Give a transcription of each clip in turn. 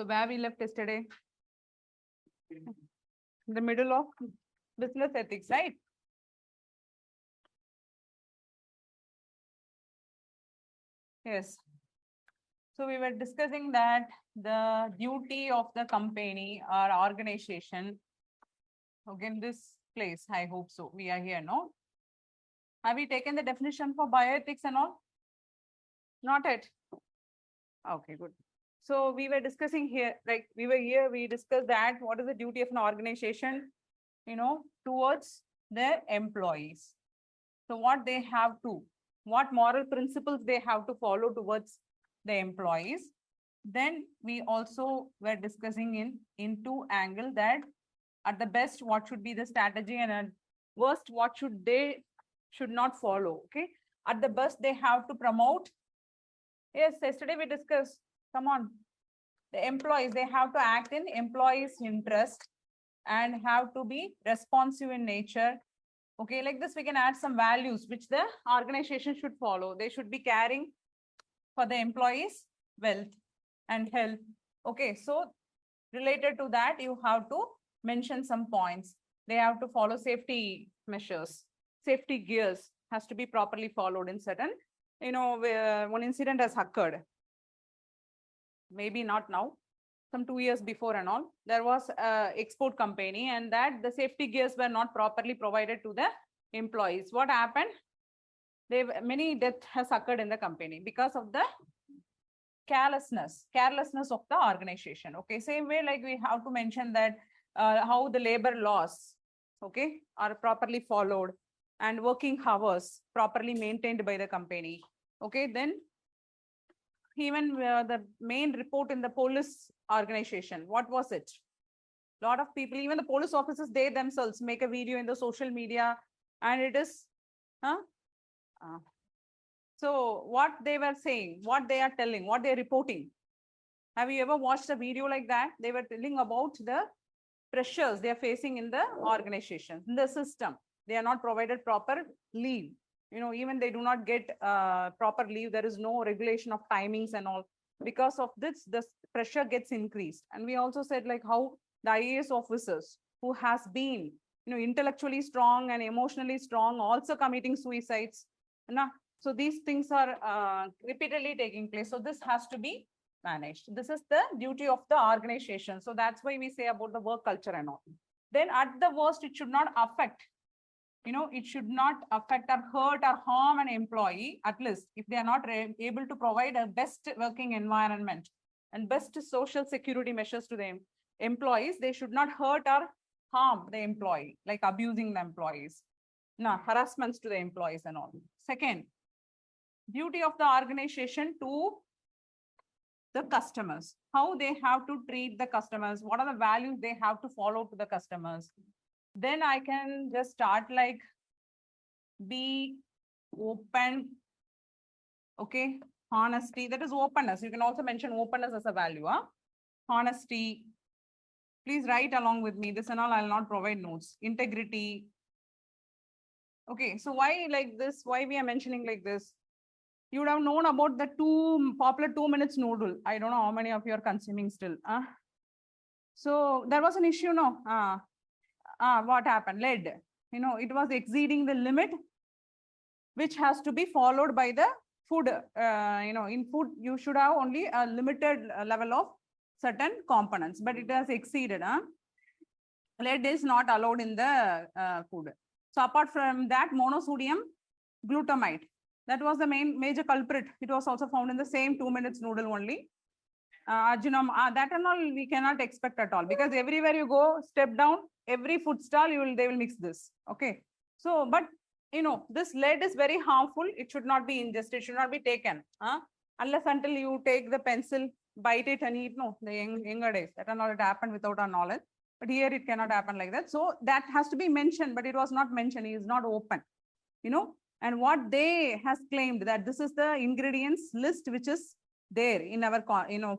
So where we left yesterday? In the middle of business ethics, right? Yes. So we were discussing that the duty of the company or organization, okay, in this place, I hope so. We are here, no? Have we taken the definition for bioethics and all? Not yet. Okay, good. So we were discussing here, like we discussed that what is the duty of an organization, towards their employees. So what they have to, what moral principles they have to follow towards the employees. Then we also were discussing in two angle that at the best, what should be the strategy, and at worst, what should not follow. Okay. At the best, they have to promote. Yes, yesterday we discussed, come on, the employees, they have to act in employees' interest and have to be responsive in nature. Okay, like this, we can add some values which the organization should follow. They should be caring for the employees' wealth and health. Okay, so related to that, you have to mention some points. They have to follow safety measures. Safety gears has to be properly followed in certain, one incident has occurred. Maybe not now, some 2 years before and all. There was a export company, and that the safety gears were not properly provided to the employees. What happened? Many death has occurred in the company because of the carelessness of the organization. Okay, same way, like we have to mention that how the labor laws, okay, are properly followed and working hours properly maintained by the company. Okay, then even the main report in the police organization, what was it? A lot of people, even the police officers, they themselves make a video in the social media, and it is, so what they were saying, what they are telling, what they're reporting. Have you ever watched a video like that? They were telling about the pressures they are facing in the organization, in the system. They are not provided proper leave. Even they do not get proper leave. There is no regulation of timings and all. Because of this, the pressure gets increased. And we also said like how the IAS officers who has been, intellectually strong and emotionally strong, also committing suicides. So these things are repeatedly taking place. So this has to be managed. This is the duty of the organization. So that's why we say about the work culture and all. Then at the worst, it should not affect, it should not affect or hurt or harm an employee, at least if they are not able to provide a best working environment and best social security measures to the employees. They should not hurt or harm the employee, like abusing the employees, harassments to the employees and all. Second, duty of the organization to the customers, how they have to treat the customers, what are the values they have to follow to the customers. Then I can just start like be open, okay, honesty, that is openness. You can also mention openness as a value. Honesty, please write along with me, this and all, I'll not provide notes. Integrity. Okay, so why like this, why we are mentioning like this? You would have known about the popular 2 minutes noodle. I don't know how many of you are consuming still. So there was an issue, no? What happened? Lead. It was exceeding the limit, which has to be followed by the food. In food, you should have only a limited level of certain components, but it has exceeded. Lead is not allowed in the food. So apart from that, monosodium glutamate. That was the major culprit. It was also found in the same 2 minutes noodle only. That and all we cannot expect at all, because everywhere you go, step down, every food stall, they will mix this. Okay. So, but this lead is very harmful. It should not be ingested. It should not be taken. Unless until you take the pencil, bite it and eat. No, the younger days, that and all, it happened without our knowledge. But here it cannot happen like that. So that has to be mentioned, but it was not mentioned. It is not open. And what they has claimed that this is the ingredients list which is there in our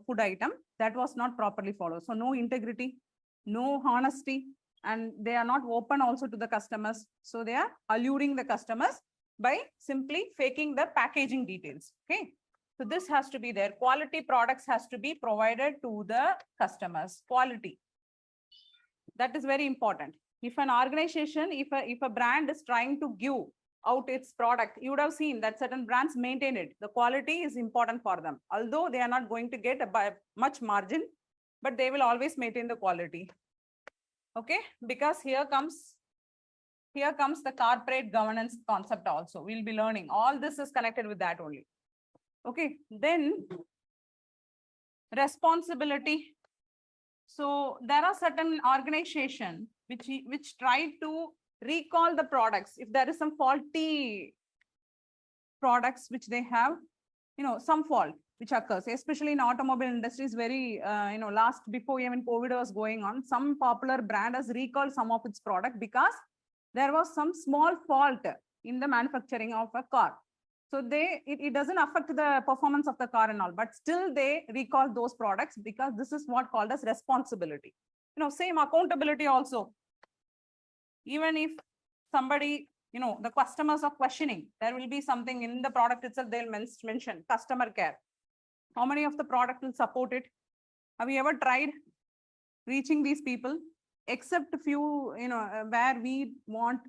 food item, that was not properly followed. So no integrity, no honesty, and they are not open also to the customers. So they are alluring the customers by simply faking the packaging details. Okay, So this has to be there. Quality products has to be provided to the customers. Quality. That is very important. If an organization, if a brand is trying to give out its product, you would have seen that certain brands maintain it. The quality is important for them. Although they are not going to get much margin, but they will always maintain the quality. Okay, because here comes the corporate governance concept also. We'll be learning. All this is connected with that only. Okay, then responsibility. So there are certain organizations which try to recall the products. If there is some faulty products which they have, some fault which occurs, especially in automobile industry is very, before even COVID was going on, some popular brand has recalled some of its product because there was some small fault in the manufacturing of a car. So it doesn't affect the performance of the car and all, but still they recall those products because this is what called as responsibility. Same accountability also. Even if somebody, the customers are questioning, there will be something in the product itself, they'll mention customer care. How many of the product will support it? Have you ever tried reaching these people? Except a few, where we want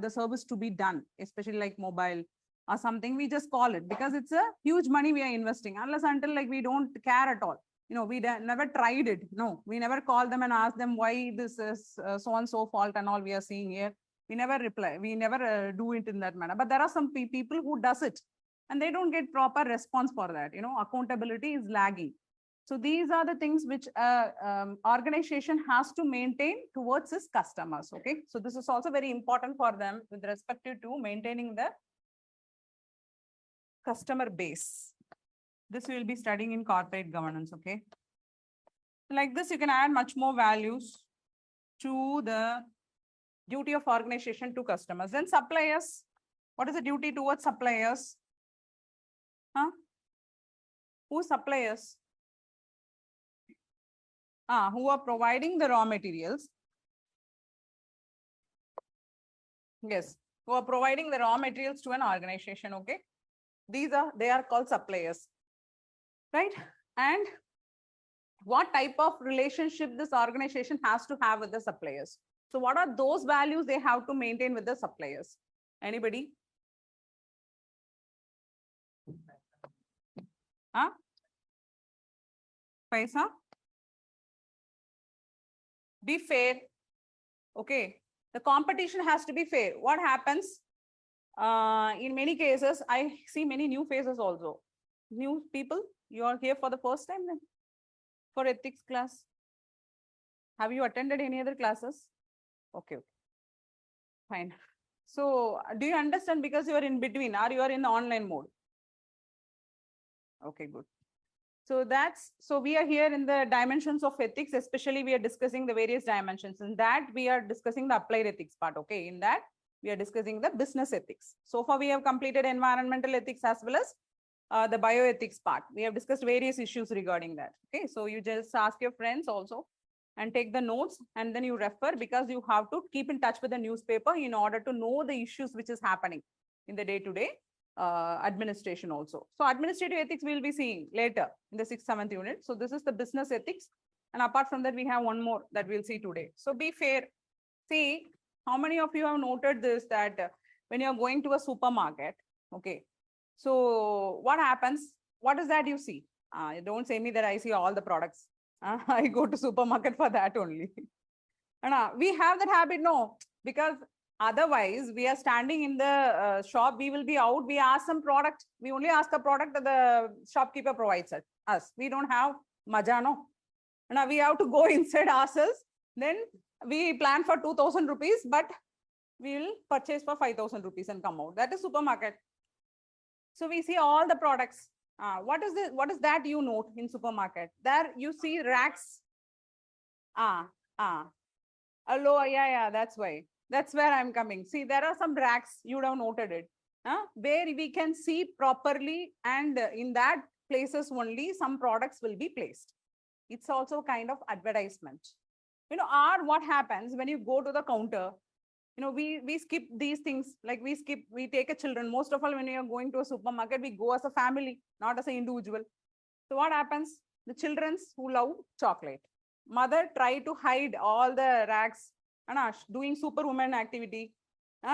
the service to be done, especially like mobile or something, we just call it because it's a huge money we are investing. Unless until like we don't care at all. We never tried it. No, we never call them and ask them why this is so-and-so fault and all we are seeing here. We never reply. We never do it in that manner. But there are some people who does it and they don't get proper response for that. Accountability is lagging. So these are the things which organization has to maintain towards its customers. Okay. So this is also very important for them with respect to maintaining the customer base. This we will be studying in corporate governance. Okay. Like this, you can add much more values to the duty of organization to customers. Then suppliers. What is the duty towards suppliers? Huh? Who suppliers? Who are providing the raw materials. Yes, who are providing the raw materials to an organization. Okay, they are called suppliers, right? And what type of relationship this organization has to have with the suppliers? So what are those values they have to maintain with the suppliers? Anybody? Paisa? Be fair. Okay, the competition has to be fair. What happens in many cases, I see many new faces also. New people, you are here for the first time then for ethics class. Have you attended any other classes? Okay, fine. So do you understand because you are in between or you are in the online mode? Okay, good. So we are here in the dimensions of ethics, especially we are discussing the various dimensions. In that we are discussing the applied ethics part. Okay, in that we are discussing the business ethics. So far we have completed environmental ethics as well as the bioethics part. We have discussed various issues regarding that. Okay, so you just ask your friends also and take the notes and then you refer because you have to keep in touch with the newspaper in order to know the issues which is happening in the day-to-day administration also. So administrative ethics we will be seeing later in the 6th, 7th unit. So this is the business ethics. And apart from that, we have one more that we'll see today. So be fair. See, how many of you have noted this that when you're going to a supermarket, okay, so what happens? What is that you see? Don't say me that I see all the products. I go to supermarket for that only. And we have that habit, no, because otherwise we are standing in the shop, we will be out, we ask some product, we only ask the product that the shopkeeper provides us. We don't have maja, no. Now we have to go inside ourselves, then we plan for 2,000 rupees, but we will purchase for 5,000 rupees and come out. That is supermarket. So we see all the products. What is this? What is that you note in supermarket? There you see racks. Hello, yeah, that's why. That's where I'm coming. See, there are some racks, you would have noted it, where we can see properly, and in that places only some products will be placed. It's also kind of advertisement. Or what happens when you go to the counter, we skip these things, like we take a children. Most of all, when we are going to a supermarket, we go as a family, not as an individual. So what happens? The children who love chocolate, mother try to hide all the racks, doing superwoman activity,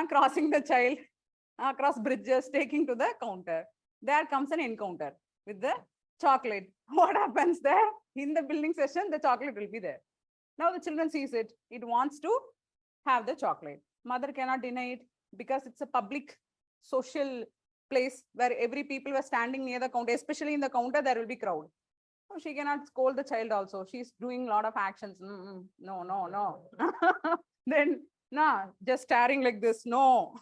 crossing the child, across bridges, taking to the counter. There comes an encounter with the chocolate. What happens there? In the building session, the chocolate will be there. Now the children sees it. It wants to have the chocolate. Mother cannot deny it because it's a public social place where every people were standing near the counter, especially in the counter, there will be crowd. So she cannot scold the child also. She's doing a lot of actions. No, no, no. Then, just staring like this. No.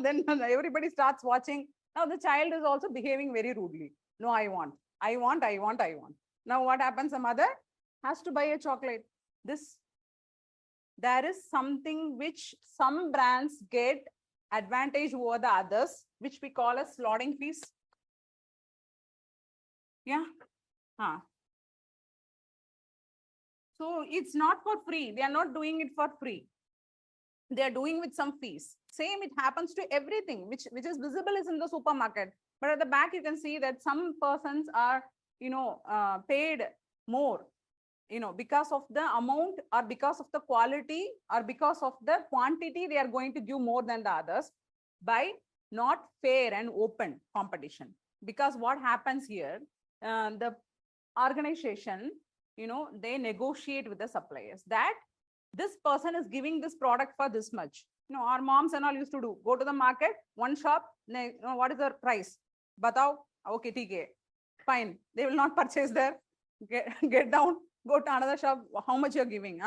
Then everybody starts watching. Now the child is also behaving very rudely. No, I want. Now what happens? The mother has to buy a chocolate. There is something which some brands get advantage over the others, which we call as slotting fees. Yeah. So it's not for free. They are not doing it for free. They are doing with some fees. Same, it happens to everything which is visible is in the supermarket. But at the back, you can see that some persons are, paid more, because of the amount or because of the quality or because of the quantity, they are going to give more than the others by not fair and open competition. Because what happens here, the organization, they negotiate with the suppliers that this person is giving this product for this much. Our moms and all used to do, go to the market, one shop, what is the price? Batao, okay, TK. Fine. They will not purchase there. Get down, go to another shop, how much you're giving?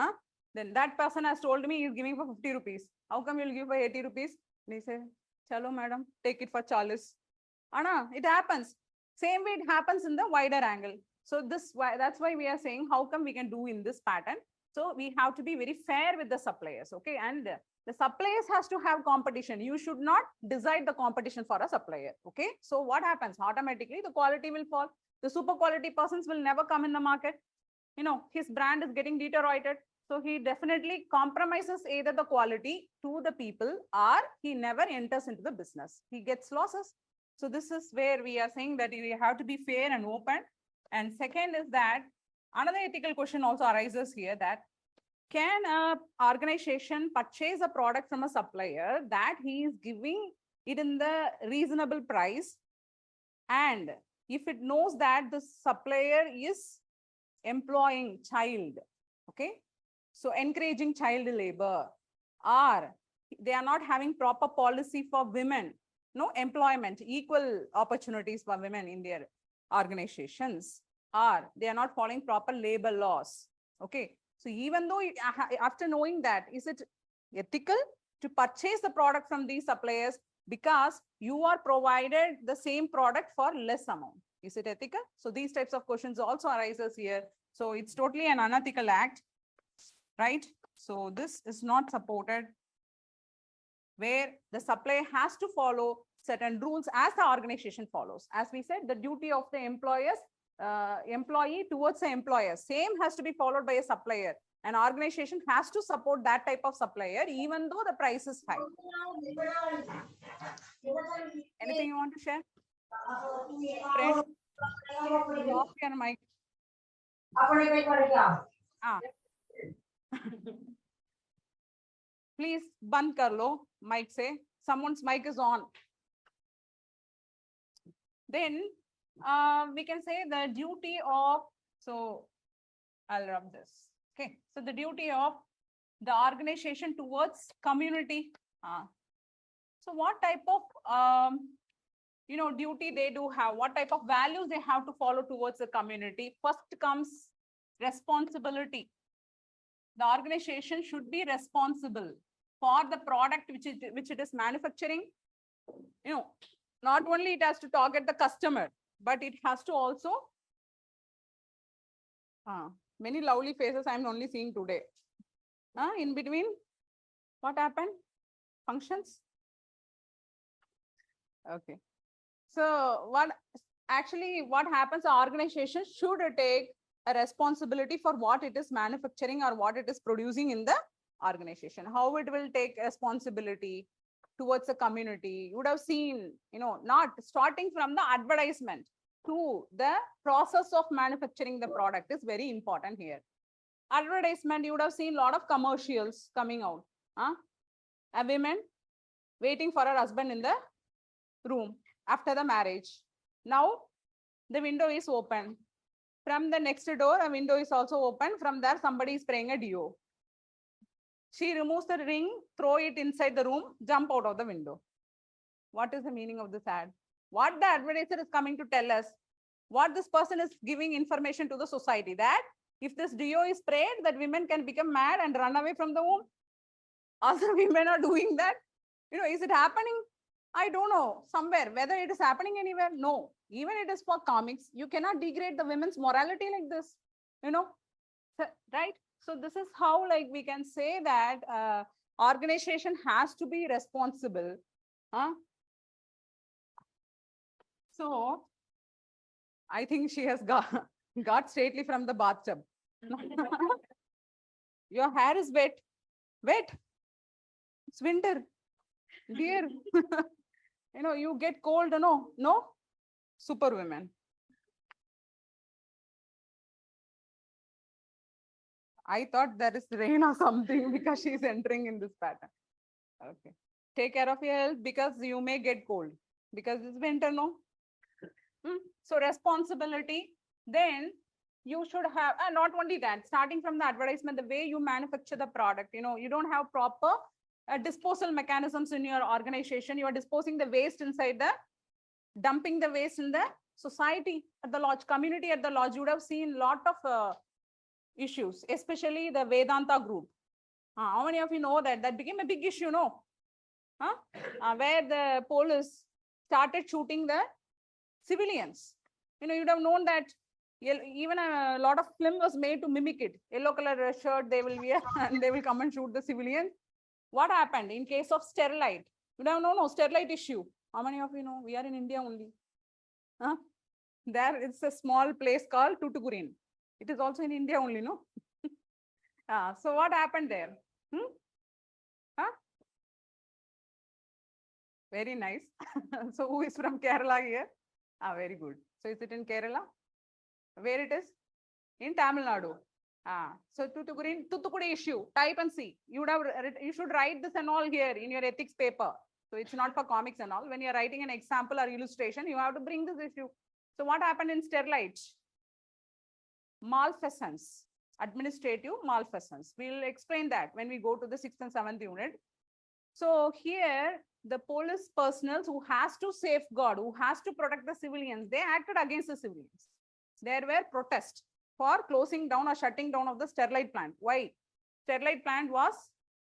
Then that person has told me he's giving for 50 rupees. How come you'll give for 80 rupees? And he said, chalo madam, take it for Charles. It happens. Same way it happens in the wider angle. So that's why we are saying how come we can do in this pattern. So we have to be very fair with the suppliers, okay? And the suppliers has to have competition. You should not decide the competition for a supplier, okay? So what happens? Automatically, the quality will fall. The super quality persons will never come in the market. His brand is getting deteriorated. So he definitely compromises either the quality to the people or he never enters into the business. He gets losses. So this is where we are saying that we have to be fair and open. And second is that another ethical question also arises here, that can an organization purchase a product from a supplier that he is giving it in the reasonable price, and if it knows that the supplier is employing child, okay, so encouraging child labor, or they are not having proper policy for women, no employment, equal opportunities for women in their organizations, or they are not following proper labor laws, okay? So even though after knowing that, is it ethical to purchase the product from these suppliers because you are provided the same product for less amount? Is it ethical? So these types of questions also arises here. So it's totally an unethical act, right? So this is not supported, where the supplier has to follow certain rules as the organization follows. As we said, the duty of the employee towards the employer, same has to be followed by a supplier. An organization has to support that type of supplier even though the price is high. Anything you want to share? Friend, off your mic. Please band kar lo, mic say. Someone's mic is on. Then we can say the duty of, so I'll rub this. Okay, so the duty of the organization towards community. So what type of duty they do have, what type of values they have to follow towards the community? First comes responsibility. The organization should be responsible for the product which it is manufacturing. Not only it has to target the customer, but it has to also many lovely faces I'm only seeing today. In between, what happened? Functions. Okay. So what happens, the organization should take a responsibility for what it is manufacturing or what it is producing in the organization, how it will take responsibility towards the community. You would have seen, not starting from the advertisement to the process of manufacturing the product is very important here. Advertisement, you would have seen a lot of commercials coming out. A woman waiting for her husband in the room after the marriage. Now the window is open. From the next door, a window is also open. From there, somebody is spraying a deo. She removes the ring, throw it inside the room, jump out of the window. What is the meaning of this ad? What the advertiser is coming to tell us, what this person is giving information to the society, that if this deo is sprayed, that women can become mad and run away from the home. Other women are doing that. Is it happening? I don't know. Somewhere, whether it is happening anywhere, no. Even it is for comics, you cannot degrade the women's morality like this, right? So this is how, like, we can say that organization has to be responsible. So I think she has got straightly from the bathtub. Your hair is wet. It's winter, dear. You get cold. No. Superwoman. I thought there is rain or something because she's entering in this pattern. Okay. Take care of your health because you may get cold because it's winter, no? So responsibility, then you should have, not only that, starting from the advertisement, the way you manufacture the product, you don't have proper disposal mechanisms in your organization. You are disposing the waste inside dumping the waste in the society at the lodge, community at the lodge. You would have seen a lot of issues, especially the Vedanta group. How many of you know that became a big issue, no? Where the police started shooting the civilians. You'd have known that even a lot of film was made to mimic it. Yellow color shirt they will wear and they will come and shoot the civilians. What happened in case of Sterlite? You don't know, Sterlite issue. How many of you know? We are in India only. There it's a small place called Tuticorin. It is also in India only, no? So what happened there? Very nice. So who is from Kerala here? Very good. So is it in Kerala? Where it is? In Tamil Nadu. So Tuticorin issue, type and see. You should write this and all here in your ethics paper. So it's not for comics and all. When you're writing an example or illustration, you have to bring this issue. So what happened in Sterlite? Malfeasance, administrative malfeasance. We'll explain that when we go to the 6th and 7th unit. So here, the police personnel who has to safeguard, who has to protect the civilians, they acted against the civilians. There were protests for closing down or shutting down of the Sterlite plant. Why? Sterlite plant was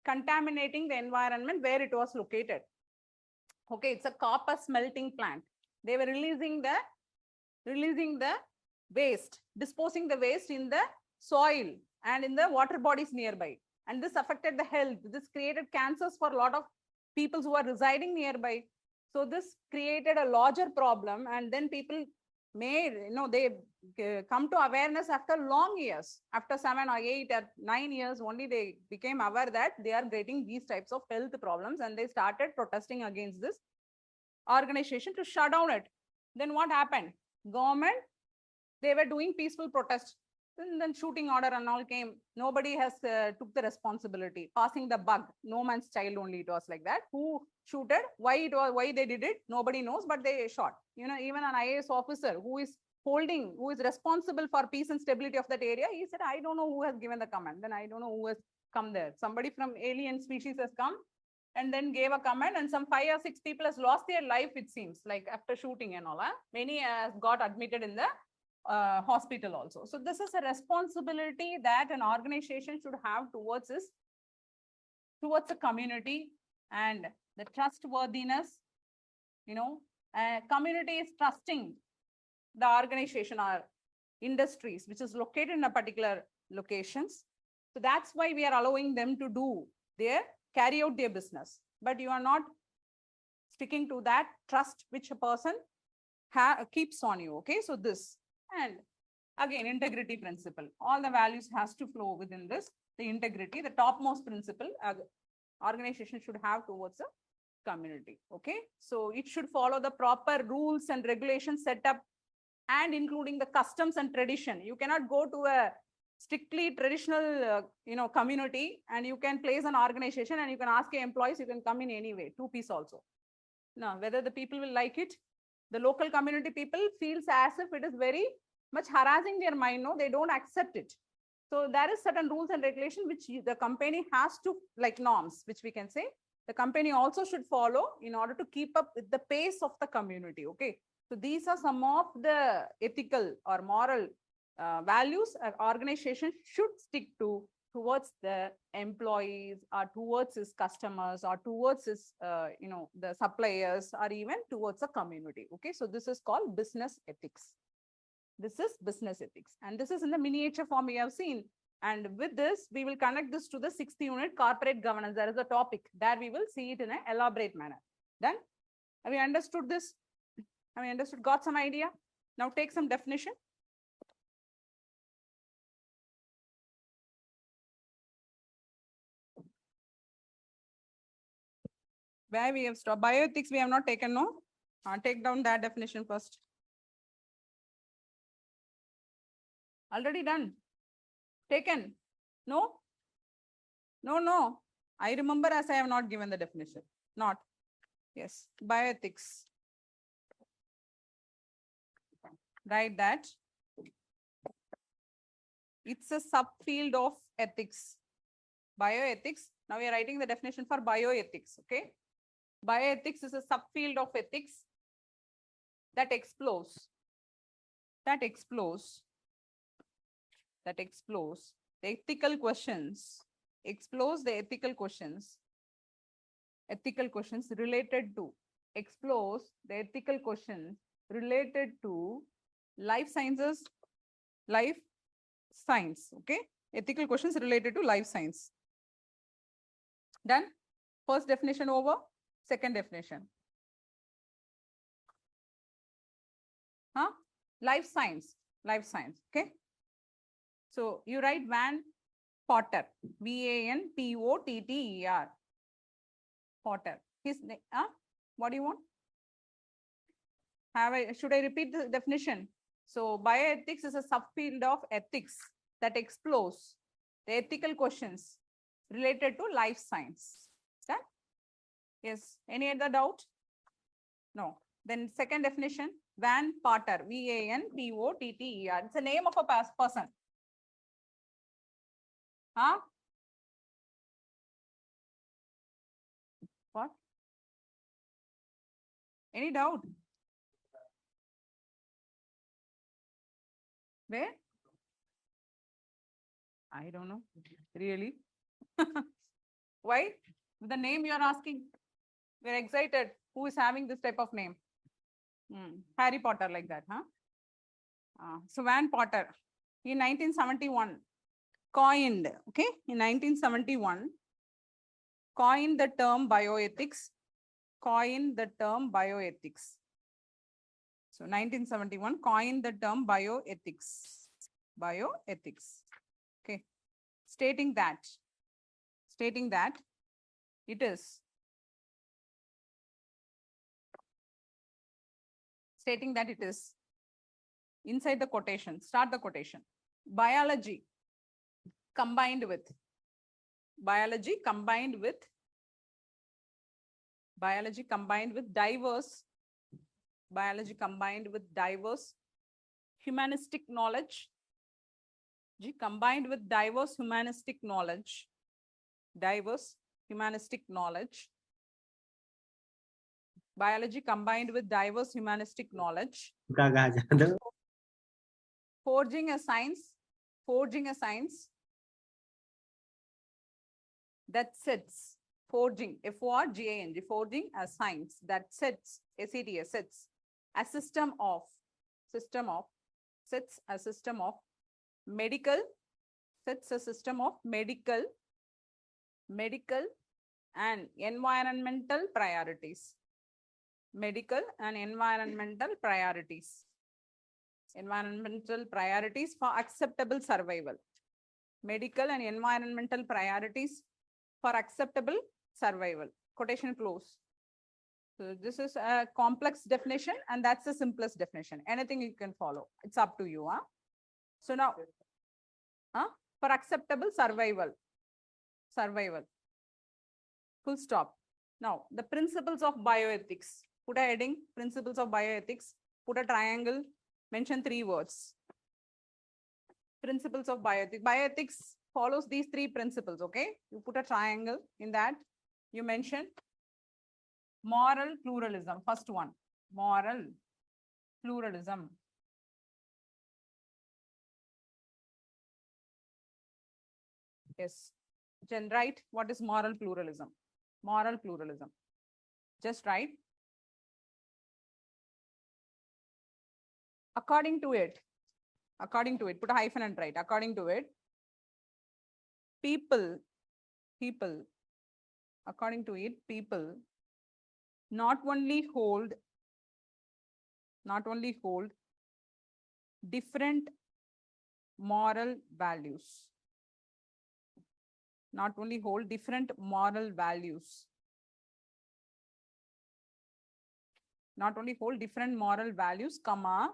contaminating the environment where it was located. Okay, it's a copper smelting plant. They were releasing the waste, disposing the waste in the soil and in the water bodies nearby. And this affected the health. This created cancers for a lot of people who are residing nearby. So this created a larger problem, and then people they come to awareness after long years, after 7 or 8 or 9 years only they became aware that they are getting these types of health problems, and they started protesting against this organization to shut down it. Then what happened? Government, they were doing peaceful protests. Then shooting order and all came. Nobody has took the responsibility, passing the buck. No man's child only, it was like that. Who shooted? Why they did it? Nobody knows, but they shot. Even an IAS officer who is responsible for peace and stability of that area, he said, I don't know who has given the command. Then I don't know who has come there. Somebody from alien species has come and then gave a command, and some 5 or 6 people has lost their life, it seems, like after shooting and all. Many has got admitted in the hospital also. So this is a responsibility that an organization should have towards the community, and the trustworthiness, community is trusting the organization or industries which is located in a particular locations. So that's why we are allowing them to carry out their business, but you are not sticking to that trust which a person keeps on you. Okay, so this. And Again, integrity principle. All the values has to flow within this. The integrity, the topmost principle, organization should have towards the community. Okay, so it should follow the proper rules and regulations set up, and including the customs and tradition. You cannot go to a strictly traditional, community, and you can place an organization and you can ask your employees, you can come in any way, 2-piece also. Now, whether the people will like it, the local community people feels as if it is very much harassing their mind. No, they don't accept it. So there is certain rules and regulation which the company has to, like norms, which we can say, the company also should follow in order to keep up with the pace of the community. Okay. So these are some of the ethical or moral values an organization should stick to towards the employees, or towards its customers, or towards its, the suppliers, or even towards the community. Okay. So this is called business ethics. This is business ethics. And this is in the miniature form we have seen. And with this, we will connect this to the 6th unit, corporate governance. There is a topic there. We will see it in an elaborate manner. Then, have you understood this? Have you understood? Got some idea? Now take some definition. Where we have stopped. Bioethics we have not taken, no? Take down that definition first. Already done. Taken. No? No. I remember as I have not given the definition. Not. Yes. Bioethics. Write that. It's a subfield of ethics. Bioethics. Now we are writing the definition for bioethics. Okay. Bioethics is a subfield of ethics that explores the ethical questions, explores the ethical questions related to, life science, okay? Ethical questions related to life science. Done? First definition over, second definition. Life science, okay? So you write Van Potter, Vanpotter. Potter. His name, what do you want? Should I repeat the definition? So bioethics is a subfield of ethics that explores the ethical questions related to life science. Done? Yes. Any other doubt? No. Then second definition, Van Potter, Vanpotter. It's the name of a person. What? Any doubt? Where? I don't know. Really? Why? The name you are asking. We're excited. Who is having this type of name? Harry Potter, like that, huh? So Van Potter, in 1971, coined, okay? In 1971, coined the term bioethics. So 1971, coined the term bioethics. Okay. Stating that it is inside the quotation, start the quotation. Biology combined with diverse humanistic knowledge. Biology combined with diverse humanistic knowledge. Forging a science that sets, forging, F-O-R-G-A-N-G, forging a science that sets, S-E-T-S, sets a system of medical and environmental priorities. Environmental priorities for acceptable survival. Medical and environmental priorities for acceptable survival. Quotation close. So this is a complex definition and that's the simplest definition. Anything you can follow. It's up to you. Huh? So now, for acceptable survival. Survival. Full stop. Now, the principles of bioethics. Put a heading, principles of bioethics. Put a triangle, mention 3 words. Principles of bioethics. Bioethics follows these 3 principles, okay? You put a triangle in that. You mention moral pluralism, first one. Moral pluralism. Yes. Then write what is moral pluralism. Moral pluralism. Just write. According to it, put a hyphen and write. According to it, people, according to it, people not only hold different moral values. Not only hold different moral values. Not only hold different moral values, comma,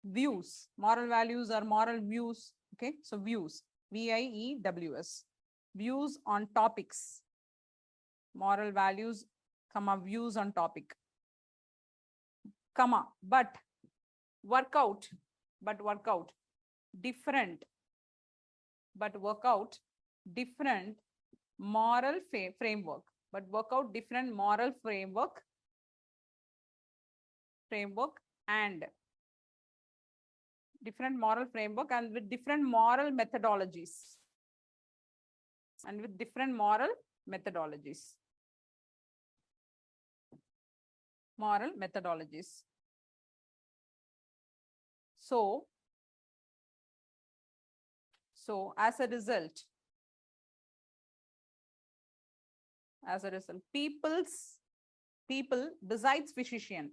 views. Moral values are moral views. Okay, so views. V-I-E-W-S. Views on topics. Moral values, comma, views on topic. Comma, but work out different moral framework. But work out different moral framework and different moral framework and with different moral methodologies. Moral methodologies. So as a result, people besides physician,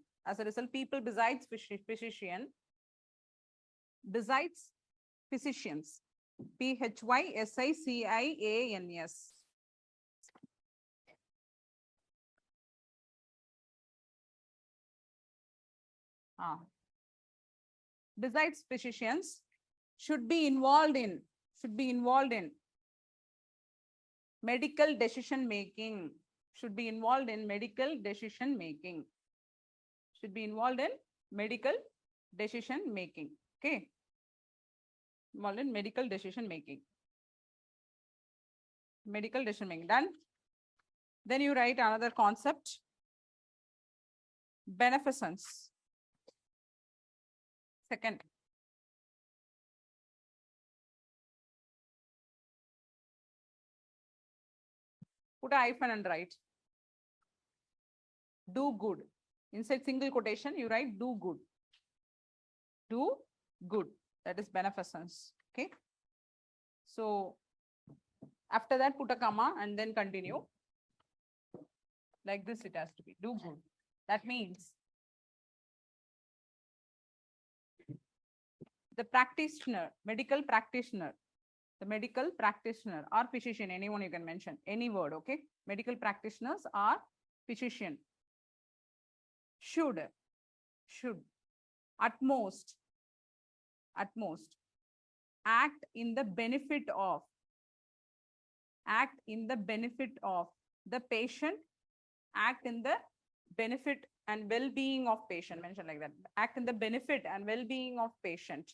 besides physicians, Physicians. Besides physicians should be involved in medical decision making. Should be involved in medical decision making. Okay. Involved in medical decision making. Done. Then you write another concept. Beneficence. Second. Put a hyphen and write. Do good. Inside single quotation, you write do good. Do good. That is beneficence. Okay. So after that, put a comma and then continue. Like this, it has to be. Do good. That means the practitioner, medical practitioner or physician, anyone you can mention, any word, okay? Medical practitioners or physician should at most act in the benefit of the patient, act in the benefit and well-being of patient, mention like that. Act in the benefit and well-being of patient.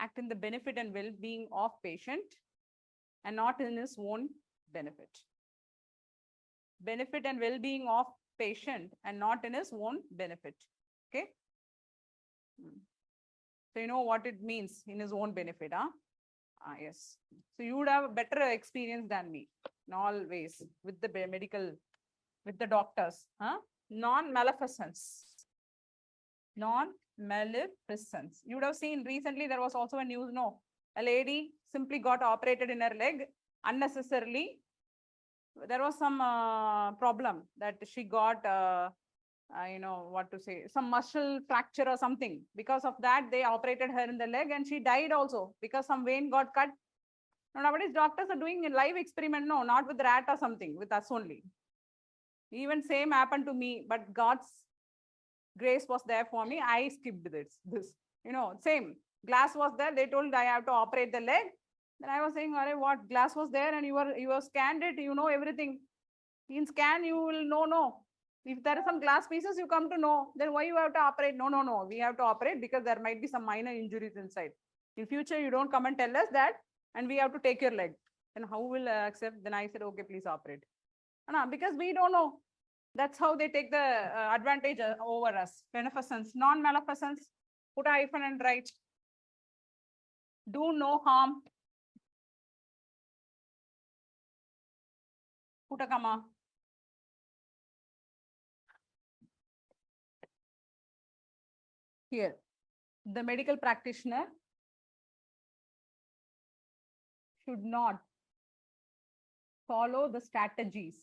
Act in the benefit and well-being of patient and not in his own benefit. Benefit and well-being of patient and not in his own benefit. Okay. So you know what it means, in his own benefit, huh? Yes. So you would have a better experience than me in all ways with the medical, with the doctors, huh? Non-maleficence. Non-maleficence. You would have seen recently there was also a news, no, a lady simply got operated in her leg unnecessarily. There was some problem that she got what to say, some muscle fracture or something. Because of that, they operated her in the leg and she died also because some vein got cut. Nowadays, doctors are doing a live experiment, no, not with rat or something, with us only. Even same happened to me, but God's grace was there for me. I skipped this, same. Glass was there. They told I have to operate the leg. Then I was saying, what glass was there and you were scanned it, you know everything. In scan, you will know, no. If there are some glass pieces, you come to know. Then why you have to operate? No. We have to operate because there might be some minor injuries inside. In future, you don't come and tell us that, and we have to take your leg. Then how will I accept? Then I said, okay, please operate. Because we don't know. That's how they take the advantage over us. Beneficence, non-maleficence. Put a hyphen and write. Do no harm. Put a comma. Here, the medical practitioner should not follow the strategies.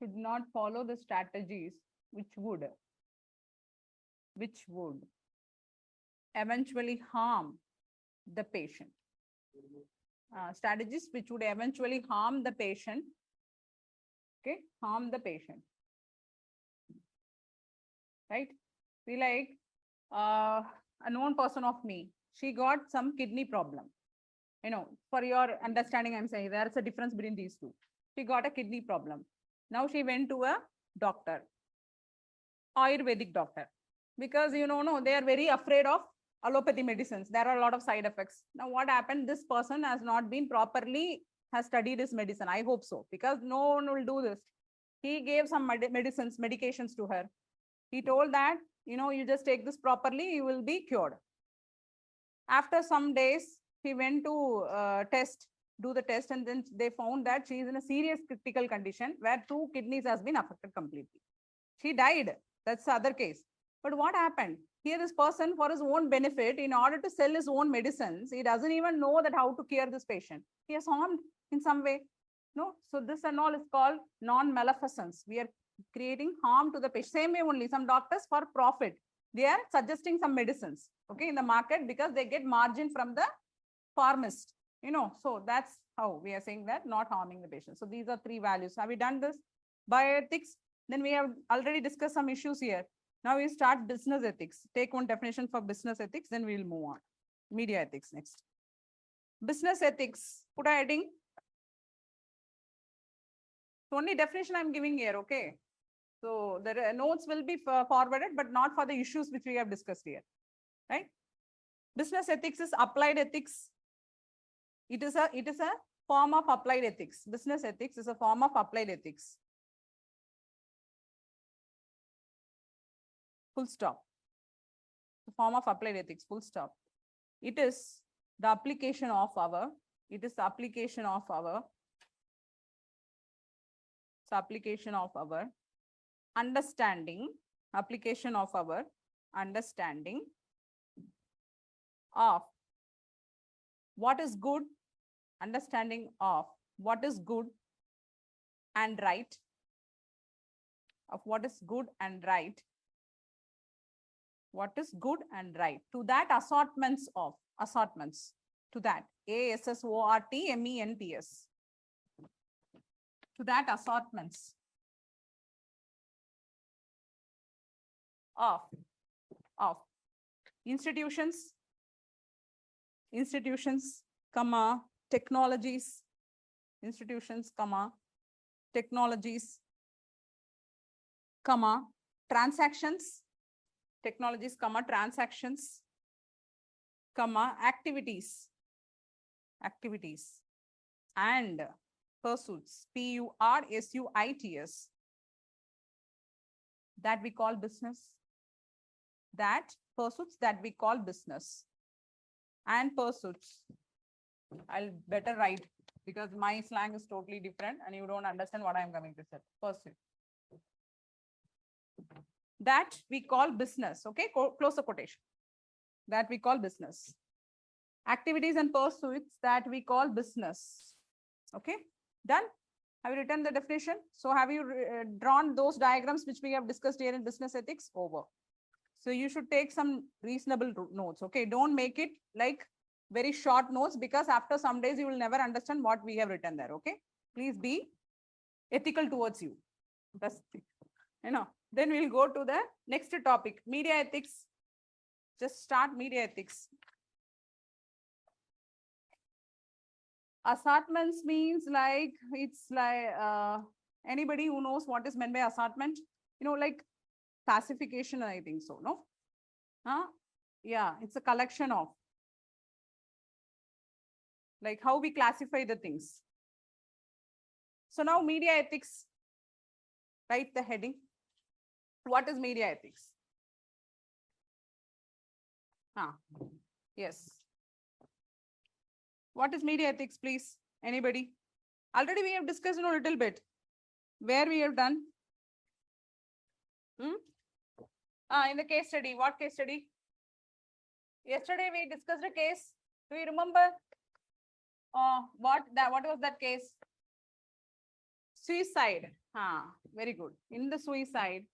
Should not follow the strategies which would eventually harm the patient. Strategies which would eventually harm the patient. Okay, harm the patient. Right? We like a known person of me. She got some kidney problem. For your understanding, I'm saying there's a difference between these two. She got a kidney problem. Now she went to a doctor, Ayurvedic doctor, because they are very afraid of allopathy medicines. There are a lot of side effects. Now what happened? This person has not been properly has studied his medicine. I hope so, because no one will do this. He gave some medications to her. He told that, you just take this properly, you will be cured. After some days, he went to do the test, and then they found that she is in a serious critical condition where 2 kidneys has been affected completely. She died. That's the other case. But what happened? Here, this person, for his own benefit, in order to sell his own medicines, he doesn't even know that how to cure this patient. He has harmed in some way. No, so this and all is called non-maleficence. We are creating harm to the patient. Same way only, some doctors for profit, they are suggesting some medicines, okay, in the market because they get margin from the pharmacist. So that's how we are saying that, not harming the patient. So these are 3 values. Have we done this? Bioethics. Then we have already discussed some issues here. Now we start business ethics. Take one definition for business ethics, then we will move on. Media ethics next. Business ethics. Put a heading. So only definition I'm giving here, okay? So the notes will be forwarded, but not for the issues which we have discussed here, right? Business ethics is applied ethics. It is a form of applied ethics. Business ethics is a form of applied ethics. Full stop. The form of applied ethics, full stop. It is the application of our, understanding of what is good, and right, to that assortments, to that, ASSORTMENTS, to that assortments of institutions, technologies, transactions, activities, and pursuits, PURSUITS, that we call business, and pursuits. I'll better write because my slang is totally different and you don't understand what I'm coming to say. Pursuit. That we call business, okay? Close the quotation. That we call business. Activities and pursuits that we call business. Okay, done. Have you written the definition? So have you drawn those diagrams which we have discussed here in business ethics? Over. So you should take some reasonable notes. Okay. Don't make it like very short notes, because after some days you will never understand what we have written there. Okay. Please be ethical towards you. That's, then we'll go to the next topic, media ethics. Just start media ethics. Assortments means like, it's like, anybody who knows what is meant by assortment, like classification, I think so, no? Yeah, it's a collection of, like how we classify the things. So now media ethics, write the heading. What is media ethics? Yes. What is media ethics, please? Anybody? Already we have discussed a little bit. Where we have done? In the case study. What case study? Yesterday we discussed a case. Do you remember? What was that case? Suicide. Very good. In the suicide,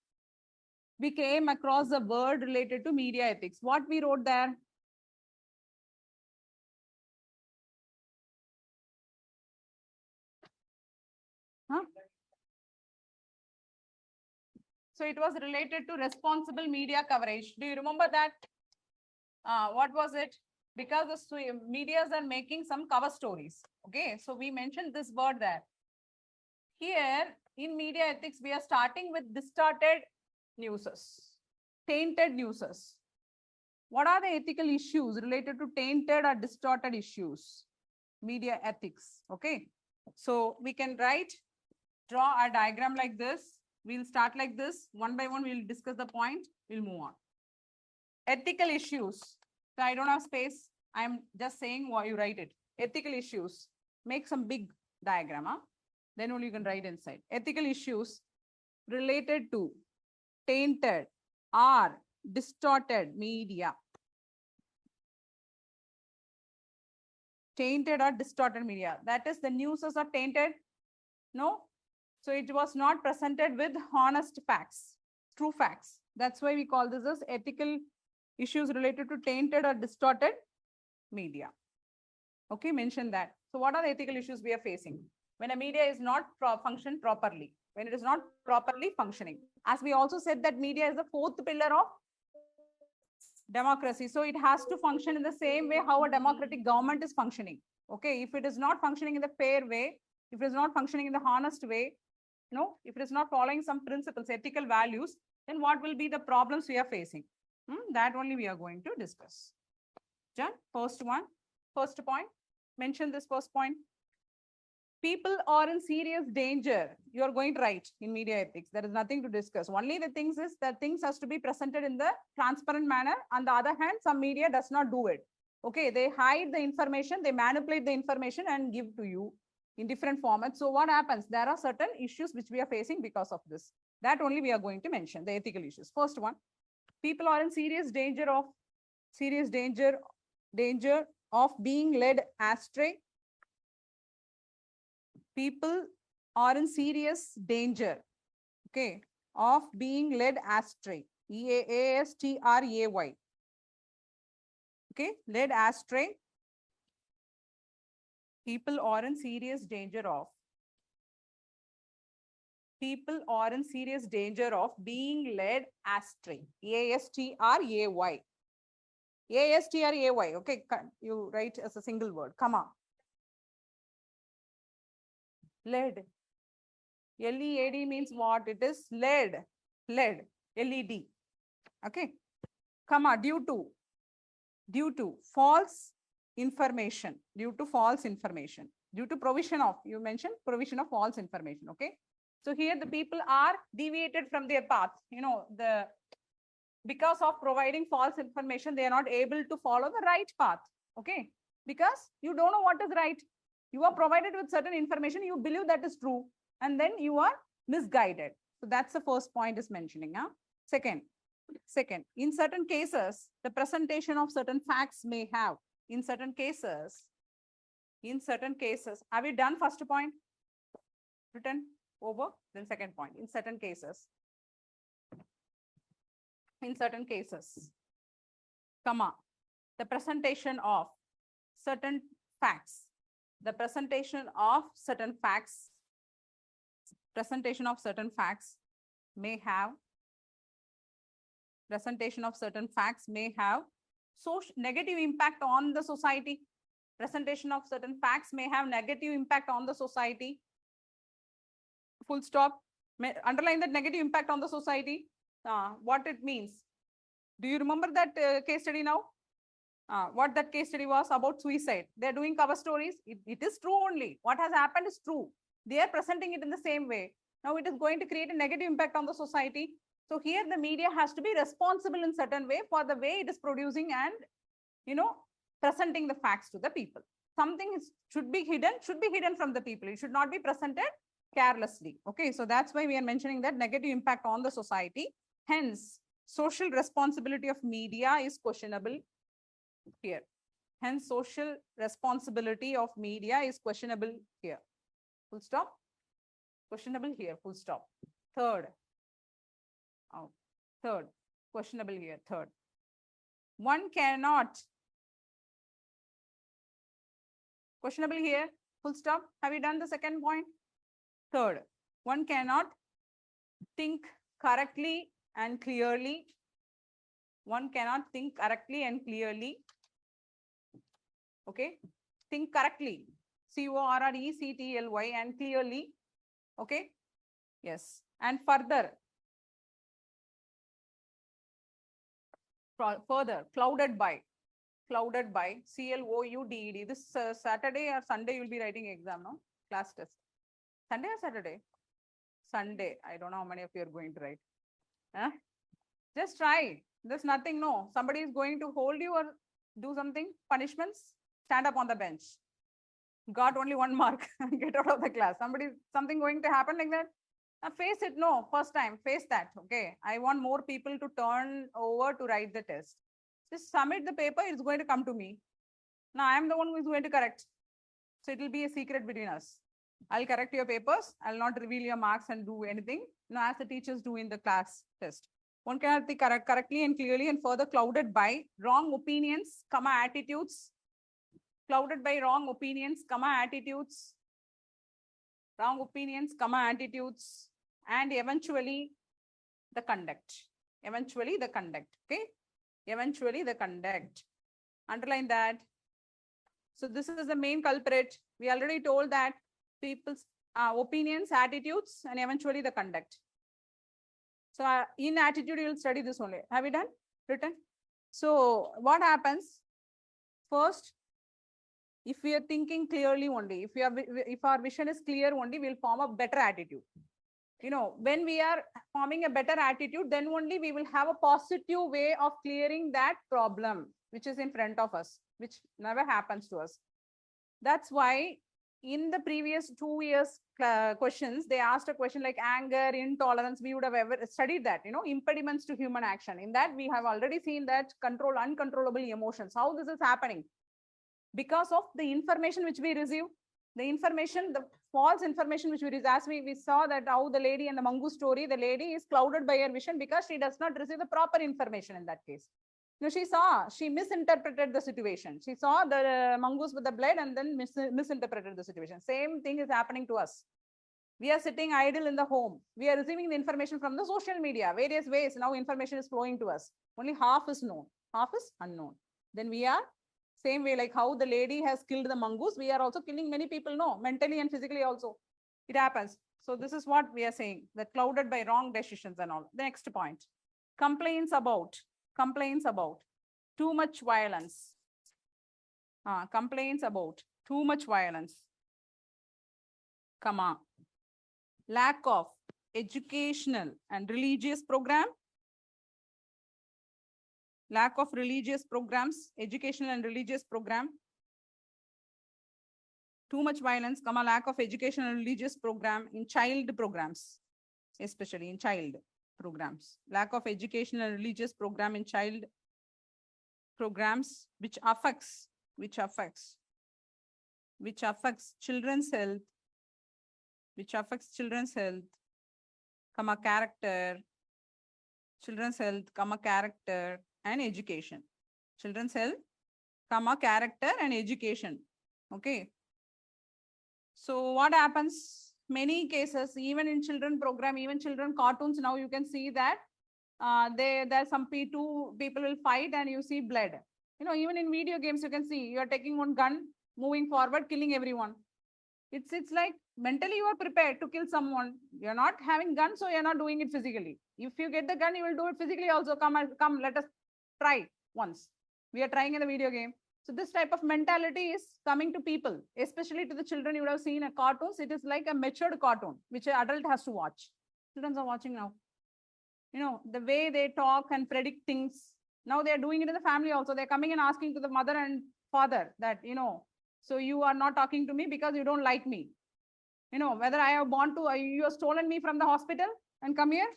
we came across a word related to media ethics. What we wrote there? So it was related to responsible media coverage. Do you remember that? What was it? Because the medias are making some cover stories. Okay, so we mentioned this word there. Here in media ethics, we are starting with distorted newses, tainted newses. What are the ethical issues related to tainted or distorted issues? Media ethics. Okay, so we can draw a diagram like this. We'll start like this. One by one, we'll discuss the point. We'll move on. Ethical issues. So I don't have space. I'm just saying why you write it. Ethical issues. Make some big diagram. Then only you can write inside. Ethical issues related to tainted or distorted media. Tainted or distorted media. That is, the news are tainted. No. So it was not presented with honest facts, true facts. That's why we call this as ethical issues related to tainted or distorted media. Okay, mention that. So what are the ethical issues we are facing? When a media is not function properly, when it is not properly functioning. As we also said that media is the fourth pillar of democracy. So it has to function in the same way how a democratic government is functioning. Okay, if it is not functioning in the fair way, if it is not functioning in the honest way, if it is not following some principles, ethical values, then what will be the problems we are facing? That only we are going to discuss. John, first point, mention this first point. People are in serious danger. You are going to write in media ethics. There is nothing to discuss. Only the things is that things has to be presented in the transparent manner. On the other hand, some media does not do it. Okay, they hide the information, they manipulate the information and give to you in different formats. So what happens? There are certain issues which we are facing because of this. That only we are going to mention, the ethical issues. First one, people are in serious danger of being led astray. People are in serious danger, okay, of being led astray. EAASTRAY. Okay, led astray. People are in serious danger of. People are in serious danger of being led astray. ASTRAY. ASTRAY. Okay, you write as a single word. Come on. Led. LED means what? It is led. LED. Okay. Comma. Due to false information. Due to provision of. You mentioned provision of false information. Okay. So here the people are deviated from their path. Because of providing false information, they are not able to follow the right path. Okay. Because you don't know what is right. You are provided with certain information, you believe that is true, and then you are misguided. So that's the first point is mentioning. Second, in certain cases, the presentation of certain facts may have, in certain cases, have you done first point? written over. Then second point, in certain cases, comma, the presentation of certain facts, may have negative impact on the society. Presentation of certain facts may have negative impact on the society. Full stop. Underline that negative impact on the society. What it means. Do you remember that case study now? What that case study was about suicide. They're doing cover stories. It is true only. What has happened is true. They are presenting it in the same way. Now it is going to create a negative impact on the society. So here the media has to be responsible in certain way for the way it is producing and, presenting the facts to the people. Something should be hidden from the people. It should not be presented carelessly. Okay, so that's why we are mentioning that negative impact on the society. Hence, social responsibility of media is questionable here. Hence, social responsibility of media is questionable here. Full stop. Questionable here. Full stop. Third, questionable here. Third, one cannot. Questionable here. Full stop. Have you done the second point? Third, one cannot think correctly and clearly. One cannot think correctly and clearly. Okay, think correctly. CORRECTLY and clearly. Okay, yes, and further, clouded by CLOUDED. This Saturday or Sunday you will be writing exam, no? Class test. Sunday or Saturday? Sunday. I don't know how many of you are going to write. Huh? Just try. There's nothing, no. Somebody is going to hold you or do something. Punishments. Stand up on the bench. Got only 1 mark. Get out of the class. Something going to happen like that? Face it. No, first time. Face that. Okay. I want more people to turn over to write the test. Just submit the paper. It's going to come to me. Now I am the one who is going to correct. So it will be a secret between us. I'll correct your papers. I'll not reveal your marks and do anything. As the teachers do in the class test. One cannot think correctly and clearly and further clouded by wrong opinions, attitudes. Clouded by wrong opinions, attitudes. Wrong opinions, attitudes. And eventually the conduct. Okay. Eventually the conduct. Underline that. So this is the main culprit. We already told that people's opinions, attitudes, and eventually the conduct. So in attitude, you will study this only. Have you done? Written? So what happens? First, if we are thinking clearly only, if our vision is clear only, we'll form a better attitude. When we are forming a better attitude, then only we will have a positive way of clearing that problem, which is in front of us, which never happens to us. That's why in the previous 2 years questions, they asked a question like anger, intolerance. We would have ever studied that, impediments to human action. In that, we have already seen that uncontrollable emotions. How this is happening? Because of the information which we receive, the false information which we receive. As we saw that how the lady in the mongoose story, the lady is clouded by her vision because she does not receive the proper information in that case. She misinterpreted the situation. She saw the mongoose with the blood and then misinterpreted the situation. Same thing is happening to us. We are sitting idle in the home. We are receiving the information from the social media, various ways. Now information is flowing to us. Only half is known, half is unknown. Then we are same way, like how the lady has killed the mongoose. We are also killing many people, mentally and physically also. It happens. So this is what we are saying, that clouded by wrong decisions and all. The next point, complaints about too much violence. Complaints about too much violence, lack of educational and religious program, lack of religious programs, educational and religious program, too much violence, lack of educational and religious program in child programs, especially in child programs, lack of educational and religious program in child programs, which affects children's health, which affects children's health, comma, character, children's health, comma, character and education. Children's health, comma, character and education. Okay. So what happens? Many cases, even in children program, even children cartoons, now you can see that there's some two people will fight and you see blood. You know, even in video games, you can see you are taking one gun, moving forward, killing everyone. It's like mentally you are prepared to kill someone. You're not having gun, so you're not doing it physically. If you get the gun, you will do it physically also. Come, let us try once. We are trying in the video game. So this type of mentality is coming to people, especially to the children. You would have seen a cartoons. It is like a matured cartoon, which an adult has to watch. Children are watching now. You know, the way they talk and predict things. Now they are doing it in the family also. They're coming and asking to the mother and father that, you know, so you are not talking to me because you don't like me. You know, whether I have born to, you have stolen me from the hospital and come here.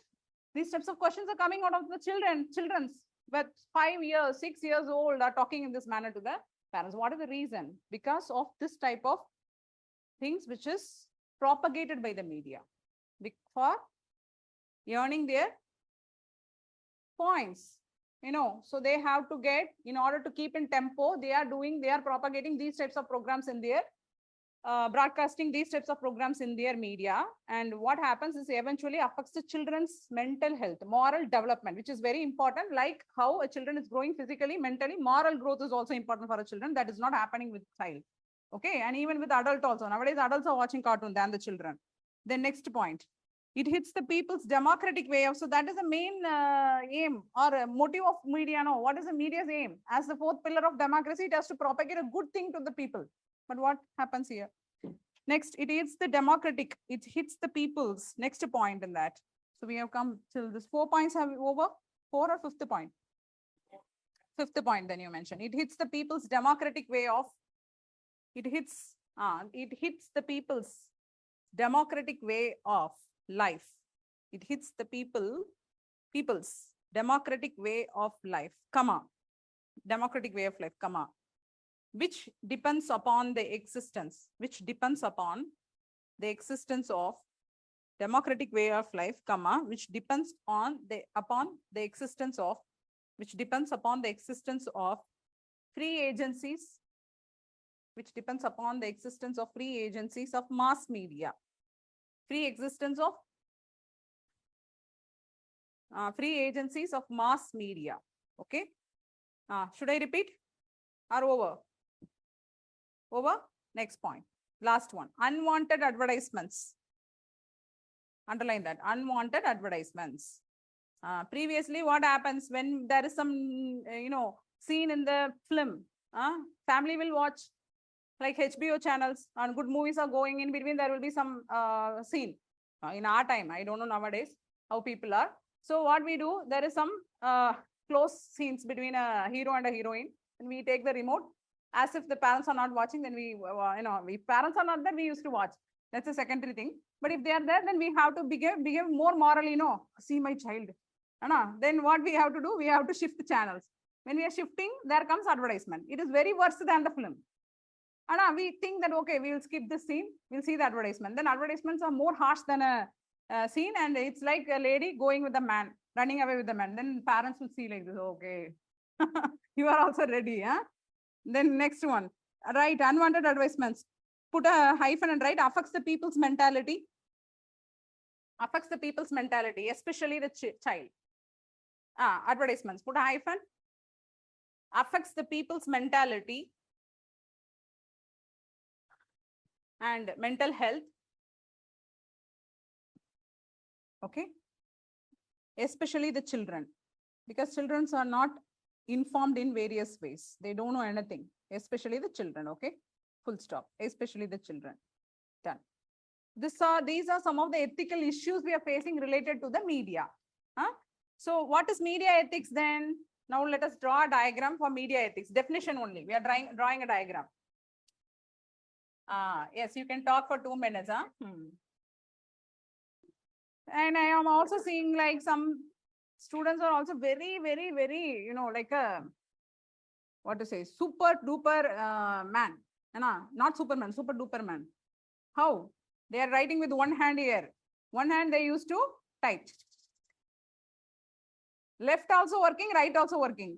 These types of questions are coming out of the children's. But 5 years, 6 years old are talking in this manner to the parents. What is the reason? Because of this type of things which is propagated by the media for earning their points. You know, so they have to get, in order to keep in tempo, they are propagating these types of programs in their broadcasting these types of programs in their media. And what happens is eventually affects the children's mental health, moral development, which is very important. Like how a children is growing physically, mentally, moral growth is also important for a children. That is not happening with child. Okay. And even with adult also. Nowadays, adults are watching cartoon than the children. The next point. It hits the people's democratic way of, so that is the main aim or motive of media. No, what is the media's aim? As the fourth pillar of democracy, it has to propagate a good thing to the people. But what happens here? Next, it hits the democratic, it hits the people's. Next point in that. So we have come till this 4 points have over. 4 or fifth point? Fifth point, then you mentioned. It hits the people's democratic way of, it hits the people's democratic way of life. It hits the people's democratic way of life, comma, democratic way of life, comma, which depends upon the existence, of democratic way of life, comma, which depends upon the existence of free agencies, of mass media, free agencies of mass media. Okay. Should I repeat or over? Over. Next point. Last one. Unwanted advertisements. Underline that. Unwanted advertisements. Previously, what happens when there is some, scene in the film? Family will watch like HBO channels and good movies are going in between. There will be some scene. In our time, I don't know nowadays how people are. So what we do, there is some close scenes between a hero and a heroine, and we take the remote. As if the parents are not watching, then we, if parents are not there, we used to watch. That's a secondary thing. But if they are there, then we have to behave more morally, see my child. Then what we have to do, we have to shift the channels. When we are shifting, there comes advertisement. It is very worse than the film. We think that, okay, we will skip this scene, we'll see the advertisement. Then advertisements are more harsh than a scene, and it's like a lady going with a man, running away with the man. Then parents will see like this, okay, you are also ready, huh? Then next one, right, unwanted advertisements. Put a hyphen and write affects the people's mentality. Affects the people's mentality, especially the child. Advertisements, put a hyphen. Affects the people's mentality and mental health. Okay. Especially the children, because children are not informed in various ways. They don't know anything, especially the children. Okay. Full stop. Especially the children. Done. These are some of the ethical issues we are facing related to the media. So what is media ethics then? Now let us draw a diagram for media ethics. Definition only. We are drawing a diagram. Yes, you can talk for 2 minutes. And I am also seeing like some students are also very, very, very, like a, what to say, super duper man. Not Superman, super duper man. How? They are writing with one hand here. One hand they used to type. Left also working, right also working.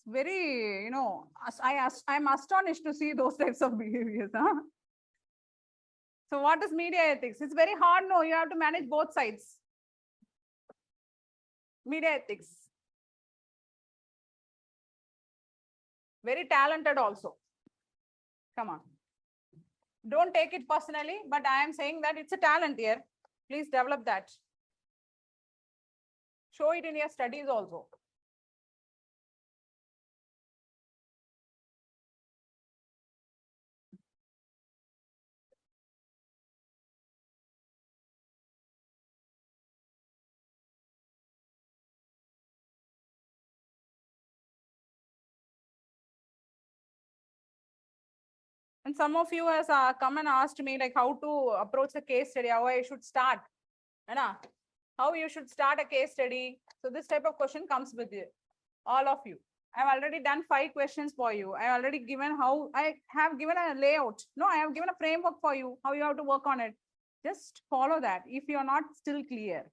Very, I'm astonished to see those types of behaviors. Huh? So what is media ethics? It's very hard. No, you have to manage both sides. Media ethics. Very talented also. Come on. Don't take it personally, but I am saying that it's a talent here. Please develop that. Show it in your studies also. And some of you has come and asked me like how to approach the case study, how I should start. How you should start a case study. So this type of question comes with you, all of you. I've already done 5 questions for you. I already given I have given a layout. No, I have given a framework for you, how you have to work on it. Just follow that. If you're not still clear,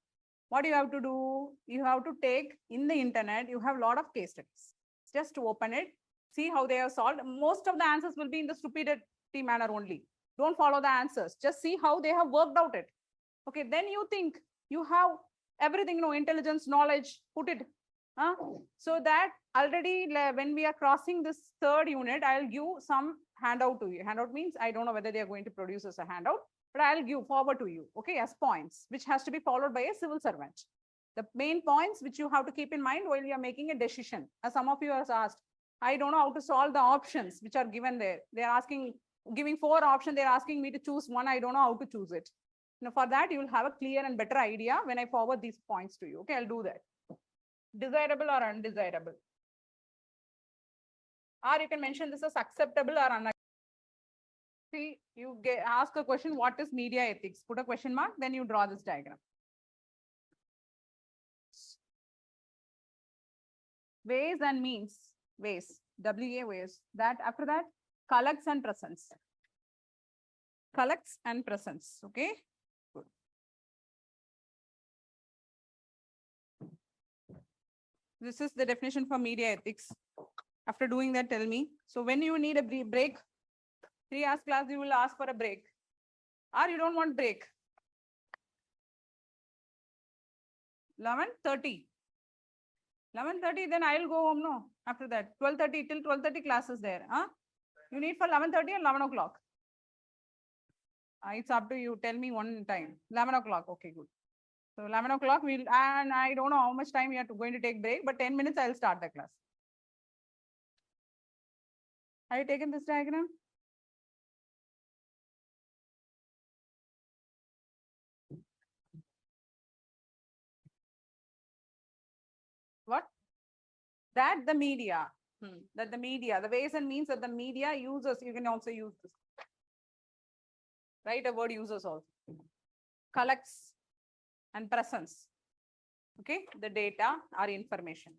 what you have to do, you have to take in the internet, you have a lot of case studies. Just to open it, see how they are solved. Most of the answers will be in the stupidity manner only. Don't follow the answers. Just see how they have worked out it. Okay, then you think you have everything, intelligence, knowledge, put it. So that already when we are crossing this 3rd unit, I'll give some handout to you. Handout means I don't know whether they are going to produce as a handout, but I'll give forward to you, okay, as points, which has to be followed by a civil servant. The main points which you have to keep in mind while you are making a decision. As some of you have asked, I don't know how to solve the options which are given there. They're asking, giving 4 options, they're asking me to choose one. I don't know how to choose it. For that, you will have a clear and better idea when I forward these points to you. Okay, I'll do that. Desirable or undesirable. Or you can mention this as acceptable or unacceptable. See, you ask a question, what is media ethics? Put a question mark, then you draw this diagram. Ways and means. Ways. WA ways. That after that, collects and presents. Collects and presents. Okay. Good. This is the definition for media ethics. After doing that, tell me. So when you need a break, 3 hours class, you will ask for a break. Or you don't want break. 11:30. 11:30, then I will go home, no? After that, 12:30 till 12:30 classes there. You need for 11:30 and 11 o'clock. It's up to you. Tell me one time. 11 o'clock. Okay, good. So 11 o'clock, and I don't know how much time you are going to take break, but 10 minutes I'll start the class. Have you taken this diagram? What? That the media, the ways and means that the media uses, you can also use this. Write a word users also. Collects and presents. Okay, the data or information.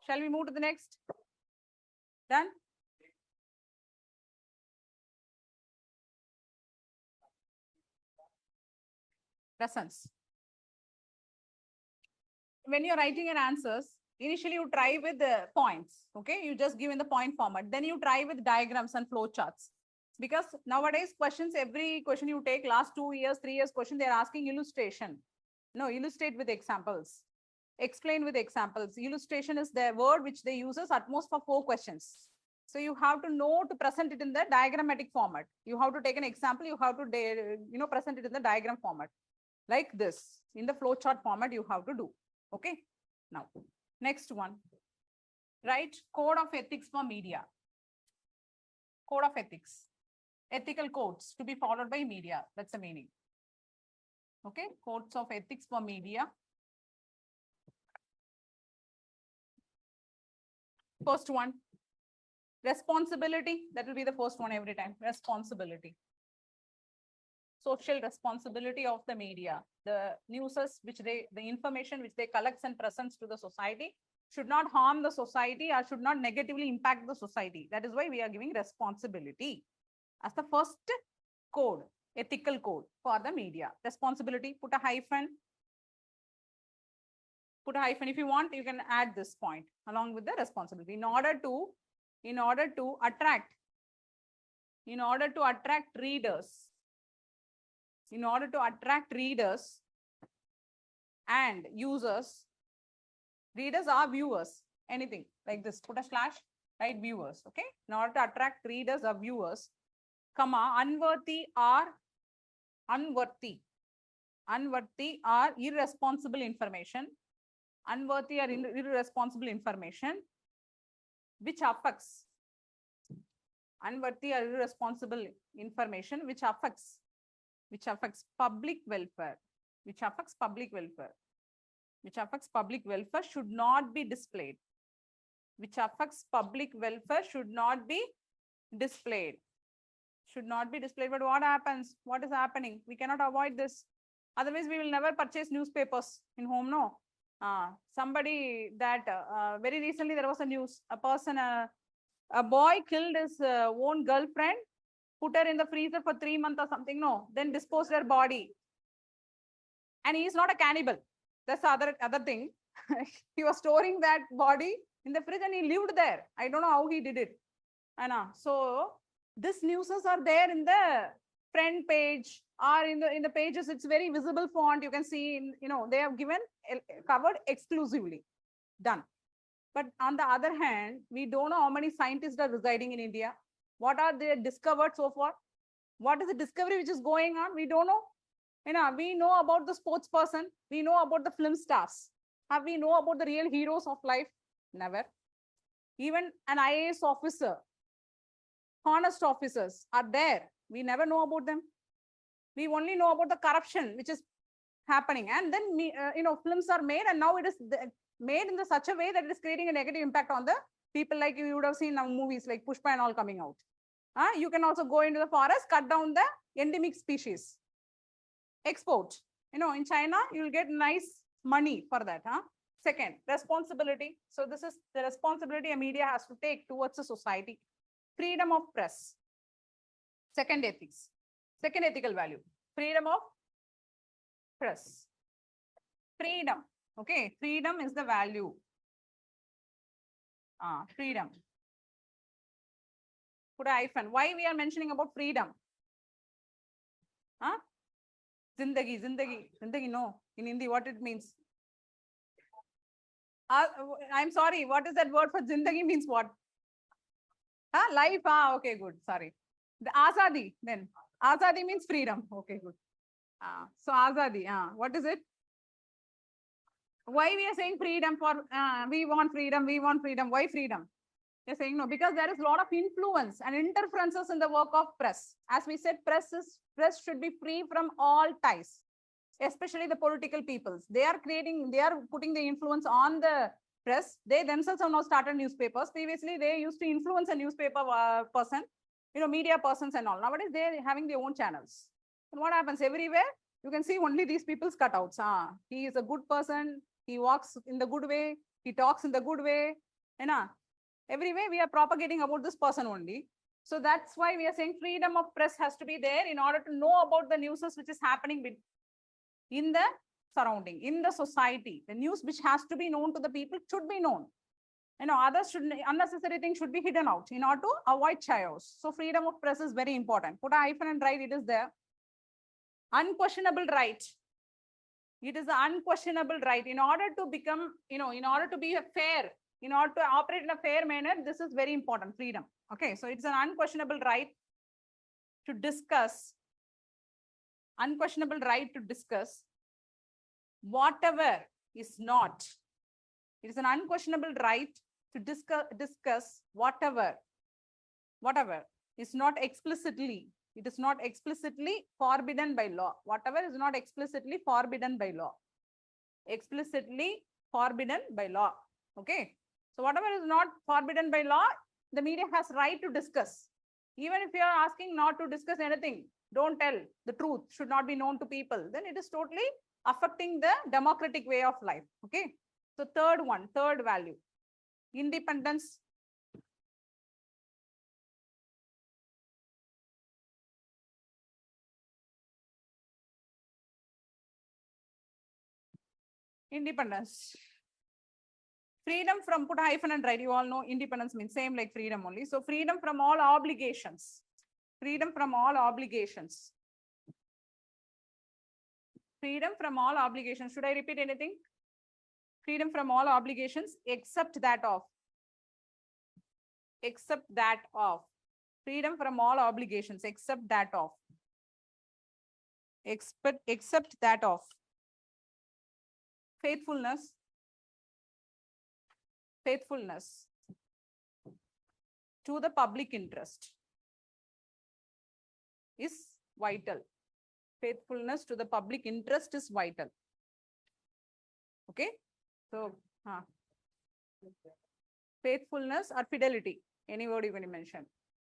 Shall we move to the next? Done? Presents. When you're writing an answers, initially you try with the points. Okay, you just give in the point format. Then you try with diagrams and flow charts. Because nowadays questions, every question you take, last 2 years, 3 years question, they're asking illustration. No, illustrate with examples. Explain with examples. Illustration is the word which they use at most for 4 questions. So you have to know to present it in the diagrammatic format. You have to take an example. You have to present it in the diagram format. Like this. In the flowchart format, you have to do. Okay. Now, next one. Right? Code of ethics for media. Code of ethics. Ethical codes to be followed by media. That's the meaning. Okay. Codes of ethics for media. First one. Responsibility. That will be the first one every time. Responsibility. Social responsibility of the media. The newses the information which they collects and presents to the society should not harm the society or should not negatively impact the society. That is why we are giving responsibility as the first code, ethical code for the media. Responsibility, put a hyphen. Put a hyphen. If you want, you can add this point along with the responsibility in order to attract readers, and users. Readers are viewers, anything like this, put a slash, right? Viewers, okay? In order to attract readers or viewers, comma, unworthy or irresponsible information, which affects public welfare, should not be displayed. But what happens? What is happening? We cannot avoid this. Otherwise, we will never purchase newspapers in home. No. Somebody that very recently there was a news. A boy killed his own girlfriend, put her in the freezer for 3 months or something. No. Then disposed her body. And he is not a cannibal. That's the other thing. He was storing that body in the fridge and he lived there. I don't know how he did it. So these newses are there in the front page or in the pages. It's very visible font. You can see, they have given covered exclusively. Done. But on the other hand, we don't know how many scientists are residing in India. What are they discovered so far? What is the discovery which is going on? We don't know. We know about the sports person. We know about the film stars. Have we know about the real heroes of life? Never. Even an IAS officer, honest officers are there. We never know about them. We only know about the corruption which is happening. And then, films are made, and now it is made in such a way that it is creating a negative impact on the people. Like you would have seen now movies like Pushpa and all coming out. You can also go into the forest, cut down the endemic species. Export. In China, you will get nice money for that. Second, responsibility. So this is the responsibility a media has to take towards the society. Freedom of press. Second, ethics. Second ethical value. Freedom of press. Freedom. Okay, freedom is the value. Freedom. Put a hyphen. Why we are mentioning about freedom? Zindagi, no. In Hindi, what it means? I'm sorry, what is that word for zindagi means what? Life, okay, good, sorry. The azadi, then. Azadi means freedom, okay, good. So azadi, what is it? Why we are saying freedom for, we want freedom, why freedom? They're saying no, because there is a lot of influence and interferences in the work of press. As we said, press should be free from all ties, especially the political peoples. They are putting the influence on the press. They themselves have now started newspapers. Previously, they used to influence a newspaper person, media persons and all. Nowadays, they're having their own channels. And what happens everywhere? You can see only these people's cutouts. He is a good person. He walks in the good way. He talks in the good way. Everywhere we are propagating about this person only. So that's why we are saying freedom of press has to be there in order to know about the news which is happening in the surrounding, in the society. The news which has to be known to the people should be known. Others unnecessary things should be hidden out in order to avoid chaos. So freedom of press is very important. Put a hyphen and write, it is there. Unquestionable right. It is an unquestionable right. In order to become, in order to be fair, in order to operate in a fair manner, this is very important, freedom. Okay, so it's an unquestionable right to discuss, whatever is not. It is an unquestionable right to discuss whatever is not explicitly. It is not explicitly forbidden by law. Whatever is not explicitly forbidden by law. Explicitly forbidden by law. Okay. So whatever is not forbidden by law, the media has right to discuss. Even if you are asking not to discuss anything, don't tell, the truth should not be known to people, then it is totally affecting the democratic way of life. Okay. So third value, independence. Independence. Freedom from, put a hyphen and write. You all know independence means same like freedom only. So freedom from all obligations. Freedom from all obligations. Freedom from all obligations. Should I repeat anything? Freedom from all obligations except that of. Except that of. Freedom from all obligations except that of. Except that of. Faithfulness. Faithfulness to the public interest is vital. Faithfulness to the public interest is vital. Okay. So, faithfulness or fidelity, any word you can mention.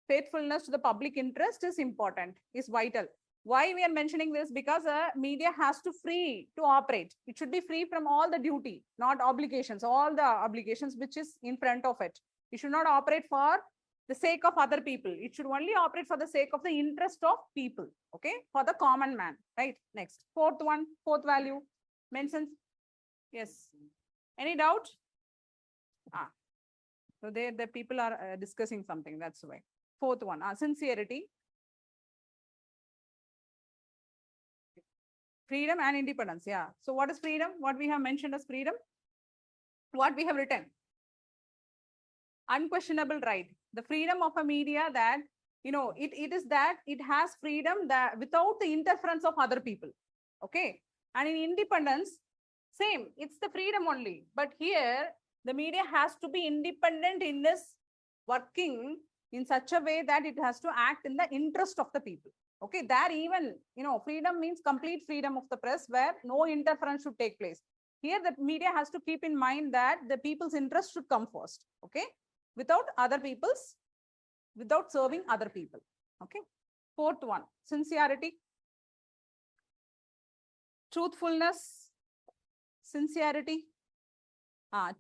Faithfulness to the public interest is important, is vital. Why we are mentioning this? Because media has to free to operate. It should be free from all the duty, not obligations, all the obligations which is in front of it. It should not operate for the sake of other people. It should only operate for the sake of the interest of people. Okay, for the common man. Right. Next, fourth one, fourth value mentions. Yes. Any doubt? So there the people are discussing something. That's why. Fourth one, sincerity. Freedom and independence. Yeah. So what is freedom? What we have mentioned as freedom? What we have written? Unquestionable right. The freedom of a media that, you know, it is that it has freedom that without the interference of other people. Okay. And in independence, same, it's the freedom only. But here, the media has to be independent in this working in such a way that it has to act in the interest of the people. Okay, there even, you know, freedom means complete freedom of the press where no interference should take place. Here, the media has to keep in mind that the people's interest should come first. Okay, without other people's, without serving other people. Okay, fourth one, sincerity, truthfulness, sincerity,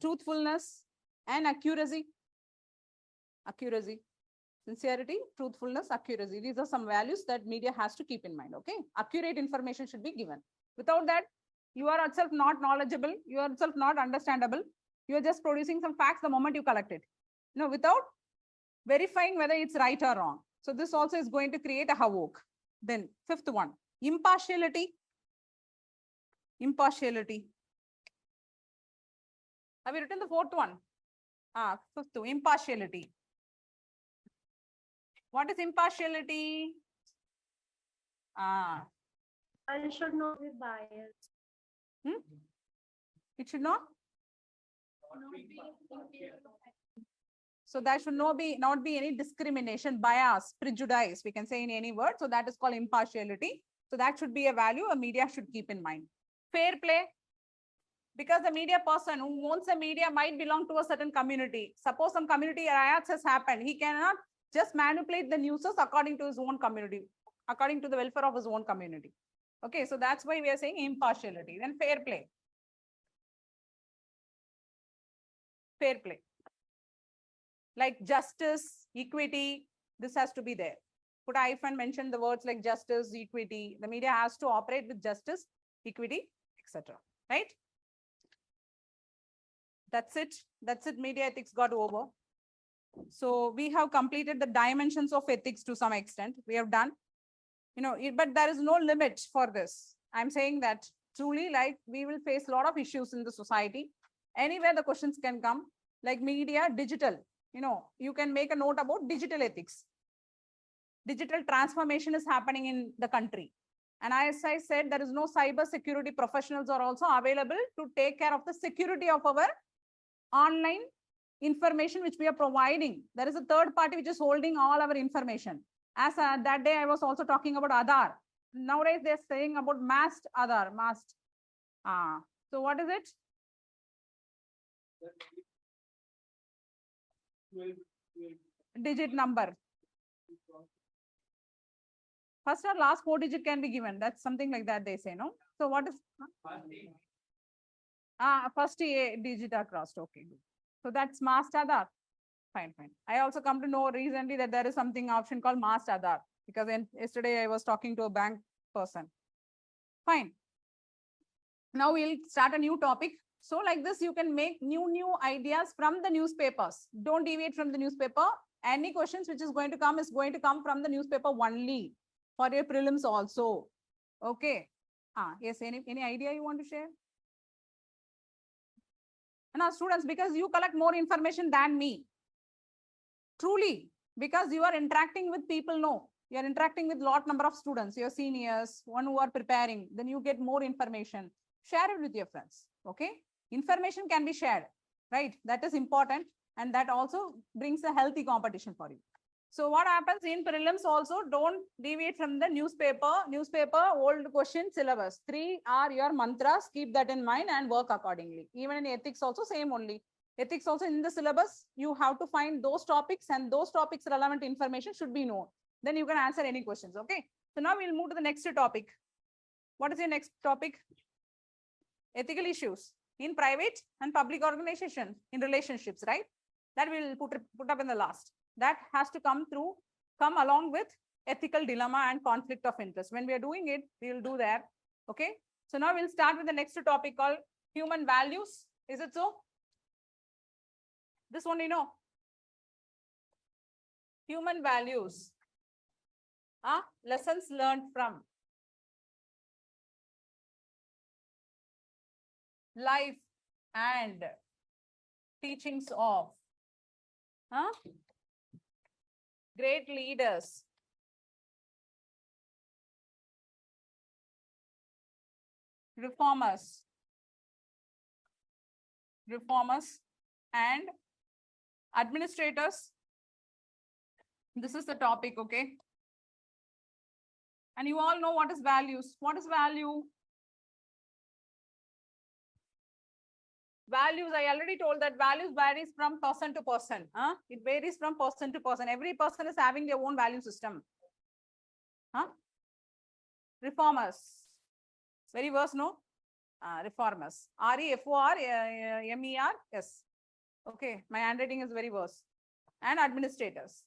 truthfulness, and accuracy. Accuracy. Sincerity, truthfulness, accuracy. These are some values that media has to keep in mind. Okay, accurate information should be given. Without that, you are itself not knowledgeable. You are itself not understandable. You are just producing some facts the moment you collect it. No, without verifying whether it's right or wrong. So this also is going to create a havoc. Then fifth one, impartiality. Impartiality. Have you written the fourth one? Fifth, impartiality. What is impartiality? I should not be biased. It should not? So there should not be any discrimination, bias, prejudice, we can say in any word. So that is called impartiality. So that should be a value a media should keep in mind. Fair play. Because the media person who owns the media might belong to a certain community. Suppose some community riots has happened. He cannot just manipulate the news according to his own community, according to the welfare of his own community. Okay, so that's why we are saying impartiality. Then fair play. Fair play. Like justice, equity, this has to be there. Put a hyphen, mention the words like justice, equity. The media has to operate with justice, equity, etc. Right? That's it. That's it. Media ethics got over. So we have completed the dimensions of ethics to some extent. We have done, you know, but there is no limit for this. I'm saying that truly, like, we will face a lot of issues in the society. Anywhere the questions can come, like media, digital, you know, you can make a note about digital ethics. Digital transformation is happening in the country. And as I said, there is no cyber security professionals are also available to take care of the security of our online information which we are providing. There is a third party which is holding all our information. As that day I was also talking about Aadhaar. Nowadays they're saying about masked Aadhaar, masked. So what is it? Digit number. First or last 4 digit can be given. That's something like that they say, no? So what is? First digit are crossed. Okay. So that's masked Aadhaar. Fine, fine. I also come to know recently that there is something option called masked Aadhaar, because yesterday I was talking to a bank person. Fine. Now we'll start a new topic. So like this, you can make new ideas from the newspapers. Don't deviate from the newspaper. Any questions which is going to come from the newspaper only for your prelims also. Okay. Yes, any idea you want to share? Now students, because you collect more information than me. Truly, because you are interacting with people, no. You are interacting with lot number of students, your seniors, one who are preparing, then you get more information. Share it with your friends, okay? Information can be shared, right? That is important, and that also brings a healthy competition for you. So what happens in prelims also, don't deviate from the newspaper, old question syllabus. 3 are your mantras, keep that in mind and work accordingly. Even in ethics also same only. Ethics also in the syllabus, you have to find those topics, and those topics relevant information should be known. Then you can answer any questions, okay? So now we'll move to the next topic. What is your next topic? Ethical issues in private and public organization, in relationships, right? That we'll put up in the last. That has to come along with ethical dilemma and conflict of interest. When we are doing it, we will do that, okay? So now we'll start with the next topic called human values. Is it so? This one you know. Human values. Lessons learned from life and teachings of great leaders, reformers and administrators. This is the topic, okay? And you all know what is values. What is value? Values, I already told that values varies from person to person. It varies from person to person. Every person is having their own value system. Reformers. Very worse, no? Reformers. REFORMERS. Okay, my handwriting is very worse. And administrators.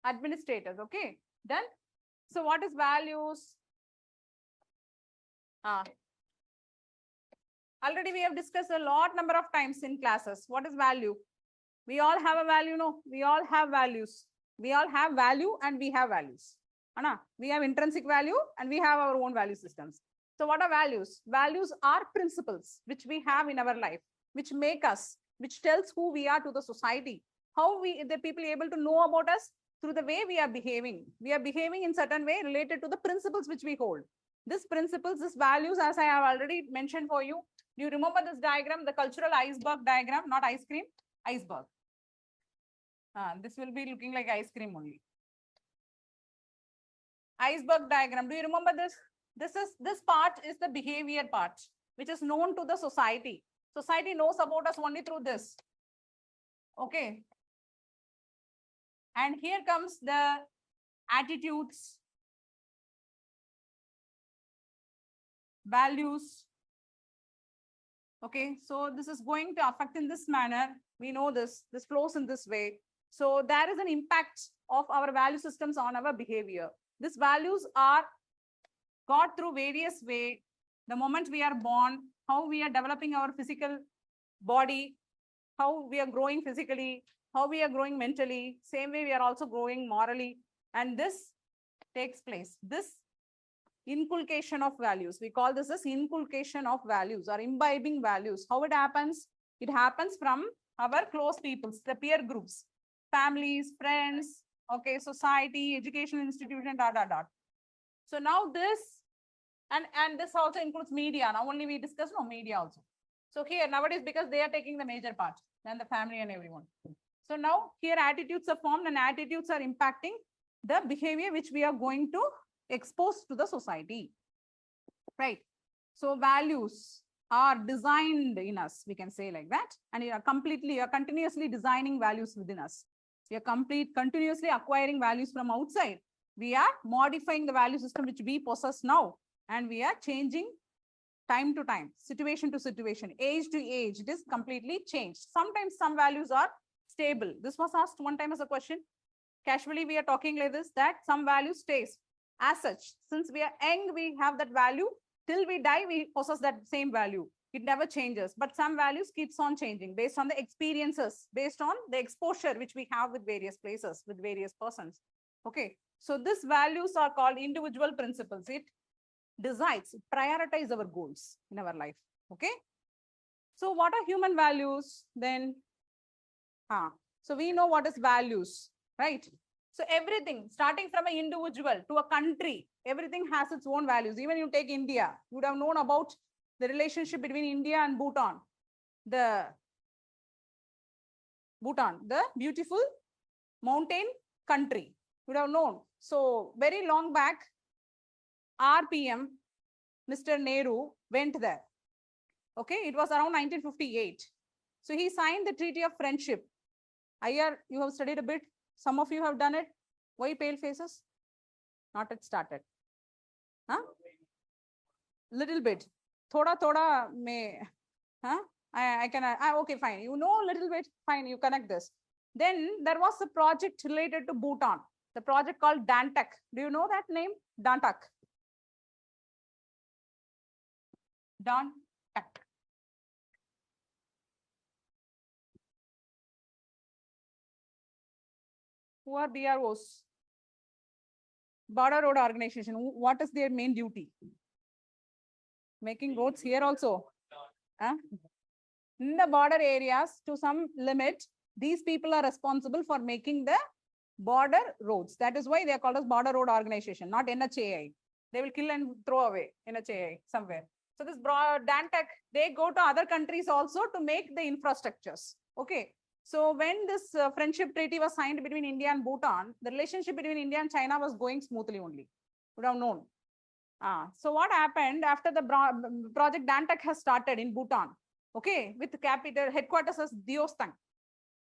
Okay. Done. So what is values? Already we have discussed a lot number of times in classes. What is value? We all have a value, no? We all have values. We all have value and we have values. We have intrinsic value and we have our own value systems. So what are values? Values are principles which we have in our life, which make us, which tells who we are to the society. How the people able to know about us? Through the way we are behaving. We are behaving in certain way related to the principles which we hold. These principles, these values, as I have already mentioned for you. Do you remember this diagram, the cultural iceberg diagram, not ice cream, iceberg. This will be looking like ice cream only. Iceberg diagram. Do you remember this? This part is the behavior part, which is known to the society. Society knows about us only through this. Okay. And here comes the attitudes, values. Okay, so this is going to affect in this manner. We know this flows in this way. So there is an impact of our value systems on our behavior. These values are got through various ways. The moment we are born, how we are developing our physical body, how we are growing physically, how we are growing mentally, same way we are also growing morally. And this takes place. This inculcation of values. We call this as inculcation of values or imbibing values. How it happens? It happens from our close peoples, the peer groups, families, friends, okay, society, educational institution, ... So now this, and this also includes media. Now only we discuss media also. So here nowadays, because they are taking the major part, and the family and everyone. So now here attitudes are formed and attitudes are impacting the behavior which we are going to expose to the society, right? So values are designed in us, we can say like that, and you are continuously designing values within us. We are continuously acquiring values from outside. We are modifying the value system which we possess now, and we are changing time to time, situation to situation, age to age. It is completely changed. Sometimes some values are stable. This was asked one time as a question. Casually we are talking like this, that some value stays as such. Since we are young, we have that value. Till we die, we possess that same value. It never changes, but some values keeps on changing based on the experiences, based on the exposure which we have with various places, with various persons. Okay, so these values are called individual principles. It decides, prioritize our goals in our life. Okay, so what are human values then? So we know what is values, right? So everything, starting from an individual to a country, everything has its own values. Even you take India, you would have known about the relationship between India and Bhutan. The beautiful mountain country, you would have known. So very long back, our PM, Mr. Nehru, went there. Okay, it was around 1958. So he signed the Treaty of Friendship. IR, you have studied a bit. Some of you have done it. Why pale faces? Not yet started. Huh? Little bit. Thoda may. Huh? I can. Okay, fine. You know a little bit. Fine. You connect this. Then there was a project related to Bhutan. The project called Dantak. Do you know that name? Dantak. Dantak. Who are BROs? Border Road Organization. What is their main duty? Making roads here also. In the border areas, to some limit, these people are responsible for making the border roads. That is why they are called as Border Road Organization, not NHAI. They will kill and throw away NHAI somewhere. So this Dantak, they go to other countries also to make the infrastructures. Okay. So when this friendship treaty was signed between India and Bhutan, the relationship between India and China was going smoothly only. You would have known. So what happened after the project Dantak has started in Bhutan, okay, with the capital headquarters as Diostang.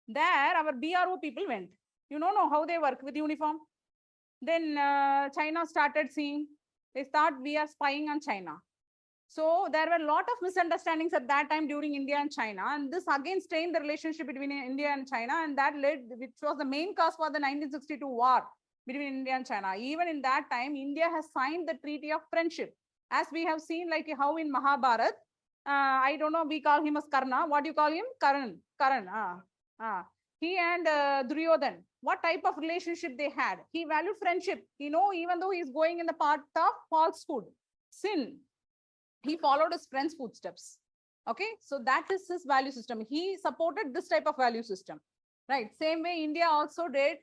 There our BRO people went. You don't know how they work with uniform. Then China started seeing, they thought we are spying on China. So there were a lot of misunderstandings at that time during India and China, and this again strained the relationship between India and China, and that led, which was the main cause for the 1962 war between India and China. Even in that time, India has signed the Treaty of Friendship. As we have seen, like how in Mahabharat, I don't know, we call him as Karna. What do you call him? Karan. He and Duryodhan, what type of relationship they had? He valued friendship. You know, even though he's going in the path of falsehood, sin, he followed his friend's footsteps. Okay, so that is his value system. He supported this type of value system, right? Same way India also did,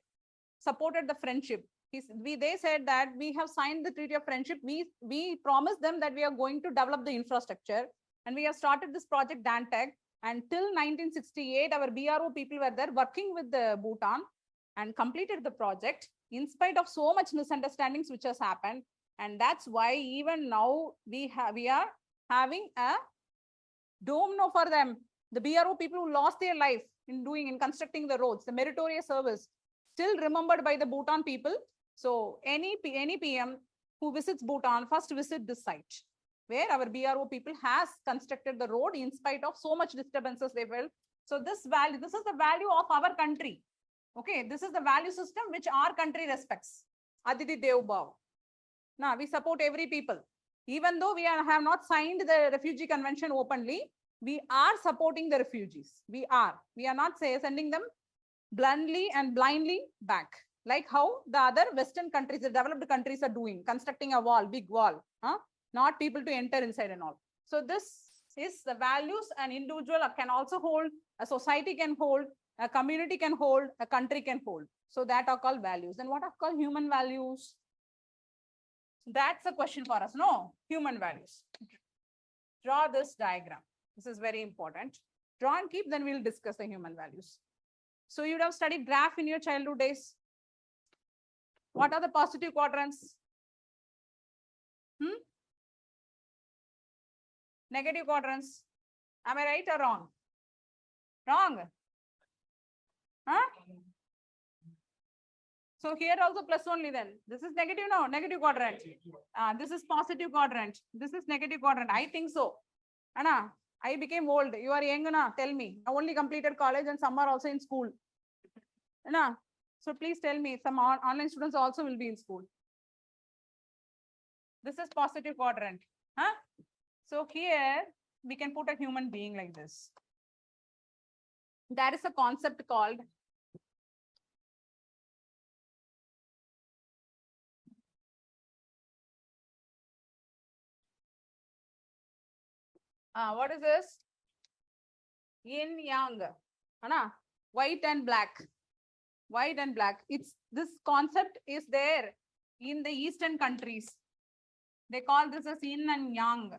supported the friendship. They said that we have signed the Treaty of Friendship. We promised them that we are going to develop the infrastructure, and we have started this project Dantak. And till 1968, our BRO people were there working with the Bhutan and completed the project in spite of so much misunderstandings which has happened. And that's why even now we are having a domino for them. The BRO people who lost their life in constructing the roads, the meritorious service, still remembered by the Bhutan people. So any PM who visits Bhutan, first visit this site where our BRO people has constructed the road in spite of so much disturbances they felt. So this is the value of our country. Okay, this is the value system which our country respects. Aditi Dev Bhav. Now, we support every people. Even though we have not signed the refugee convention openly, we are supporting the refugees. We are not sending them bluntly and blindly back. Like how the other Western countries, the developed countries are doing, constructing a wall, big wall, not people to enter inside and all. So this is the values an individual can also hold, a society can hold, a community can hold, a country can hold. So that are called values. Then what are called human values? That's a question for us. No, human values. Draw this diagram. This is very important. Draw and keep, then we'll discuss the human values. So you would have studied graph in your childhood days. What are the positive quadrants? Negative quadrants. Am I right or wrong? Wrong. So here also plus only then. This is negative, no, negative quadrant. This is positive quadrant. This is negative quadrant. I think so. Anna, I became old. You are young, Anna. Tell me. I only completed college and some are also in school. Anna, so please tell me, some online students also will be in school. This is positive quadrant. Huh? So here we can put a human being like this. There is a concept called what is this? Yin yang, Anna? White and black. White and black. It's this concept is there in the Eastern countries. They call this as yin and yang.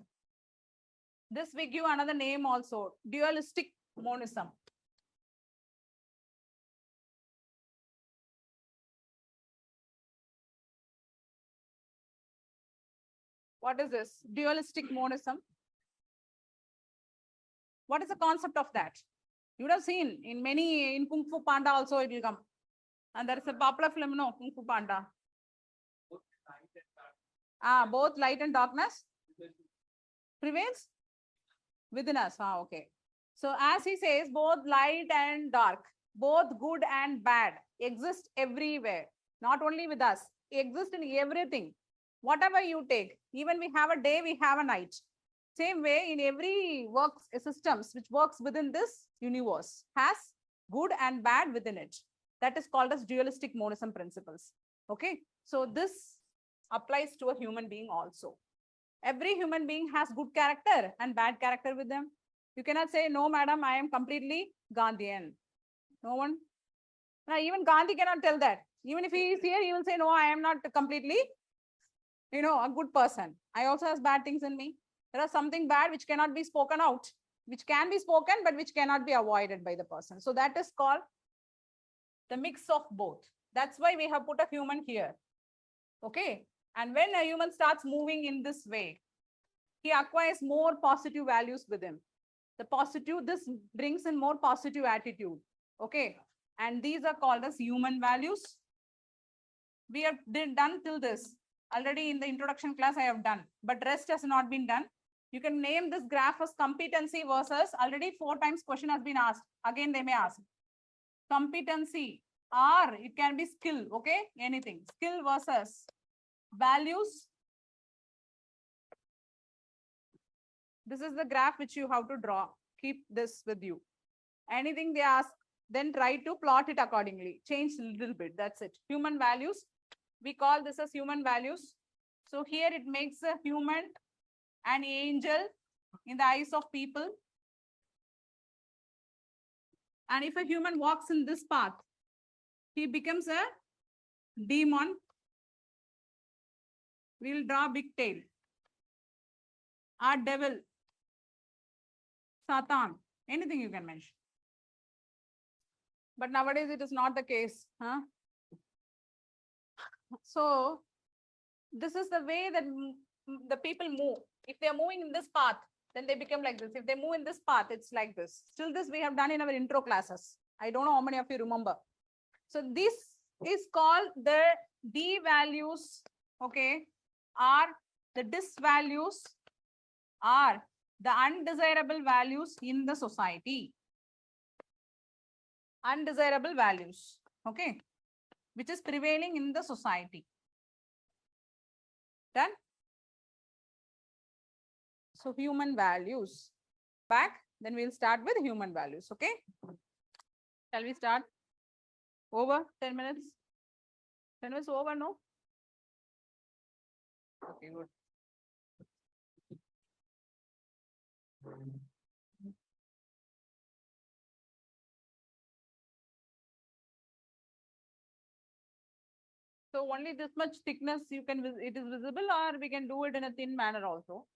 This we give another name also, dualistic monism. What is this? Dualistic monism. What is the concept of that? You would have seen in Kung Fu Panda also it will come. And there is a popular film, no, Kung Fu Panda. Both light and darkness prevails within us. Okay. So as he says, both light and dark, both good and bad exist everywhere. Not only with us, exist in everything. Whatever you take, even we have a day, we have a night. Same way in every works systems which works within this universe has good and bad within it. That is called as dualistic monism principles. Okay. So this applies to a human being also. Every human being has good character and bad character with them. You cannot say, no, madam, I am completely Gandhian. No one. Now, even Gandhi cannot tell that. Even if he is here, he will say, no, I am not completely, a good person. I also have bad things in me. There are something bad which cannot be spoken out, which can be spoken, but which cannot be avoided by the person. So that is called the mix of both. That's why we have put a human here. Okay. And when a human starts moving in this way, he acquires more positive values with him. The positive, this brings in more positive attitude. Okay. And these are called as human values. We have done till this. Already in the introduction class I have done, but rest has not been done. You can name this graph as competency versus, already 4 times question has been asked. Again, they may ask. Competency, or it can be skill, okay? Anything. Skill versus values. This is the graph which you have to draw. Keep this with you. Anything they ask, then try to plot it accordingly. Change a little bit. That's it. Human values. We call this as human values. So here it makes a human an angel in the eyes of people. And if a human walks in this path, he becomes a demon. We'll draw big tail. Our devil, Satan, anything you can mention. But nowadays it is not the case. Huh? So this is the way that the people move. If they are moving in this path, then they become like this. If they move in this path, it's like this. Still this we have done in our intro classes. I don't know how many of you remember. So this is called the D values, okay, are the dis values, are the undesirable values in the society. Undesirable values, okay, which is prevailing in the society. Done? So human values. Back, then we'll start with human values, okay? Shall we start? Over 10 minutes? 10 minutes over, no? Okay, good. So only this much thickness you can, it is visible, or we can do it in a thin manner also.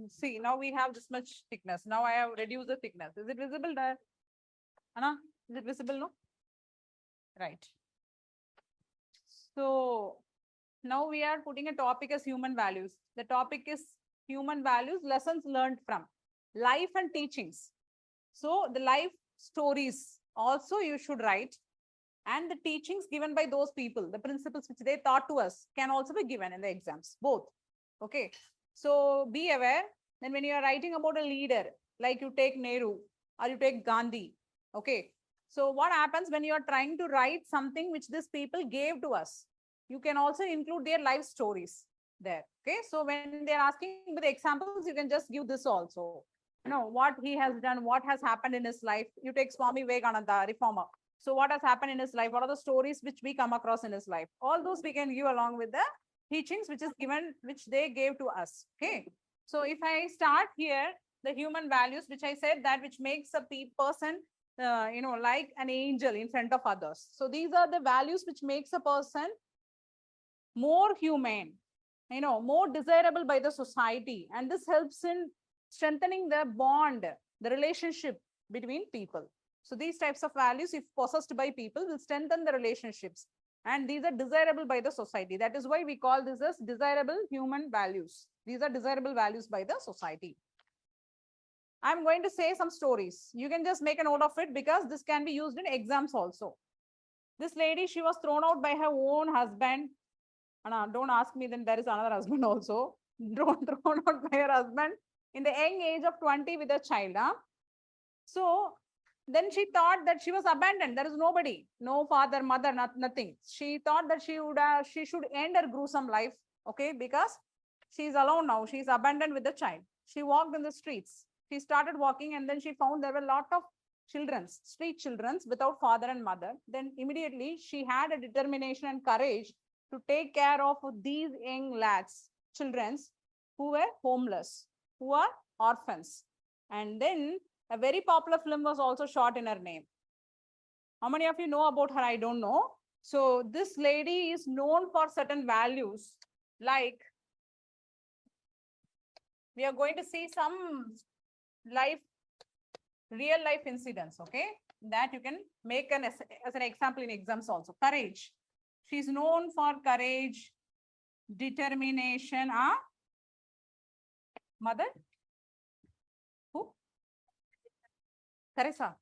See, now we have this much thickness. Now I have reduced the thickness. Is it visible there? Anna, is it visible? No? Right. So now we are putting a topic as human values. The topic is human values, lessons learned from life and teachings. So the life stories also you should write, and the teachings given by those people, the principles which they taught to us can also be given in the exams, both. Okay. So be aware. Then when you are writing about a leader, like you take Nehru or you take Gandhi, okay. So what happens when you are trying to write something which these people gave to us? you can also include their life stories there. Okay, so when they're asking with examples, you can just give this also. What he has done, what has happened in his life. You take Swami Vivekananda, reformer. So what has happened in his life? What are the stories which we come across in his life? All those we can give along with the teachings which is given, which they gave to us. Okay, so if I start here, the human values, which I said that which makes a person like an angel in front of others. So these are the values which makes a person more humane, more desirable by the society, and this helps in strengthening the bond, the relationship between people. So these types of values, if possessed by people, will strengthen the relationships, and these are desirable by the society. That is why we call this as desirable human values. These are desirable values by the society. I'm going to say some stories. You can just make a note of it because this can be used in exams also. This lady, she was thrown out by her own husband. Don't ask me, then there is another husband also. Thrown out by her husband in the young age of 20 with a child. So then she thought that she was abandoned. There is nobody, no father, mother, nothing. She thought that she should end her gruesome life, okay, because she is alone now. She is abandoned with the child. She walked in the streets. She started walking, and then she found there were a lot of street children without father and mother. Then immediately she had a determination and courage to take care of these young lads, children who were homeless, who are orphans. And then a very popular film was also shot in her name. How many of you know about her? I don't know. So this lady is known for certain values, like we are going to see some real life incidents, okay, that you can make as an example in exams also. Courage. She is known for courage, determination. Mother? Who? Teresa.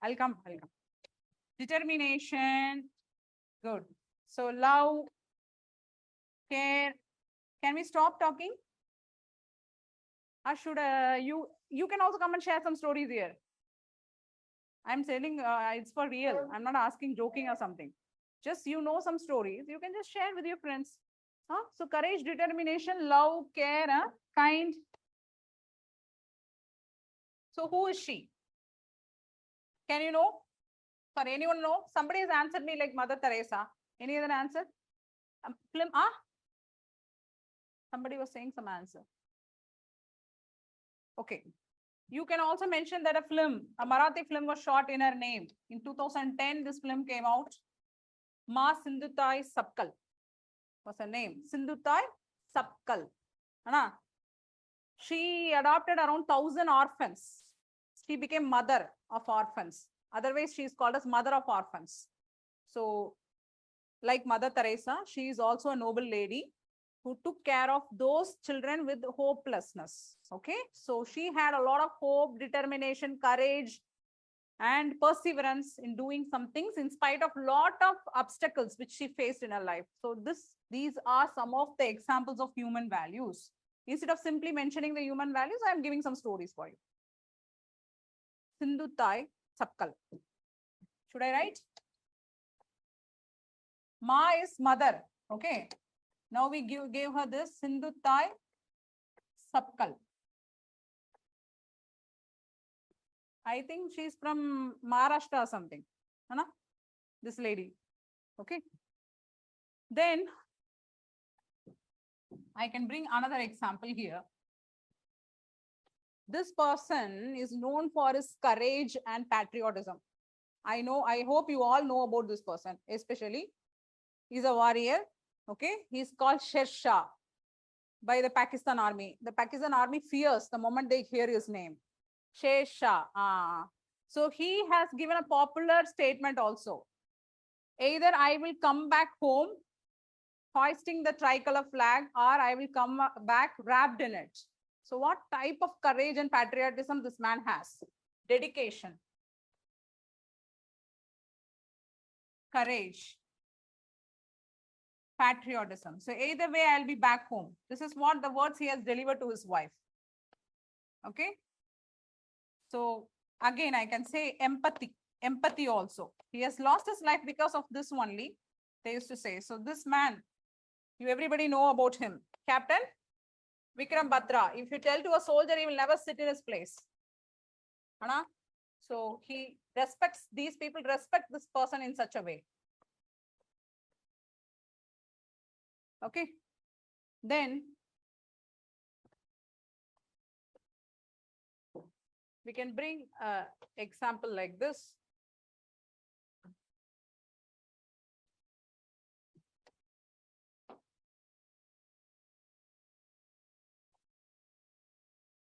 I'll come. Determination. Good. So love, care. Can we stop talking? Or should you can also come and share some stories here. I'm saying it's for real. I'm not asking joking or something. Just some stories. You can just share with your friends. So courage, determination, love, care, kind. So who is she? Can you know? For anyone know? Somebody has answered me like Mother Teresa. Any other answer? Film? Somebody was saying some answer. Okay. You can also mention that a Marathi film was shot in her name. In 2010, this film came out. Ma Sindhutai Sapkal was her name. Sindhutai Sapkal. She adopted around 1,000 orphans. She became mother of orphans. Otherwise, she is called as mother of orphans. So, like Mother Teresa, she is also a noble lady who took care of those children with hopelessness. Okay, so she had a lot of hope, determination, courage, and perseverance in doing some things in spite of lot of obstacles which she faced in her life. So these are some of the examples of human values. Instead of simply mentioning the human values, I am giving some stories for you. Sindhutai Sapkal. Should I write? Ma is mother. Okay. Now we gave her this Sindhutai Sapkal. I think she's from Maharashtra or something. This lady. Okay. Then I can bring another example here. This person is known for his courage and patriotism. I hope you all know about this person, especially. He's a warrior. Okay. He's called Sher Shah by the Pakistan army. The Pakistan army fears the moment they hear his name. Sher Shah. So he has given a popular statement also. Either I will come back home hoisting the tricolor flag, or I will come back wrapped in it. So what type of courage and patriotism this man has? Dedication, courage, patriotism. So either way, I'll be back home. This is what the words he has delivered to his wife. Okay. So again, I can say empathy also. He has lost his life because of this only. They used to say. So this man, everybody know about him. Captain Vikram Batra. If you tell to a soldier, he will never sit in his place. Anna? So he respects, these people respect this person in such a way. Okay. Then we can bring an example like this.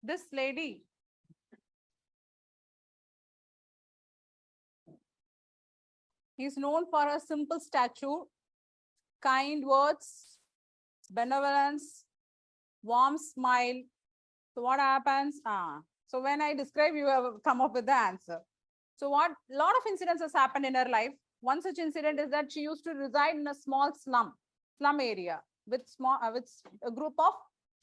This lady, is known for a simple statue, kind words, benevolence, warm smile. So what happens? So when I describe, you have come up with the answer. So what lot of incidents has happened in her life. One such incident is that she used to reside in a small slum area with a group of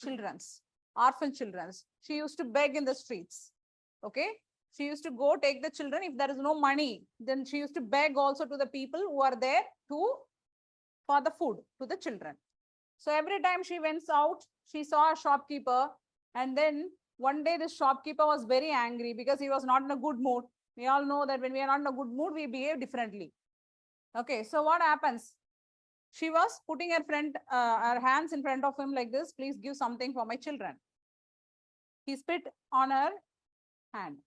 childrens, orphan childrens. She used to beg in the streets. Okay. She used to go take the children. If there is no money, then she used to beg also to the people who are there for the food to the children. So every time she went out, she saw a shopkeeper, and then one day the shopkeeper was very angry because he was not in a good mood. We all know that when we are not in a good mood, we behave differently. Okay, so what happens? She was putting her hands in front of him like this. Please give something for my children. He spit on her hand.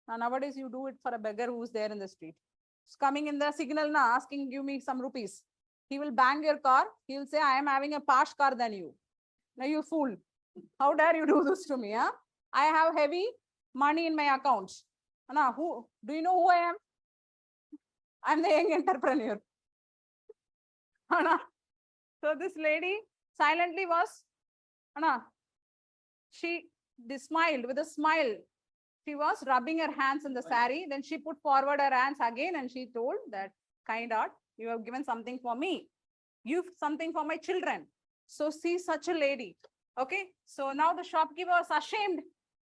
Now nowadays you do it for a beggar who is there in the street. He's coming in the signal now, asking, give me some rupees. He will bang your car. He will say, I am having a posh car than you. Now you fool. How dare you do this to me? Huh? I have heavy money in my account. Anna, who do you know who I am? I'm the young entrepreneur. Anna. So this lady silently was, Anna, she smiled with a smile. She was rubbing her hands in the sari. Then she put forward her hands again and she told that, kind heart, you have given something for me. Give something for my children. So see such a lady. Okay. So now the shopkeeper was ashamed.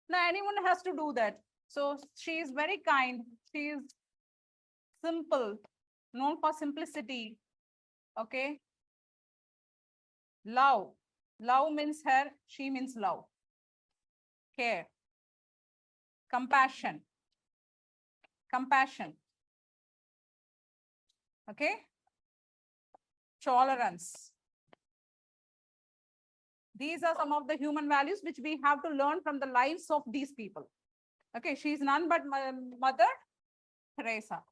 Now anyone has to do that. So she is very kind. She is simple, known for simplicity. Okay. Love. Love means her. She means love. Care. Compassion. Compassion. Okay. Tolerance. These are some of the human values which we have to learn from the lives of these people. Okay, she is none but Mother Teresa.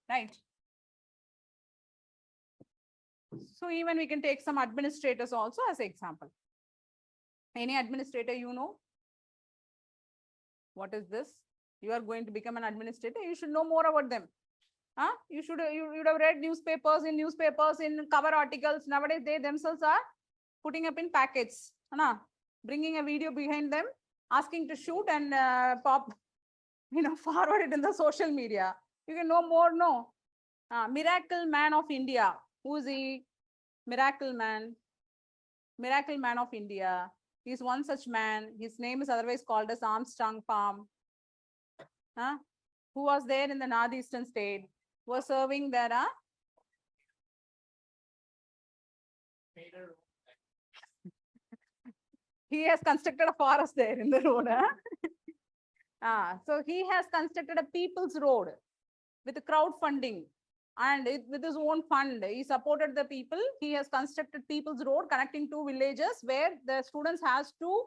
Right. So even we can take some administrators also as an example. Any administrator you know? What is this? You are going to become an administrator. You should know more about them. Huh? You should have read newspapers, in cover articles. Nowadays, they themselves are putting up in packets. Bringing a video behind them, asking to shoot and forward it in the social media. You can know more, no? Miracle Man of India. Who is he? Miracle Man. Miracle Man of India. He is one such man. His name is otherwise called as Armstrong Palm. Who was there in the northeastern state, was serving there. He has constructed a forest there in the road. So he has constructed a people's road with crowdfunding, and with his own fund. He supported the people. He has constructed people's road connecting two villages where the students has to,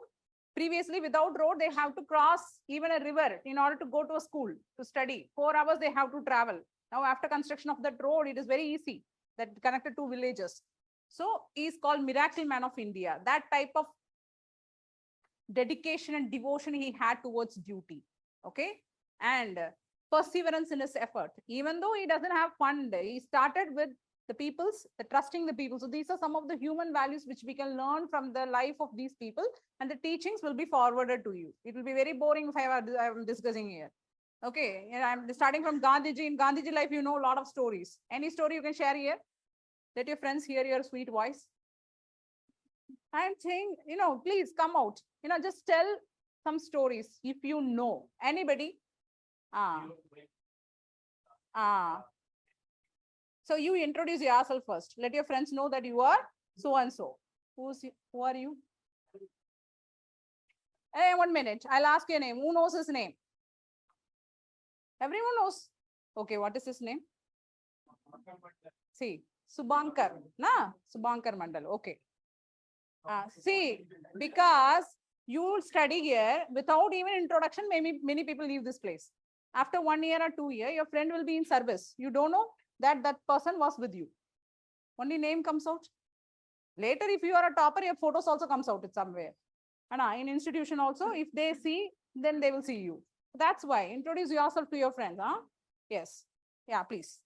previously without road, they have to cross even a river in order to go to a school to study. 4 hours they have to travel. Now after construction of that road, it is very easy, that connected two villages. So he is called Miracle Man of India. That type of dedication and devotion he had towards duty. Okay. And perseverance in his effort. Even though he doesn't have fund, he started with the trusting the people. So these are some of the human values which we can learn from the life of these people, and the teachings will be forwarded to you. It will be very boring if I am discussing here. Okay, and I'm starting from Gandhiji. In Gandhiji life, you know a lot of stories. Any story you can share here? Let your friends hear your sweet voice. I'm saying, please come out. Just tell some stories if you know. Anybody? So you introduce yourself first. Let your friends know that you are so and so. Who are you? Hey, 1 minute. I'll ask your name. Who knows his name? Everyone knows. Okay, what is his name? See, Subankar. Na? Subankar Mandal. Okay. See, because you study here without even introduction, maybe many people leave this place. After 1 year or 2 years, your friend will be in service. You don't know that that person was with you. Only name comes out. Later, if you are a topper, your photos also comes out somewhere. And in institution also, if they see, then they will see you. That's why. Introduce yourself to your friends. Huh? Yes. Yeah, please.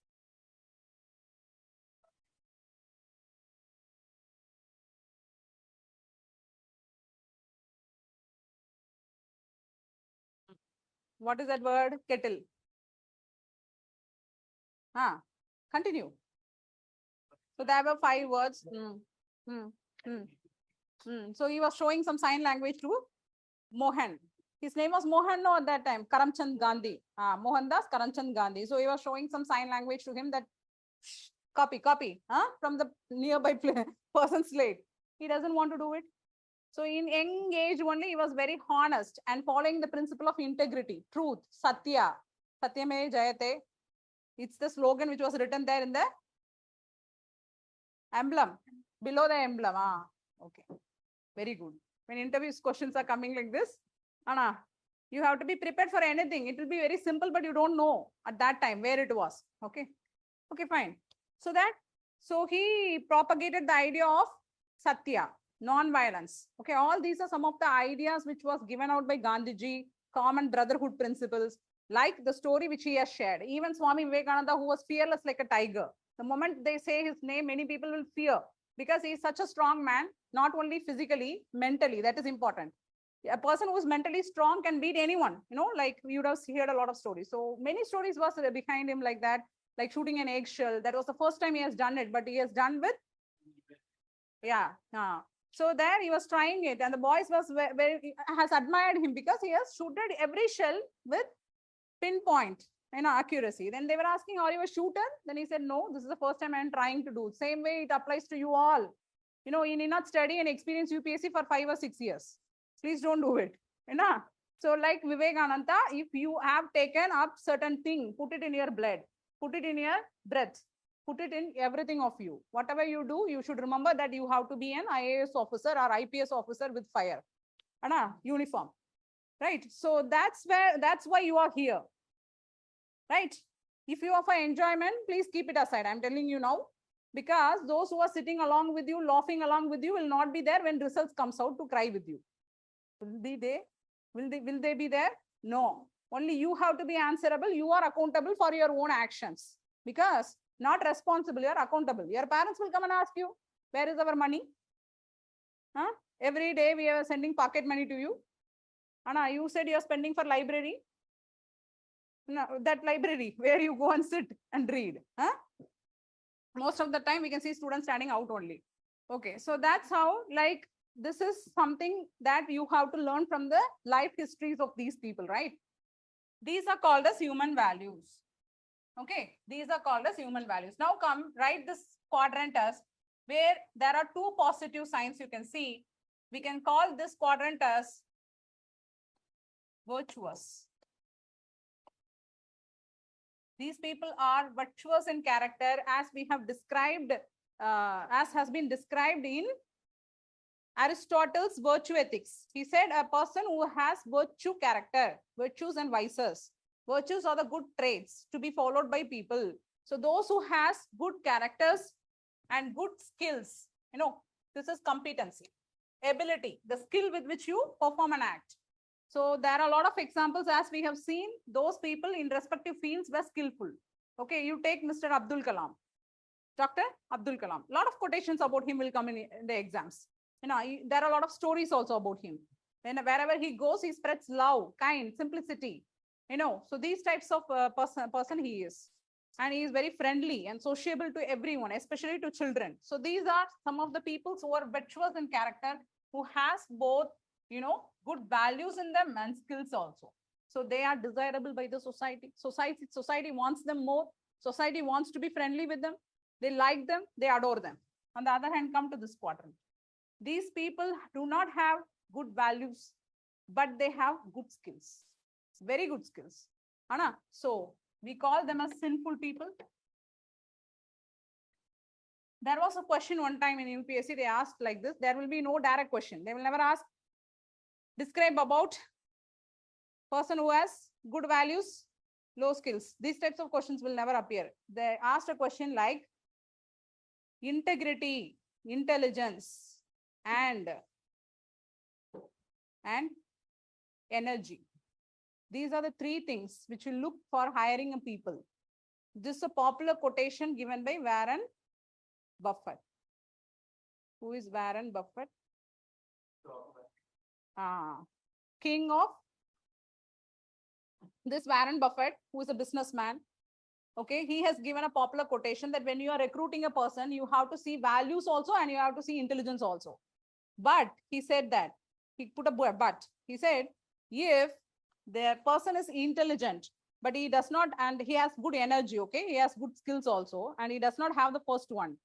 What is that word? Kettle. Continue. So there were 5 words. So he was showing some sign language to Mohan. His name was Mohan no, at that time, Karamchand Gandhi. Mohandas Karamchand Gandhi. So he was showing some sign language to him that copy from the nearby person's slate. He doesn't want to do it. So in young age only, he was very honest and following the principle of integrity, truth, satya. Satyame jayate. It's the slogan which was written there in the emblem, below the emblem. Okay. Very good. When interviews questions are coming like this, Anna, you have to be prepared for anything. It will be very simple, but you don't know at that time where it was. Okay. Okay, fine. So he propagated the idea of Satya, non-violence. Okay, all these are some of the ideas which was given out by Gandhiji, common brotherhood principles, like the story which he has shared. Even Swami Vivekananda, who was fearless like a tiger. The moment they say his name, many people will fear because he is such a strong man, not only physically, mentally. That is important. A person who is mentally strong can beat anyone, like you would have heard a lot of stories. So many stories was behind him like that, like shooting an eggshell. That was the first time he has done it, but he has done with, so there he was trying it, and the boys has admired him because he has shooted every shell with pinpoint, accuracy. Then they were asking, are you a shooter? Then he said, no, this is the first time I'm trying to do. Same way it applies to you all. You need not study and experience UPSC for 5 or 6 years. Please don't do it. So like Vivekananda, if you have taken up certain thing, put it in your blood, put it in your breath, put it in everything of you. Whatever you do, you should remember that you have to be an IAS officer or IPS officer with fire, uniform. Right? So that's why you are here. Right? If you are for enjoyment, please keep it aside. I'm telling you now, because those who are sitting along with you, laughing along with you, will not be there when results comes out to cry with you. Will they be there? No. Only you have to be answerable. You are accountable for your own actions, because not responsible, you are accountable. Your parents will come and ask you, where is our money? Every day we are sending pocket money to you. Anna, you said you are spending for library. No, that library where you go and sit and read. Most of the time we can see students standing out only. Okay, so that's how, like, this is something that you have to learn from the life histories of these people, right? These are called as human values. Okay, these are called as human values. Now come, write this quadrant as where there are 2 positive signs you can see. We can call this quadrant as virtuous. These people are virtuous in character, as we have described, as has been described in Aristotle's virtue ethics. He said a person who has virtue character, virtues and vices. Virtues are the good traits to be followed by people. So those who has good characters and good skills, this is competency, ability, the skill with which you perform an act. So there are a lot of examples, as we have seen, those people in respective fields were skillful. Okay, you take Mr. Abdul Kalam, Dr. Abdul Kalam. A lot of quotations about him will come in the exams. There are a lot of stories also about him. Then wherever he goes, he spreads love, kind, simplicity. So these types of person he is. And he is very friendly and sociable to everyone, especially to children. So these are some of the people who are virtuous in character, who has both, good values in them and skills also. So they are desirable by the society. Society wants them more. Society wants to be friendly with them. They like them, they adore them. On the other hand, come to this quadrant. These people do not have good values, but they have good skills, very good skills. Anna? So we call them as sinful people. There was a question one time in UPSC, they asked like this. There will be no direct question. They will never ask, describe about person who has good values, low skills. These types of questions will never appear. They asked a question like integrity, intelligence, and energy. These are the three things which will look for hiring a people. This is a popular quotation given by Warren Buffett. Who is Warren Buffett? King of this Warren Buffett, who is a businessman. Okay, he has given a popular quotation that when you are recruiting a person, you have to see values also and you have to see intelligence also. But he said that, he put a but. He said, if the person is intelligent, but he does not, and he has good energy, okay, he has good skills also, and he does not have the first one,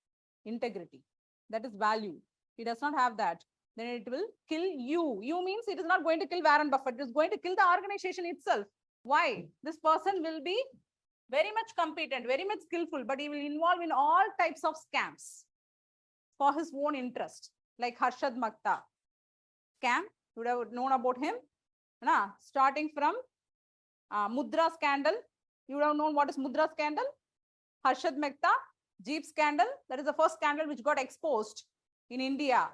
integrity, that is value. He does not have that, then it will kill you. You means it is not going to kill Warren Buffett, it is going to kill the organization itself. Why? This person will be very much competent, very much skillful, but he will involve in all types of scams for his own interest, like Harshad Makta scam. You would have known about him. Starting from Mudra scandal. You would have known what is Mudra scandal. Harshad Mehta, Jeep scandal. That is the first scandal which got exposed in India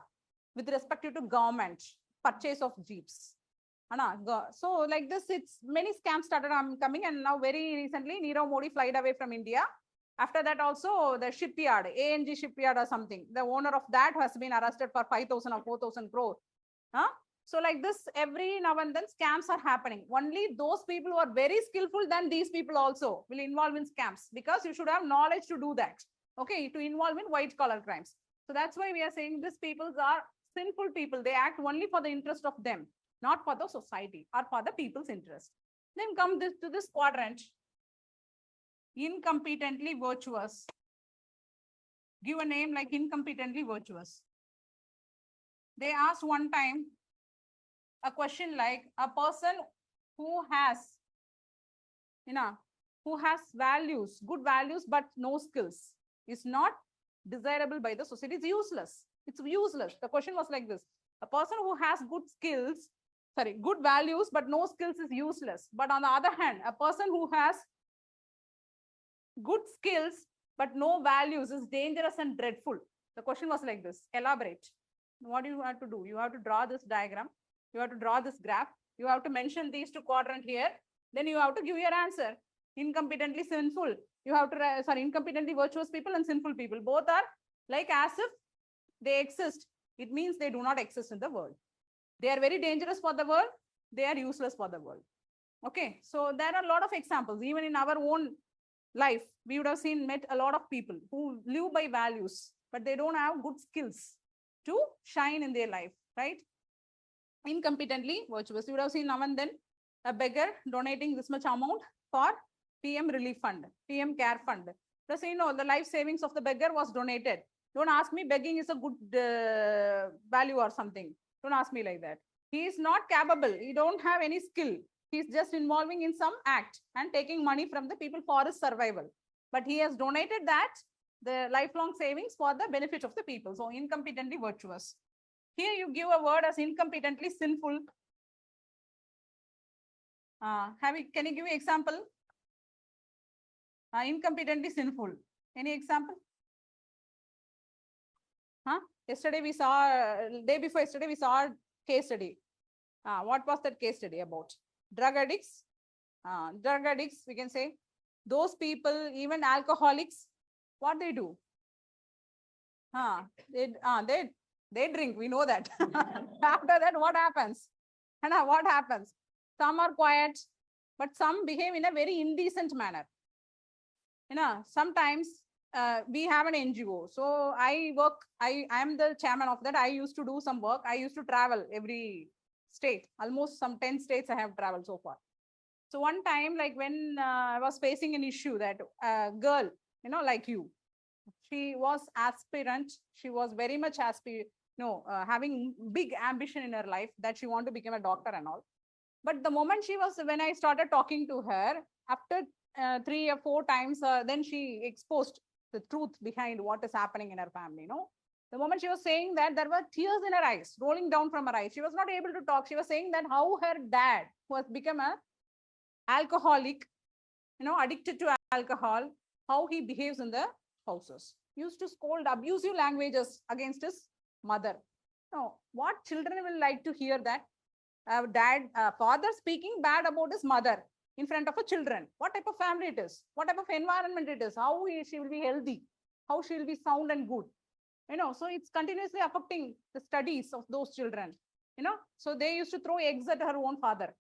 with respect to government purchase of Jeeps. So like this, it's many scams started coming, and now very recently Nirav Modi flied away from India. After that also the shipyard, ANG shipyard or something, the owner of that has been arrested for 5,000 or 4,000 crore. So like this, every now and then scams are happening. Only those people who are very skillful, then these people also will involve in scams, because you should have knowledge to do that. Okay, to involve in white collar crimes. So that's why we are saying these people are sinful people. They act only for the interest of them, not for the society or for the people's interest. Then come to this quadrant, incompetently virtuous. Give a name like incompetently virtuous. They asked one time a question like, a person who has, who has values, good values, but no skills, is not desirable by the society. It's useless. It's useless. The question was like this: a person who has good values, but no skills is useless. But on the other hand, a person who has good skills, but no values is dangerous and dreadful. The question was like this. Elaborate. What do you have to do? You have to draw this diagram. You have to draw this graph. You have to mention these two quadrants here. Then you have to give your answer. Incompetently sinful. You have to, incompetently virtuous people and sinful people. Both are like as if they exist. It means they do not exist in the world. They are very dangerous for the world. They are useless for the world. Okay. So there are a lot of examples. Even in our own life, we would have met a lot of people who live by values, but they don't have good skills to shine in their life, right? Incompetently virtuous. You would have seen now and then a beggar donating this much amount for PM relief fund, PM care fund. Just the life savings of the beggar was donated. Don't ask me begging is a good value or something. Don't ask me like that. He is not capable. He don't have any skill. He's just involving in some act and taking money from the people for his survival. But he has donated that, the lifelong savings, for the benefit of the people. So incompetently virtuous. Here you give a word as incompetently sinful. Can you give me example? Incompetently sinful. Any example? Yesterday we saw, day before yesterday we saw a case study. What was that case study about? Drug addicts. Drug addicts, we can say. Those people, even alcoholics, what they do? They drink, we know that. After that, what happens? And what happens? Some are quiet, but some behave in a very indecent manner. Sometimes we have an NGO. So I am the chairman of that. I used to do some work. I used to travel every state. Almost some 10 states I have traveled so far. So one time, like when I was facing an issue that a girl, like you, She was aspirant. She was very much having big ambition in her life that she wanted to become a doctor and all. But the moment when I started talking to her, after 3 or 4 times, then she exposed the truth behind what is happening in her family. The moment she was saying that, there were tears in her eyes, rolling down from her eyes. She was not able to talk. She was saying that how her dad, who has become a alcoholic, addicted to alcohol, how he behaves in the houses. Used to scold abusive languages against his mother. What children will like to hear that? Father speaking bad about his mother in front of a children. What type of family it is? What type of environment it is? How she will be healthy? How she will be sound and good? So it's continuously affecting the studies of those children. So they used to throw eggs at her own father.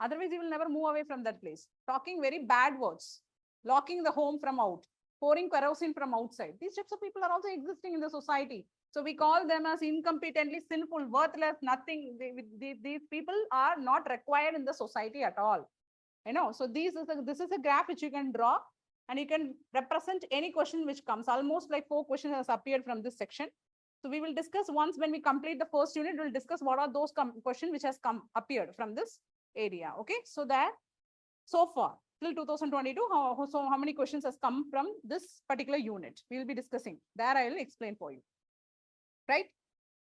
Otherwise, he will never move away from that place. Talking very bad words, locking the home from out, pouring kerosene from outside. These types of people are also existing in the society. So we call them as incompetently sinful, worthless, nothing. These people are not required in the society at all. So this is a graph which you can draw, and you can represent any question which comes. Almost like 4 questions has appeared from this section. So we will discuss once when we complete the first unit, we'll discuss what are those questions which has appeared from this area. Okay, so that so far till 2022, how many questions has come from this particular unit? We will be discussing. There I will explain for you. Right?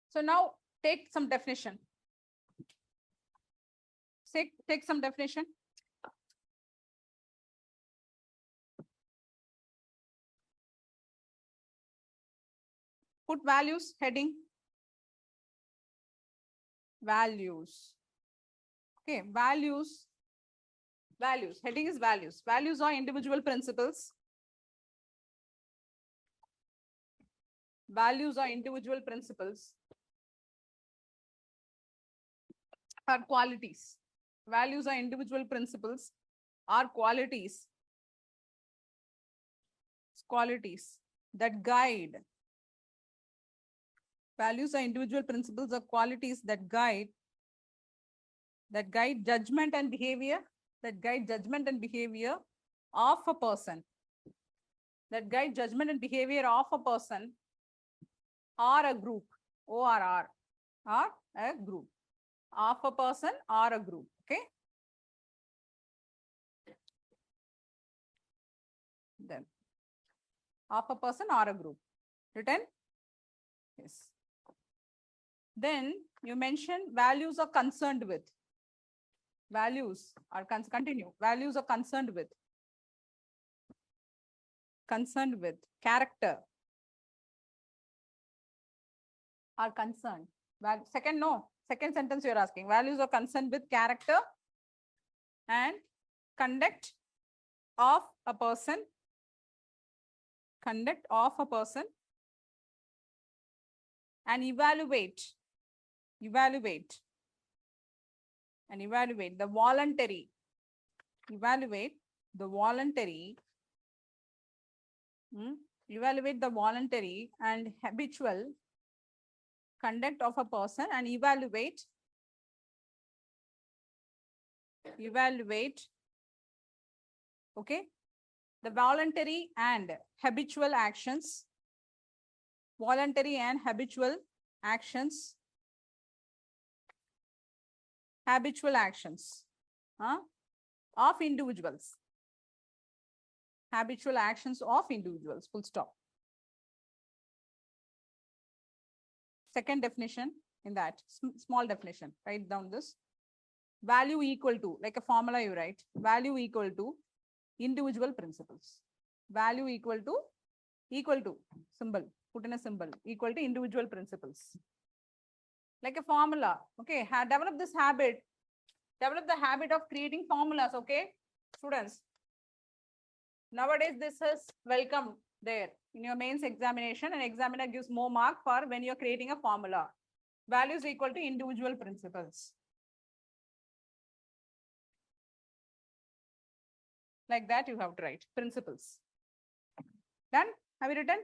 So now take some definition. Take some definition. Put values, heading. Values. Okay, values. Heading is values. Values are individual principles. Values are individual principles. Are qualities. Values are individual principles. Are qualities. Qualities that guide. Values are individual principles or qualities that guide judgment and behavior, of a person. That guide judgment and behavior of a person or a group. ORR. Or a group. Of a person or a group. Okay. Then. Of a person or a group. Written? Yes. Then you mention values are concerned with. Values are continue. Values are concerned with. Character. Are concerned. Second sentence you are asking. Values are concerned with character and conduct of a person. And evaluate the voluntary. Evaluate the voluntary and habitual conduct of a person, and evaluate okay, the voluntary and habitual actions of individuals. Habitual actions of individuals, full stop. Second definition in that, small definition, write down this. Value equal to, like a formula you write, value equal to individual principles. Value equal to symbol, put in a symbol, equal to individual principles. Like a formula, okay, develop the habit of creating formulas, okay, students. Nowadays, this is welcome there in your mains examination, and examiner gives more mark for when you're creating a formula. Values equal to individual principles. Like that you have to write principles. Done? Have you written?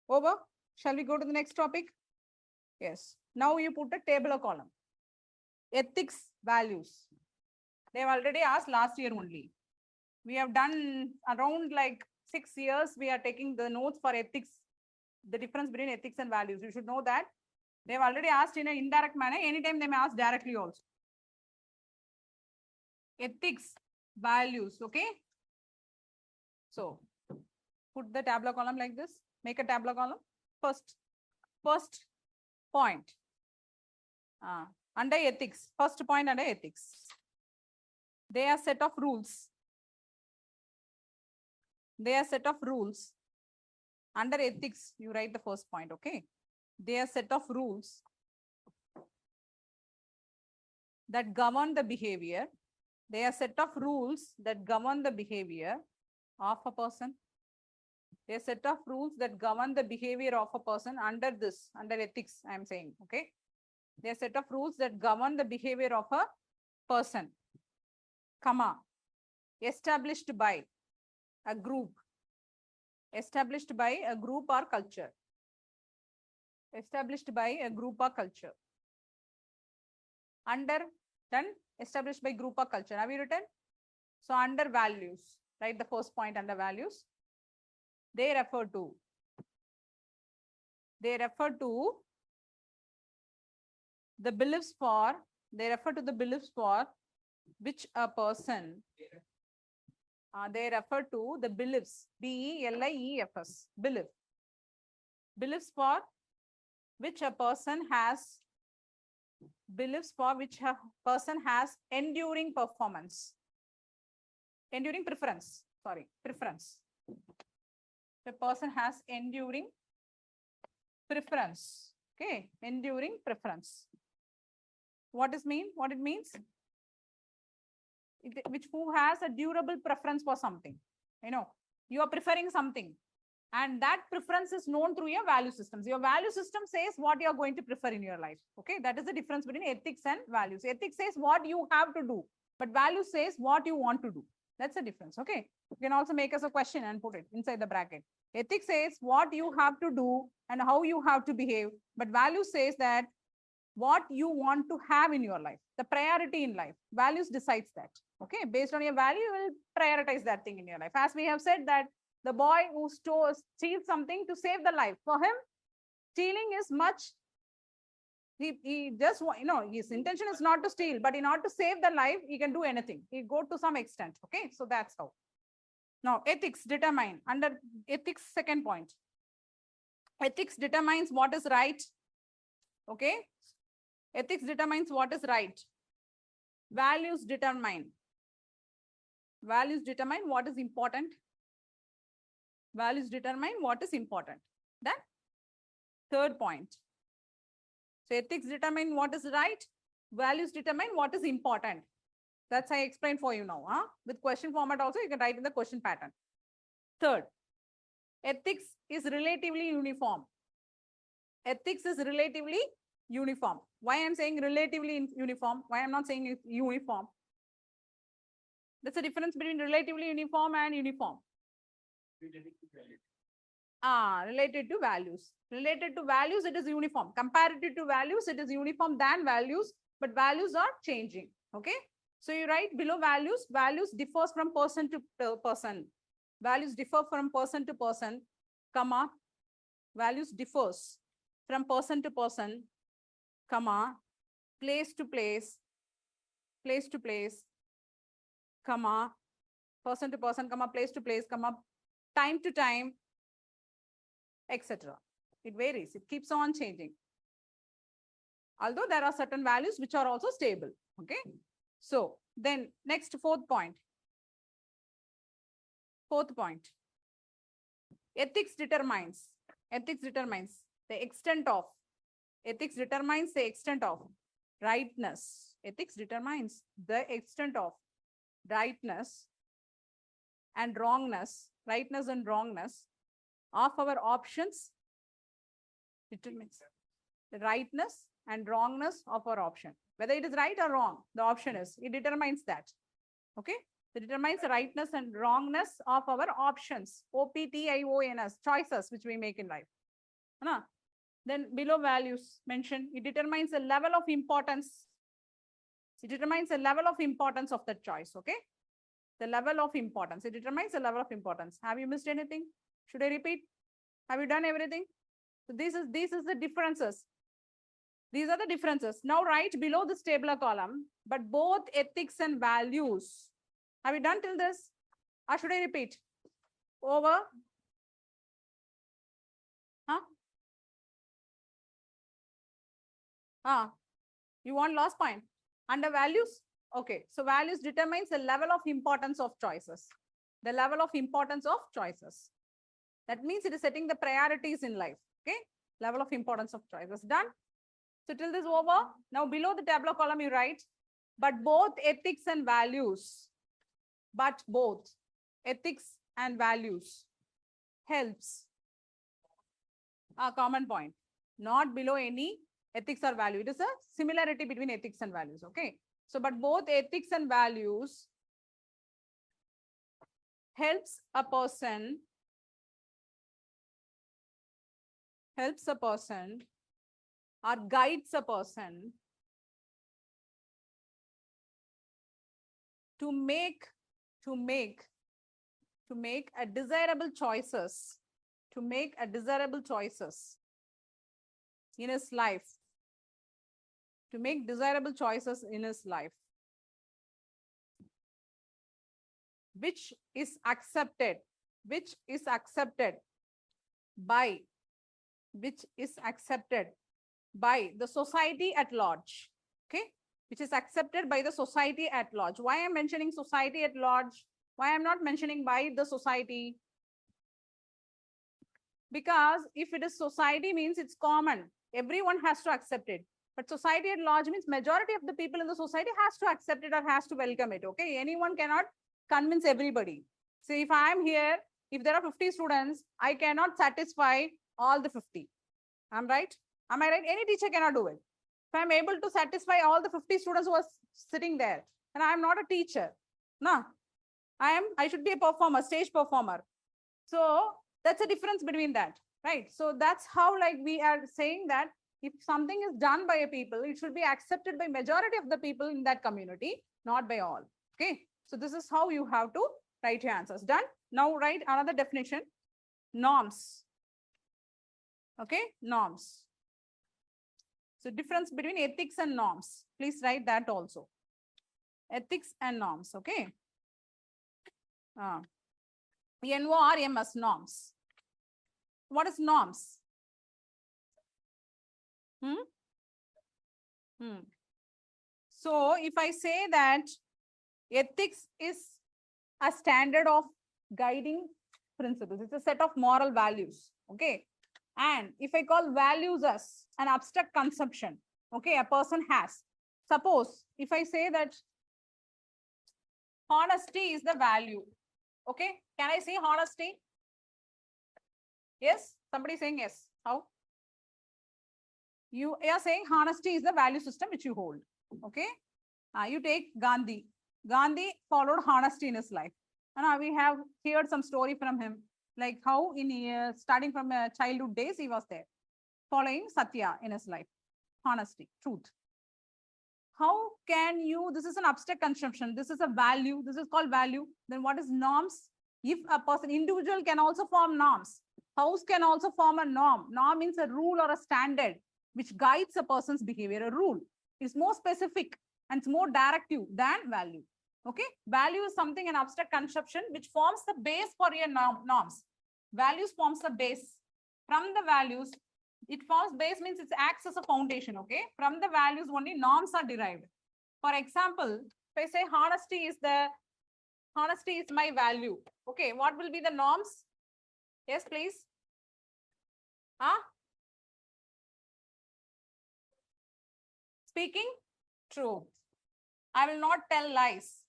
Over? Shall we go to the next topic? Yes. Now you put a table or column. Ethics, values. They have already asked last year only. We have done around like 6 years we are taking the notes for ethics, the difference between ethics and values. You should know that they have already asked in an indirect manner. Anytime they may ask directly also. Ethics, values, okay? So put the tabular column like this. Make a tabular column. First point. Under ethics, first point under ethics. They are set of rules. They are set of rules. Under ethics, you write the first point, okay? They are set of rules that govern the behavior. They are set of rules that govern the behavior of a person. They are set of rules that govern the behavior of a person under this, under ethics, I am saying, okay? They are set of rules that govern the behavior of a person, comma, established by a group, established by a group or culture, established by a group or culture. Under, done, established by group or culture. Have you written? So under values, write the first point under values. They refer to the beliefs for, which a person, they refer to the beliefs, B-E-L-I-E-F-S, beliefs for which a person has, enduring preference. The person has enduring preference. Okay, enduring preference. What it means? Who has a durable preference for something. You know, you are preferring something, and that preference is known through your value systems. Your value system says what you are going to prefer in your life. Okay, that is the difference between ethics and values. Ethics says what you have to do, but value says what you want to do. That's the difference. Okay, you can also make us a question and put it inside the bracket. Ethics says what you have to do and how you have to behave, but value says that what you want to have in your life, the priority in life. Values decides that. Okay, based on your value, you will prioritize that thing in your life. As we have said that the boy who steals something to save the life, for him, stealing is much, he just, you know, his intention is not to steal, but in order to save the life, he can do anything. He go to some extent. Okay, so that's how. Now, ethics determine, under ethics, second point. Ethics determines what is right. Okay, ethics determines what is right. Values determine what is important. Values determine what is important. Then, third point. So, ethics determine what is right. Values determine what is important. That's I explained for you now. With question format also, you can write in the question pattern. Third, ethics is relatively uniform. Ethics is relatively uniform. Why I'm saying relatively uniform? Why I'm not saying it's uniform? That's the difference between relatively uniform and uniform. Related to values. Related to values, it is uniform. Comparative to values, it is uniform than values, but values are changing. Okay. So you write below values. Values differs from person to person. Values differ from person to person, comma. Values differs from person to person, comma. Place to place, comma. Person to person, comma. Place to place, comma. Time to time, etc. It varies. It keeps on changing. Although there are certain values which are also stable. Okay. So then next fourth point. Ethics determines the extent of rightness. Ethics determines the extent of rightness and wrongness of our options. Determines the rightness and wrongness of our option. Whether it is right or wrong, the option is, it determines that. Okay. It determines the rightness and wrongness of our options. OPTIONS, choices which we make in life. Then below values mentioned, it determines the level of importance. It determines the level of importance of the choice. Okay. The level of importance. It determines the level of importance. Have you missed anything? Should I repeat? Have you done everything? So this is the differences. These are the differences. Now write below this tabular column, but both ethics and values. Have you done till this? Or should I repeat? Over. Huh? You want last point? Under values? Okay. So values determines the level of importance of choices. The level of importance of choices. That means it is setting the priorities in life. Okay. Level of importance of choices. Done? So till this over. Now below the tabular column you write, but both ethics and values. But both ethics and values helps. A common point. Not below any ethics or value. It is a similarity between ethics and values. Okay. So, but both ethics and values helps a person or guides a person to make a desirable choices, in his life, which is accepted by the society at large. Okay, which is accepted by the society at large. Why I'm mentioning society at large? Why I'm not mentioning by the society? Because if it is society means it's common. Everyone has to accept it. But society at large means majority of the people in the society has to accept it or has to welcome it. Okay, anyone cannot convince everybody. So if I am here, if there are 50 students, I cannot satisfy all the 50. I'm right? Am I right? Any teacher cannot do it. If I'm able to satisfy all the 50 students who are sitting there, and I'm not a teacher. No, I should be a performer, stage performer. So that's a difference between that, right? So that's how like we are saying that if something is done by a people, it should be accepted by majority of the people in that community, not by all. Okay. So this is how you have to write your answers. Done? Now write another definition. Norms. Okay, norms. So difference between ethics and norms. Please write that also. Ethics and norms. Okay. NORMS, norms. What is norms? So if I say that ethics is a standard of guiding principles, it's a set of moral values. Okay. And if I call values as an abstract conception, okay, a person has. Suppose if I say that honesty is the value. Okay. Can I say honesty? Yes. Somebody saying yes. How? You are saying honesty is the value system which you hold. Okay. You take Gandhi. Gandhi followed honesty in his life. And we have heard some story from him, like how in starting from childhood days he was there, following Satya in his life, honesty, truth. How can you? This is an abstract conception. This is a value. This is called value. Then what is norms? If a person, individual can also form norms. House can also form a norm. Norm means a rule or a standard which guides a person's behavior. A rule is more specific and it's more directive than value. Okay, value is something, an abstract conception which forms the base for your norms. Values forms the base. From the values, it forms base means it acts as a foundation. Okay, from the values only norms are derived. For example, if I say honesty is my value. Okay, what will be the norms? Yes, please. Speaking truth. I will not tell lies.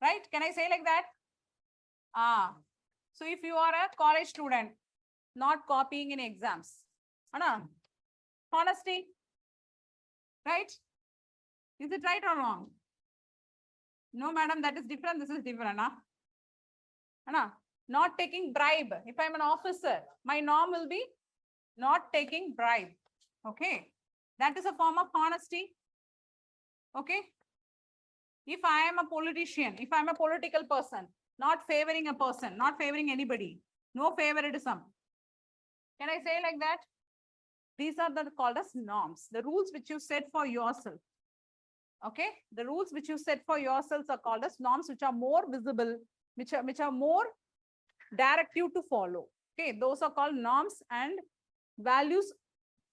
Right? Can I say like that? So if you are a college student, not copying in exams. Honesty. Right? Is it right or wrong? No, madam, that is different. This is different. Not taking bribe. If I'm an officer, my norm will be not taking bribe. Okay. That is a form of honesty. Okay. If I am a politician, if I'm a political person, not favoring a person, not favoring anybody, no favoritism. Can I say like that? These are called as norms, the rules which you set for yourself. Okay, the rules which you set for yourselves are called as norms, which are more visible, which are more directive to follow. Okay, those are called norms, and values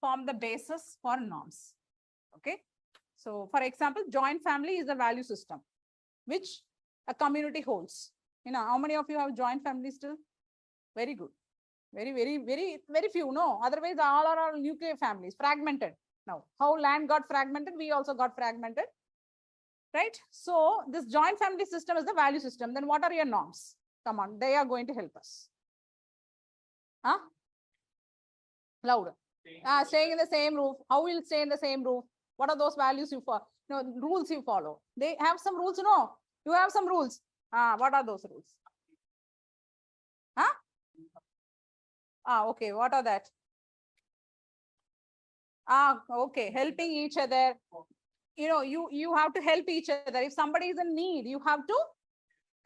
form the basis for norms. Okay, so for example, joint family is a value system which a community holds. You know, how many of you have joint families still? Very good. Very few. No, otherwise all are nuclear families, fragmented. Now, how land got fragmented, we also got fragmented. Right? So this joint family system is the value system. Then what are your norms? Come on, they are going to help us. Huh? Louder. Staying in the same roof. How will stay in the same roof? What are those values you follow? No, rules you follow. They have some rules, no? You have some rules. What are those rules? Huh? Okay. What are that? Okay. Helping each other. You know, you have to help each other. If somebody is in need, you have to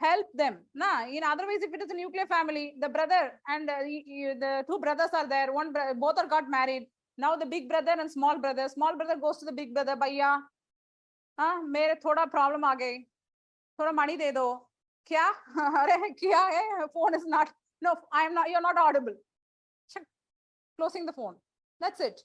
help them. Otherwise, if it is a nuclear family, the brother and the two brothers are there. Both are got married. Now the big brother and small brother goes to the big brother. Bhaiya, मेरे थोड़ा problem आ गई, थोड़ा money दे दो. क्या? अरे क्या है? Phone is not. No, I am not. You're not audible. Check. Closing the phone. That's it.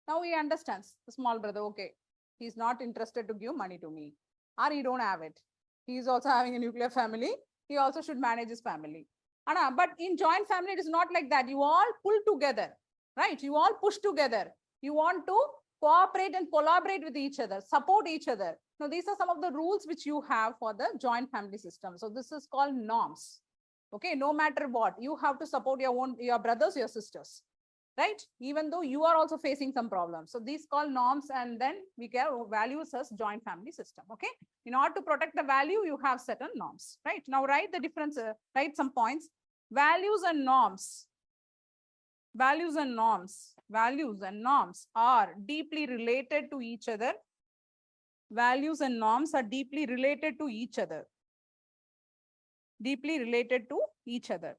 Now he understands. The small brother. Okay, he's not interested to give money to me, or he don't have it. He is also having a nuclear family. He also should manage his family. But in joint family, it is not like that. You all pull together, right? You all push together. You want to cooperate and collaborate with each other, support each other. Now, these are some of the rules which you have for the joint family system. So this is called norms. Okay, no matter what, you have to support your brothers, your sisters, right? Even though you are also facing some problems. So these called norms, and then we get values as joint family system. Okay, in order to protect the value, you have certain norms, right? Now write the difference, write some points. Values and norms. Values and norms are deeply related to each other. Values and norms are deeply related to each other. Deeply related to each other.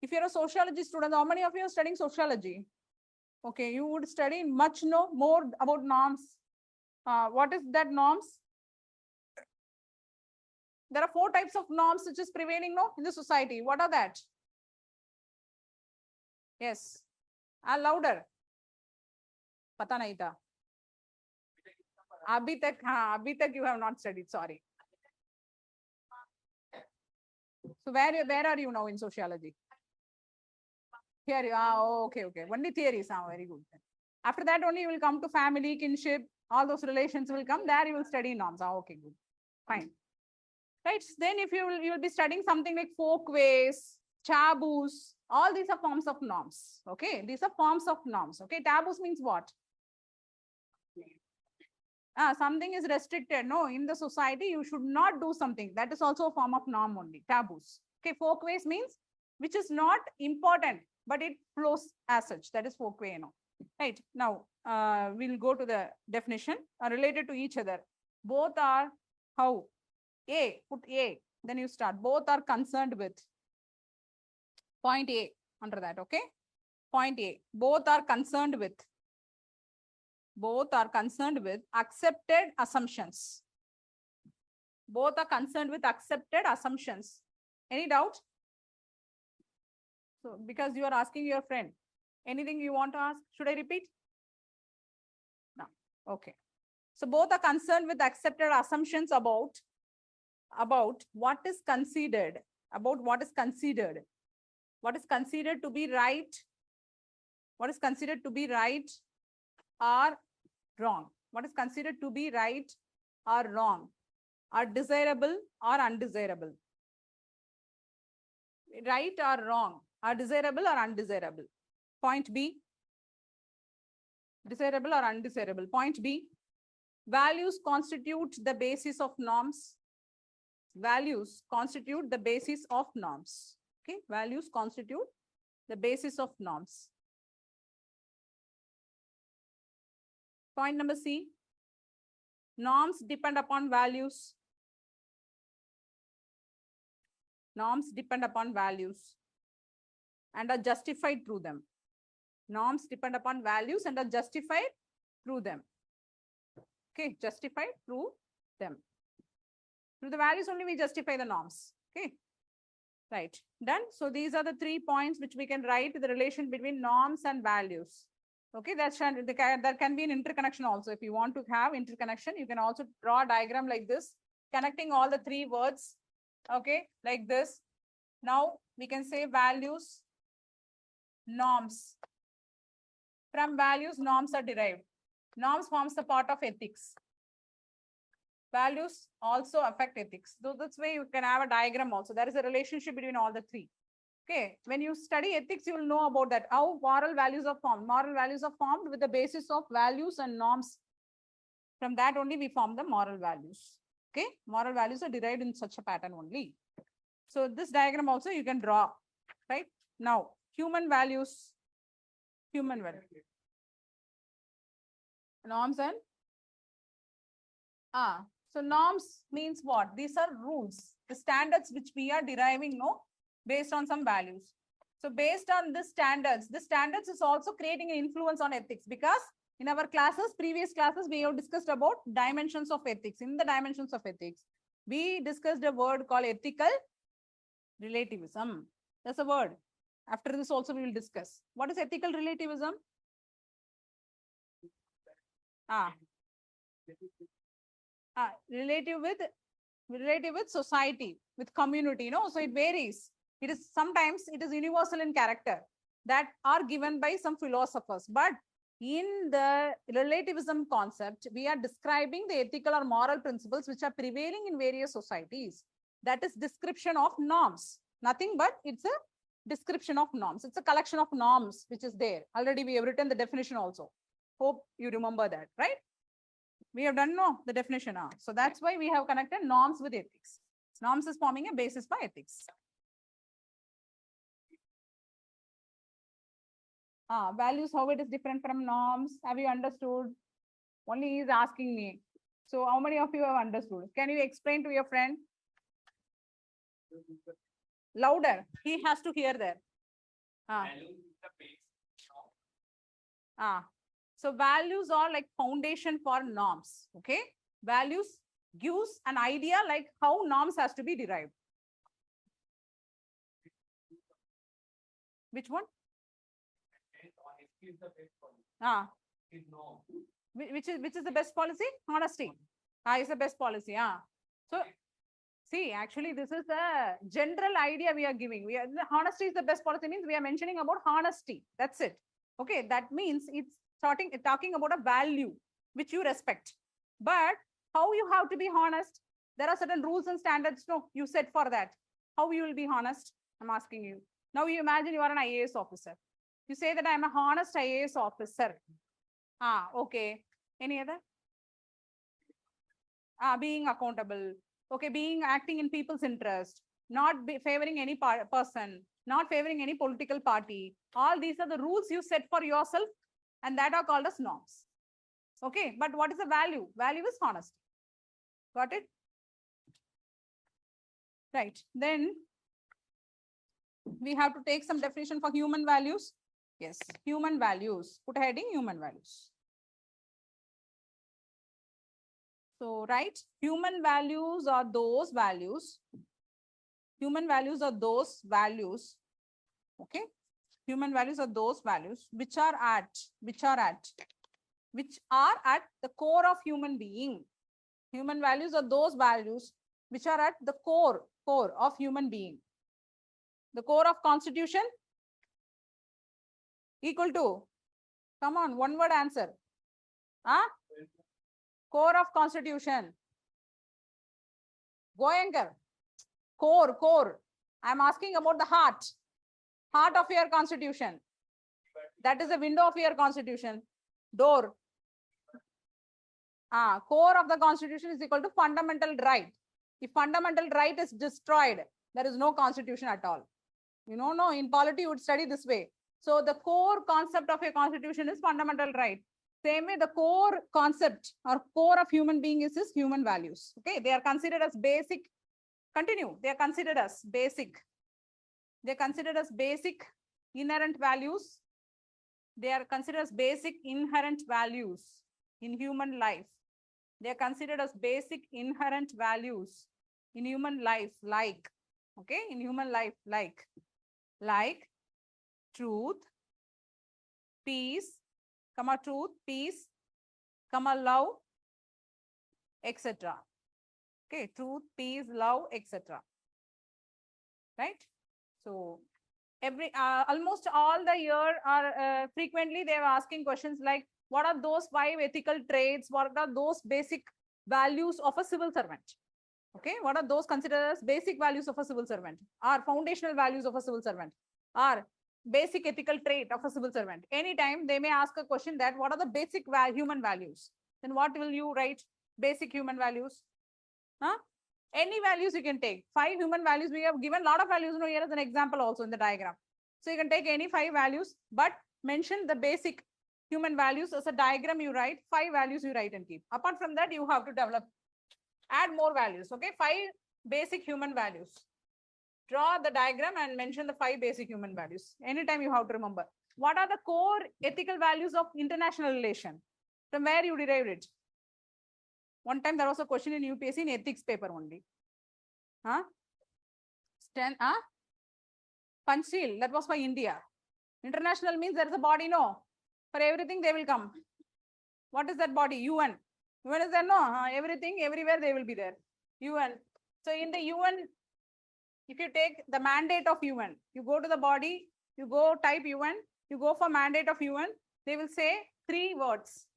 If you're a sociology student, how many of you are studying sociology? Okay, you would study much more about norms. What is that norms? There are 4 types of norms which is prevailing in the society. What are that? Yes. Louder. Pata nahi tha. Abhi tak you have not studied. Sorry. So where are you now in sociology? Here you are. Okay. Only theories. Very good. After that, only you will come to family, kinship, all those relations will come. There you will study norms. Okay, good. Fine. Right. Then if you will be studying something like folkways, taboos, all these are forms of norms. Okay. These are forms of norms. Okay. Taboos means what? Something is restricted. No, in the society, you should not do something. That is also a form of norm only. Taboos. Okay. Folkways means which is not important, but it flows as such. That is folkway, Right. Now, we'll go to the definition. Related to each other. Both are how? Put A. Then you start. Both are concerned with. Point A under that. Okay. Point A. Both are concerned with. Both are concerned with accepted assumptions. Both are concerned with accepted assumptions. Any doubt? So, because you are asking your friend, anything you want to ask? Should I repeat? No. Okay. So both are concerned with accepted assumptions about what is considered, what is considered to be right, what is considered to be right or wrong, what is considered to be right or wrong, or desirable or undesirable, right or wrong, or desirable or undesirable. Point B, desirable or undesirable. Point B, values constitute the basis of norms. Values constitute the basis of norms. Okay, values constitute the basis of norms. Point number C, Norms depend upon values. Norms depend upon values and are justified through them. Norms depend upon values and are justified through them. Okay, justified through them. Through the values only we justify the norms. Okay, right, done. So these are the 3 points which we can write the relation between norms and values. Okay, there can be an interconnection also. If you want to have interconnection, you can also draw a diagram like this, connecting all the 3 words. Okay, like this. Now we can say values, norms. From values, norms are derived. Norms forms the part of ethics. Values also affect ethics. So that's why you can have a diagram also. There is a relationship between all the 3. Okay, when you study ethics, you will know about that, how moral values are formed. Moral values are formed with the basis of values and norms. From that only we form the moral values. Okay, moral values are derived in such a pattern only. So this diagram also you can draw, right? Now, human values, human values. Norms and so norms means what? These are rules, the standards which we are deriving, no, based on some values. So based on this standards is also creating an influence on ethics, because in our classes, previous classes, we have discussed about dimensions of ethics. In the dimensions of ethics, we discussed a word called ethical relativism. That's a word. After this also we will discuss. What is ethical relativism? Relative with society, with community, so it varies. It is sometimes it is universal in character, that are given by some philosophers. But in the relativism concept, we are describing the ethical or moral principles which are prevailing in various societies. That is description of norms. Nothing but it's a description of norms. It's a collection of norms which is there. Already we have written the definition also. Hope you remember that, right? We have done the definition. So that's why we have connected norms with ethics. Norms is forming a basis for ethics. Values, how it is different from norms. Have you understood? Only he is asking me. So how many of you have understood? Can you explain to your friend? Louder. He has to hear there. So values are like foundation for norms. Okay. Values gives an idea like how norms has to be derived. Which one? Which is the best policy? Honesty. Is the best policy. So see, actually, this is a general idea we are giving. The honesty is the best policy means we are mentioning about honesty. That's it. Okay, that means it's talking about a value which you respect. But how you have to be honest? There are certain rules and standards. No, you said for that. How you will be honest? I'm asking you. Now you imagine you are an IAS officer. You say that I'm a honest IAS officer. Okay. Any other? Being accountable. Okay, acting in people's interest, not favoring any person, not favoring any political party. All these are the rules you set for yourself, and that are called as norms. Okay, but what is the value? Value is honesty. Got it? Right. Then we have to take some definition for human values. Yes, human values. Put a heading, human values. So, right, human values are those values. Human values are those values. Okay. Human values are those values which are at the core of human being. Human values are those values which are at the core of human being. The core of constitution equal to, come on, one word answer. Core of constitution. Goenka. Core. I'm asking about the heart of your constitution. That is the window of your constitution. Door. Core of the constitution is equal to fundamental right. If fundamental right is destroyed, there is no constitution at all. No, in polity you would study this way. So the core concept of a constitution is fundamental right. Same way, the core concept or core of human being is his human values. Okay, they are considered as basic. Continue. They are considered as basic. They are considered as basic inherent values. They are considered as basic inherent values in human life. They are considered as basic inherent values in human life, like, okay, in human life, like truth, peace, peace, love, etc. Okay, truth, peace, love, etc. Right? So almost all the year are frequently they are asking questions like, what are those 5 ethical traits? What are those basic values of a civil servant? Okay, what are those considered as basic values of a civil servant, or foundational values of a civil servant, or basic ethical trait of a civil servant? Anytime they may ask a question that what are the basic human values, then what will you write? Basic human values. Huh? Any values you can take. 5 human values. We have given a lot of values here as an example also in the diagram. So you can take any 5 values, but mention the basic human values as a diagram. You write 5 values, you write and keep. Apart from that, you have to develop, add more values. Okay, 5 basic human values. Draw the diagram and mention the 5 basic human values. Anytime you have to remember. What are the core ethical values of international relation? From where you derived it? One time there was a question in UPSC in ethics paper only. Huh? Panchil, that was for India. International means there is a body, no? For everything they will come. What is that body? UN. UN is there, no? Everything, everywhere they will be there. UN. So in the UN, if you take the mandate of UN, you go to the body, you go type UN, you go for mandate of UN, they will say 3 words.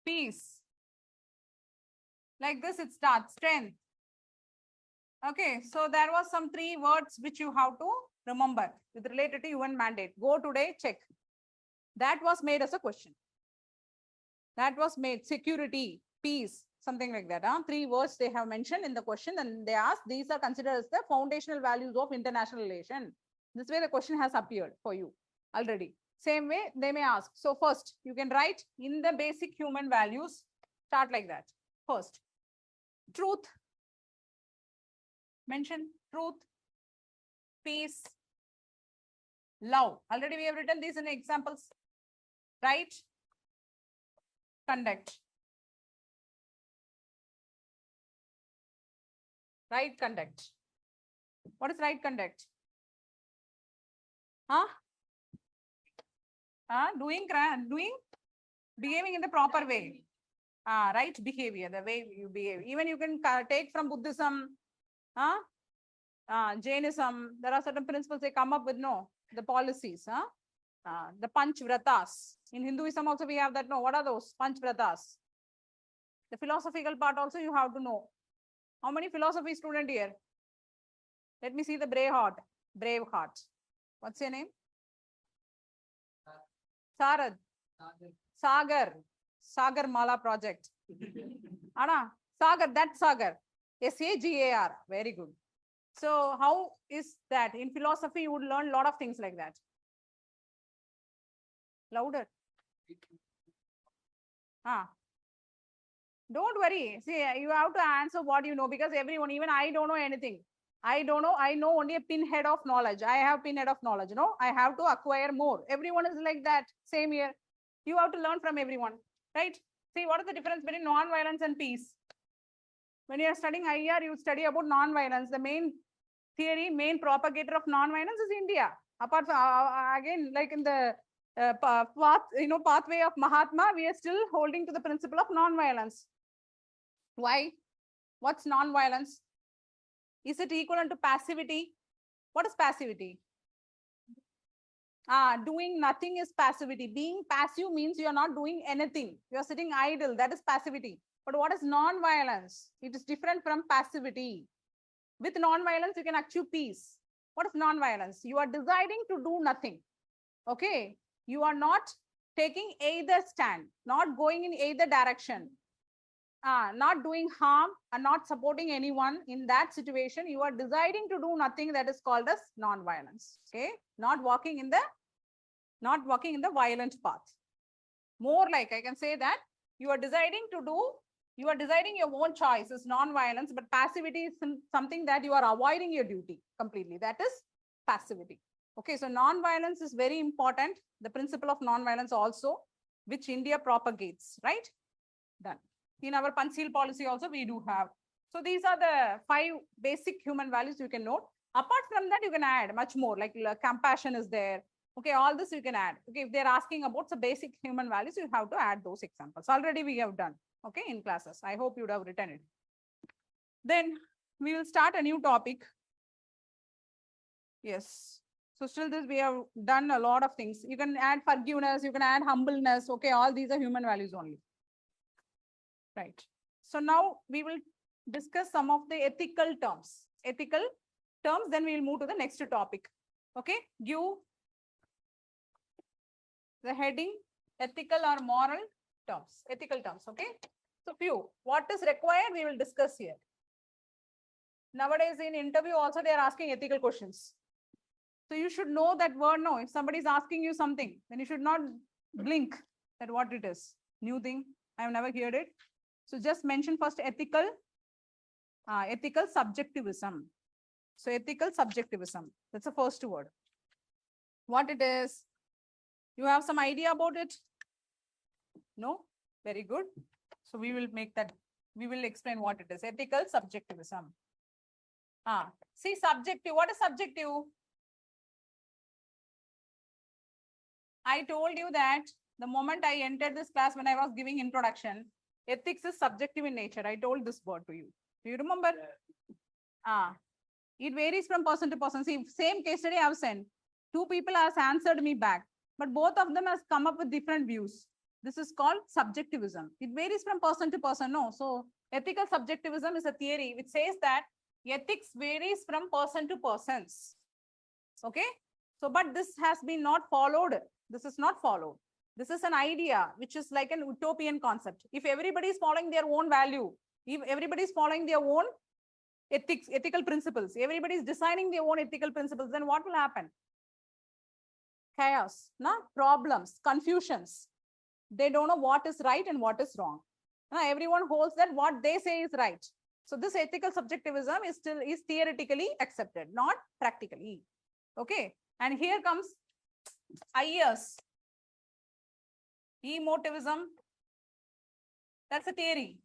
Peace. Like this it starts, strength. Okay, so there was some 3 words which you have to remember with related to UN mandate. Go today, check. That was made as a question. That was made security, peace, something like that. 3 words they have mentioned in the question, and they asked these are considered as the foundational values of international relation. This way the question has appeared for you already. Same way they may ask. So first you can write in the basic human values, start like that. First, truth. Mention truth, peace, love. Already we have written these in examples. Right conduct. Right conduct. What is right conduct? Doing, behaving in the proper way. Right behavior, the way you behave. Even you can take from Buddhism, Jainism. There are certain principles they come up with, no, the policies. The Panch Vratas. In Hinduism also we have that, no, what are those Panch Vratas? The philosophical part also you have to know. How many philosophy student here? Let me see the brave heart. What's your name? Sarad. Sagar Mala project. Sagar, that Sagar. SAGAR. Very good. So how is that? In philosophy, you would learn a lot of things like that. Louder. Don't worry. See, you have to answer what you know, because everyone, even I don't know anything. I don't know. I know only a pinhead of knowledge. I have pinhead of knowledge. No, I have to acquire more. Everyone is like that. Same here. You have to learn from everyone, right? See, what is the difference between non-violence and peace? When you are studying IR, you study about non-violence. The main theory, main propagator of non-violence is India. Apart from, again, like in the pathway of Mahatma, we are still holding to the principle of non-violence. Why? What's non-violence? Is it equivalent to passivity? What is passivity? Doing nothing is passivity. Being passive means you are not doing anything. You are sitting idle. That is passivity. But what is non-violence? It is different from passivity. With non-violence, you can achieve peace. What is non-violence? You are deciding to do nothing. Okay. You are not taking either stand, not going in either direction. Not doing harm and not supporting anyone. In that situation, you are deciding to do nothing. That is called as non-violence. Okay, not walking in the violent path. More like I can say that you are deciding your own choice is non-violence, but passivity is something that you are avoiding your duty completely. That is passivity. Okay, so non-violence is very important. The principle of non-violence also, which India propagates, right? Done. In our Panchil policy also we do have. So these are the 5 basic human values you can note. Apart from that, you can add much more, like compassion is there. Okay, all this you can add. Okay, if they're asking about the basic human values, you have to add those examples. Already we have done, okay, in classes. I hope you'd have written it. Then we will start a new topic. Yes. So still this, we have done a lot of things. You can add forgiveness, you can add humbleness. Okay, all these are human values only. Right. So now we will discuss some of the ethical terms. Ethical terms, then we will move to the next topic. Okay, give the heading ethical or moral terms. Ethical terms, okay. So few, what is required we will discuss here. Nowadays in interview also they are asking ethical questions. So you should know that word now. If somebody is asking you something, then you should not blink that what it is. New thing, I have never heard it. So just mention first ethical subjectivism. So ethical subjectivism, that's the first word. What it is, you have some idea about it? No? Very good. So we will make that, we will explain what it is. Ethical subjectivism. See, subjective, what is subjective? I told you that the moment I entered this class, when I was giving introduction, ethics is subjective in nature. I told this word to you. Do you remember? It varies from person to person. See, same case study I have sent. 2 people has answered me back, but both of them has come up with different views. This is called subjectivism. It varies from person to person. No, so ethical subjectivism is a theory which says that ethics varies from person to persons. Okay, so but this has been not followed. This is not followed. This is an idea which is like an utopian concept. If everybody is following their own value, if everybody is following their own ethical principles, everybody is designing their own ethical principles, then what will happen? Chaos, problems, confusions. They don't know what is right and what is wrong. Everyone holds that what they say is right. So this ethical subjectivism is theoretically accepted, not practically. Okay, and here comes IAS, emotivism. That's a theory.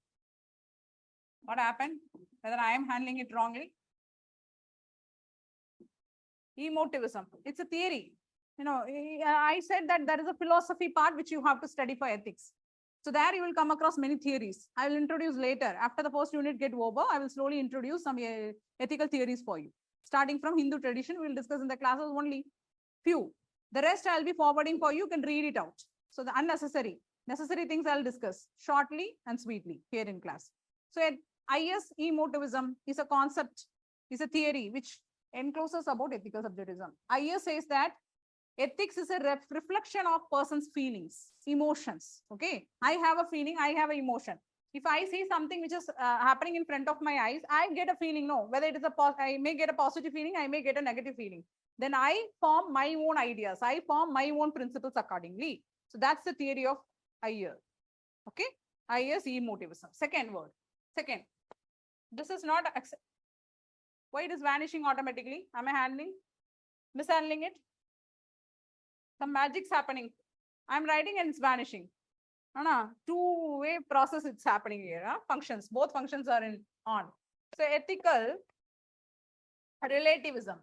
What happened? Whether I am handling it wrongly? Emotivism, it's a theory. I said that there is a philosophy part which you have to study for ethics. So there you will come across many theories. I will introduce later. After the first unit get over, I will slowly introduce some ethical theories for you. Starting from Hindu tradition, we will discuss in the classes only few. The rest I will be forwarding for you. You can read it out. So the necessary things I will discuss shortly and sweetly here in class. So IAS emotivism is a concept, is a theory which encloses about ethical subjectivism. IAS says that ethics is a reflection of person's feelings, emotions. Okay, I have a feeling, I have an emotion. If I see something which is happening in front of my eyes, I get a feeling, no, whether it is I may get a positive feeling, I may get a negative feeling. Then I form my own ideas, I form my own principles accordingly. So that's the theory of IAS. Okay, IAS emotivism. Second word. Second, this is not, why it is vanishing automatically? Am I mishandling it? Some magic's happening. I'm writing and it's vanishing. Two-way process it's happening here. Functions, both functions are on. So ethical relativism.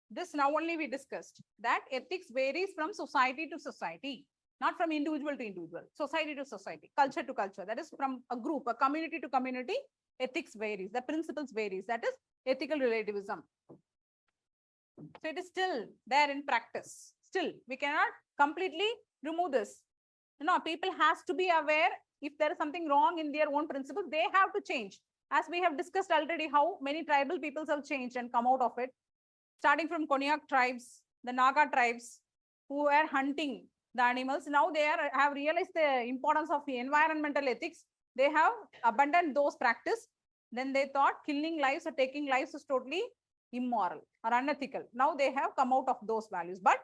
This now only we discussed that ethics varies from society to society, not from individual to individual, society to society, culture to culture. That is from a group, a community to community, ethics varies, the principles varies. That is ethical relativism. So it is still there in practice. Still, we cannot completely remove this. People has to be aware if there is something wrong in their own principles, they have to change. As we have discussed already, how many tribal peoples have changed and come out of it. Starting from Konyak tribes, the Naga tribes, who were hunting the animals. Now they have realized the importance of environmental ethics. They have abandoned those practice. Then they thought killing lives or taking lives is totally immoral or unethical. Now they have come out of those values, but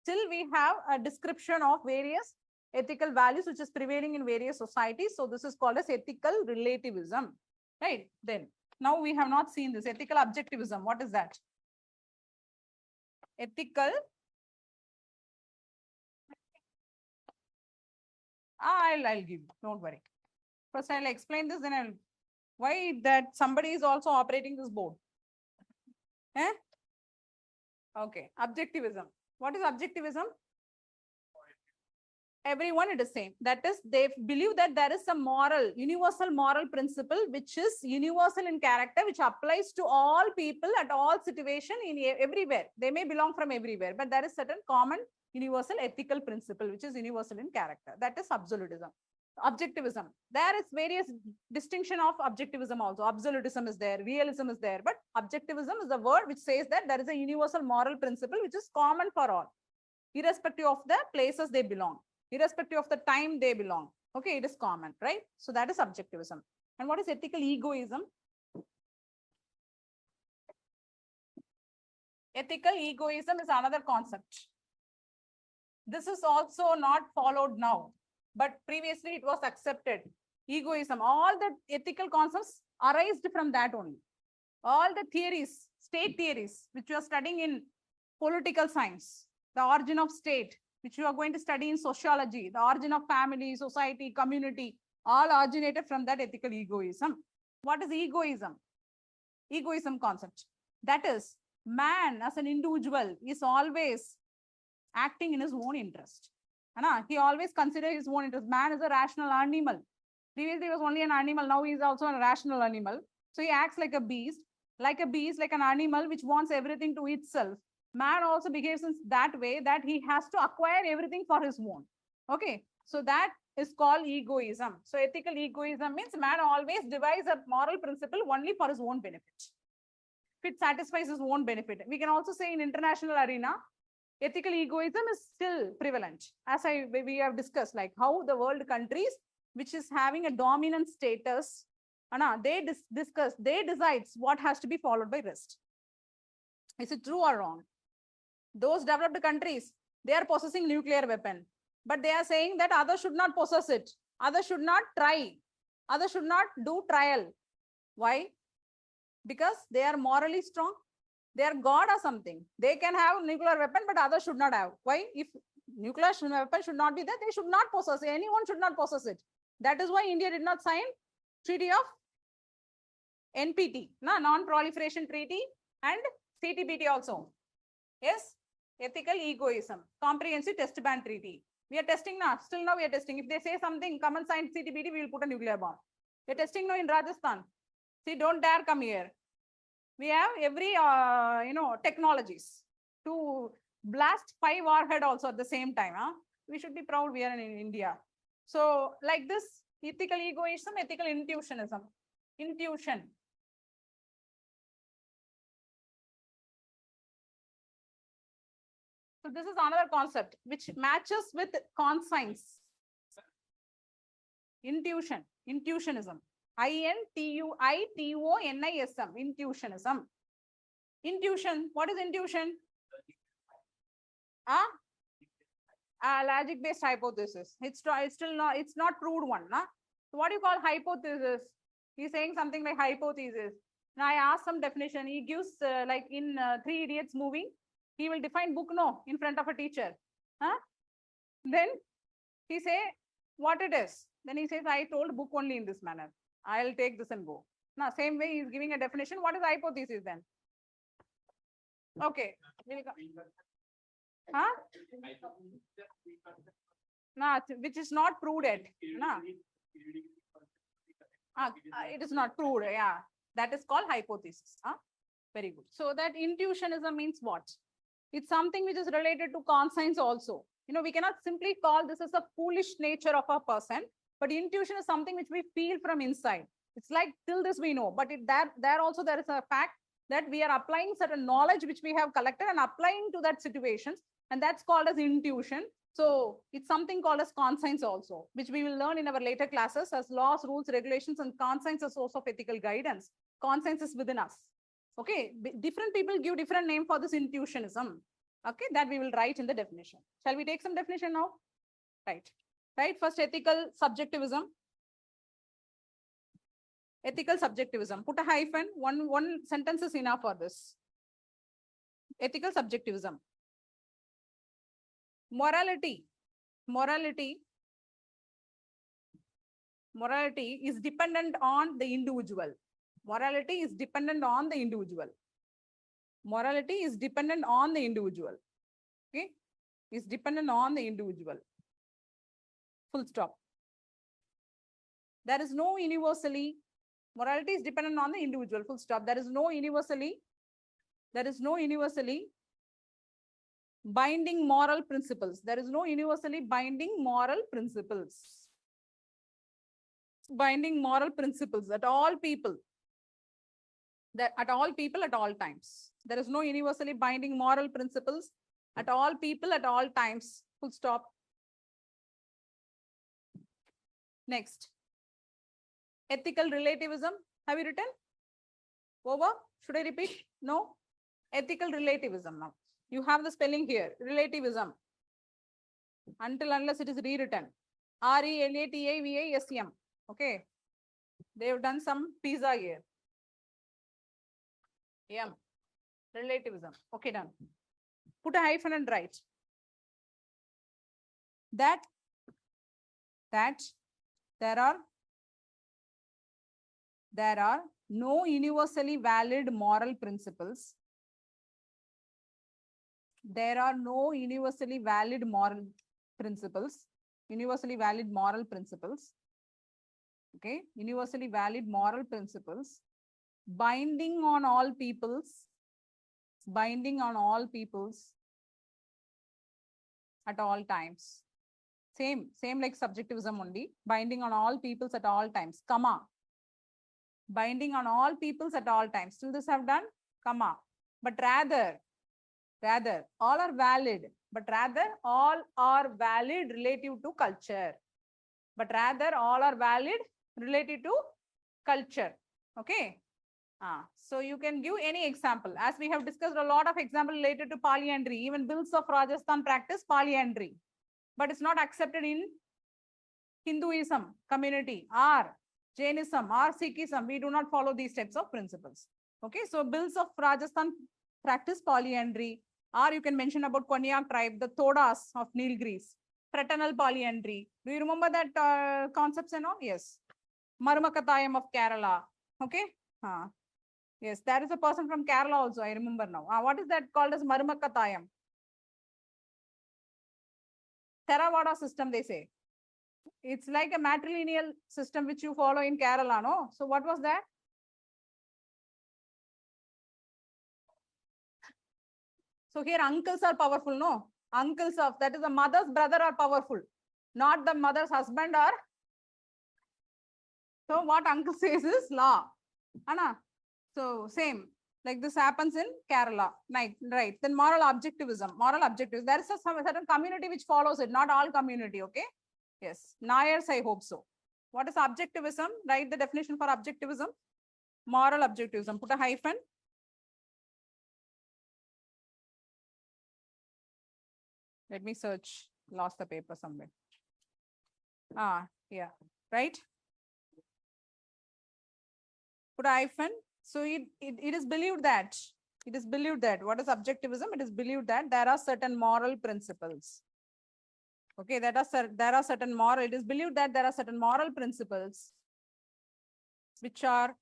still we have a description of various ethical values which is prevailing in various societies. So this is called as ethical relativism, right? Then now we have not seen this ethical objectivism. What is that? Ethical. I'll give you, don't worry. First I'll explain this, then I'll why that somebody is also operating this board. Eh? Okay, objectivism. What is objectivism? Everyone it is same. That is, they believe that there is a moral, universal moral principle which is universal in character, which applies to all people at all situation in everywhere. They may belong from everywhere, but there is certain common universal ethical principle which is universal in character. That is absolutism. Objectivism. There is various distinction of objectivism also. Absolutism is there, realism is there, but objectivism is the word which says that there is a universal moral principle which is common for all, irrespective of the places they belong, irrespective of the time they belong. Okay, it is common, right? So that is subjectivism. And what is ethical egoism? Ethical egoism is another concept. This is also not followed now, but previously it was accepted. Egoism, all the ethical concepts arised from that only. All the theories, state theories, which you are studying in political science, the origin of state, which you are going to study in sociology, the origin of family, society, community, all originated from that ethical egoism. What is egoism? Egoism concept. That is, man as an individual is always acting in his own interest. He always considers his own interest. Man is a rational animal. Previously, he was only an animal. Now he is also a rational animal. So he acts like a beast, like an animal which wants everything to itself. Man also behaves in that way that he has to acquire everything for his own. Okay, so that is called egoism. So ethical egoism means man always devises a moral principle only for his own benefit. If it satisfies his own benefit. We can also say in international arena, ethical egoism is still prevalent. As we have discussed, like how the world countries, which is having a dominant status, they decide what has to be followed by rest. Is it true or wrong? Those developed countries, they are possessing nuclear weapon, but they are saying that others should not possess it. Others should not try. Others should not do trial. Why? Because they are morally strong. They are God or something. They can have nuclear weapon, but others should not have. Why? If nuclear weapon should not be there, they should not possess it. Anyone should not possess it. That is why India did not sign Treaty of NPT, Non-Proliferation Treaty, and CTBT also. Yes, ethical egoism, Comprehensive Test Ban Treaty. We are testing now. Still now we are testing. If they say something, come and sign CTBT, we will put a nuclear bomb. We are testing now in Rajasthan. See, don't dare come here. We have every, technologies to blast 5 warhead also at the same time. We should be proud we are in India. So like this, ethical egoism, ethical intuitionism. Intuition. So this is another concept which matches with conscience. Intuition, intuitionism. INTUITONISM, intuitionism. Intuition, what is intuition? Logic-based hypothesis. It's not proved one. So what do you call hypothesis? He's saying something like hypothesis. Now I asked some definition. He gives like in 3 Idiots movie, he will define book in front of a teacher. Then he say what it is. Then he says, I told book only in this manner. I'll take this and go. Now, same way he's giving a definition. What is hypothesis then? Okay. Which is not proved yet. It is not proved. Yeah. That is called hypothesis. Very good. So that intuitionism means what? It's something which is related to conscience also. We cannot simply call this as a foolish nature of a person, but intuition is something which we feel from inside. It's like till this we know, but there also there is a fact that we are applying certain knowledge which we have collected and applying to that situations, and that's called as intuition. So it's something called as conscience also, which we will learn in our later classes as laws, rules, regulations, and conscience is source of ethical guidance. Conscience is within us. Okay, different people give different name for this intuitionism. Okay, that we will write in the definition. Shall we take some definition now? Right. Right. First, ethical subjectivism. Ethical subjectivism. Put a hyphen. One sentence is enough for this. Ethical subjectivism. Morality. Morality is dependent on the individual. Morality is dependent on the individual. Morality is dependent on the individual. Okay, is dependent on the individual. Full stop. There is no universally. Morality is dependent on the individual. Full stop. There is no universally binding moral principles. There is no universally binding moral principles. Binding moral principles at all people. That at all people at all times. There is no universally binding moral principles at all people at all times. Full stop. Next. Ethical relativism. Have you written? Over? Should I repeat? No. Ethical relativism now. You have the spelling here. Relativism. Unless it is rewritten. Relativism. Okay. They have done some pizza here. Yeah. Relativism. Okay, done. Put a hyphen and write. That there are no universally valid moral principles. There are no universally valid moral principles. Universally valid moral principles. Okay, universally valid moral principles binding on all peoples. Binding on all peoples at all times. Same like subjectivism only. Binding on all peoples at all times. Comma. Binding on all peoples at all times. Still this have done, comma. But rather, all are valid. But rather, all are valid relative to culture. But rather, all are valid related to culture. Okay. So you can give any example. As we have discussed a lot of examples related to polyandry. Even bills of Rajasthan practice polyandry. But it's not accepted in Hinduism community or Jainism or Sikhism. We do not follow these types of principles. Okay, so bills of Rajasthan practice polyandry, or you can mention about Konyak tribe, the Todas of Nilgiris, fraternal polyandry. Do you remember that concepts and all? Yes. Marmakatayam of Kerala. Okay. Yes, there is a person from Kerala also. I remember now. What is that called as Marmakatayam? Theravada system, they say. It's like a matrilineal system which you follow in Kerala, no? So what was that? So here uncles are powerful, no? Uncles of, that is the mother's brother are powerful, not the mother's husband or. So what uncle says is law. Anna. So same, like this happens in Kerala, right? Then moral objectivism. There is a certain community which follows it, not all community, okay? Yes, Nayars, I hope so. What is objectivism? Write the definition for objectivism. Moral objectivism. Put a hyphen. Let me search. Lost the paper somewhere. Yeah, right? Put a hyphen. So it is believed that. What is objectivism? It is believed that there are certain moral principles. Okay, there are certain moral. It is believed that there are certain moral principles, which are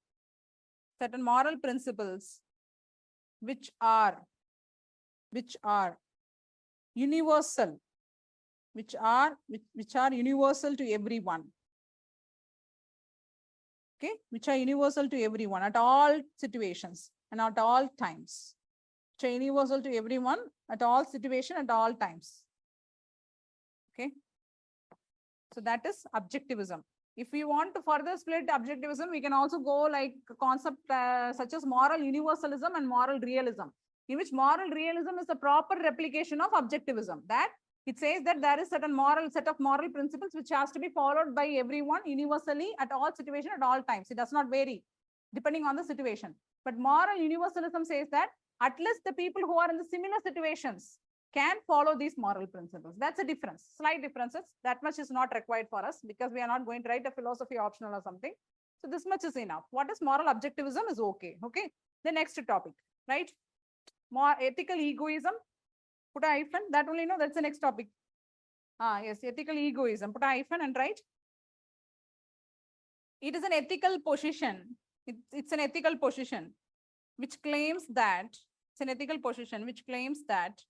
universal, which are universal to everyone. Okay, which are universal to everyone at all situations and at all times. Which are universal to everyone at all situations at all times. Okay, so that is objectivism. If we want to further split objectivism, we can also go like a concept such as moral universalism and moral realism, in which moral realism is a proper replication of objectivism. That it says that there is set of moral principles which has to be followed by everyone universally at all situations at all times. It does not vary depending on the situation. But moral universalism says that at least the people who are in the similar situations can follow these moral principles. That's a difference, slight differences. That much is not required for us because we are not going to write a philosophy optional or something. So this much is enough. What is moral objectivism is okay. Okay. The next topic, right? More ethical egoism. Put a hyphen. That only know that's the next topic. Yes, ethical egoism. Put a hyphen and write. It is an ethical position. It's an ethical position which claims that it's an ethical position which claims that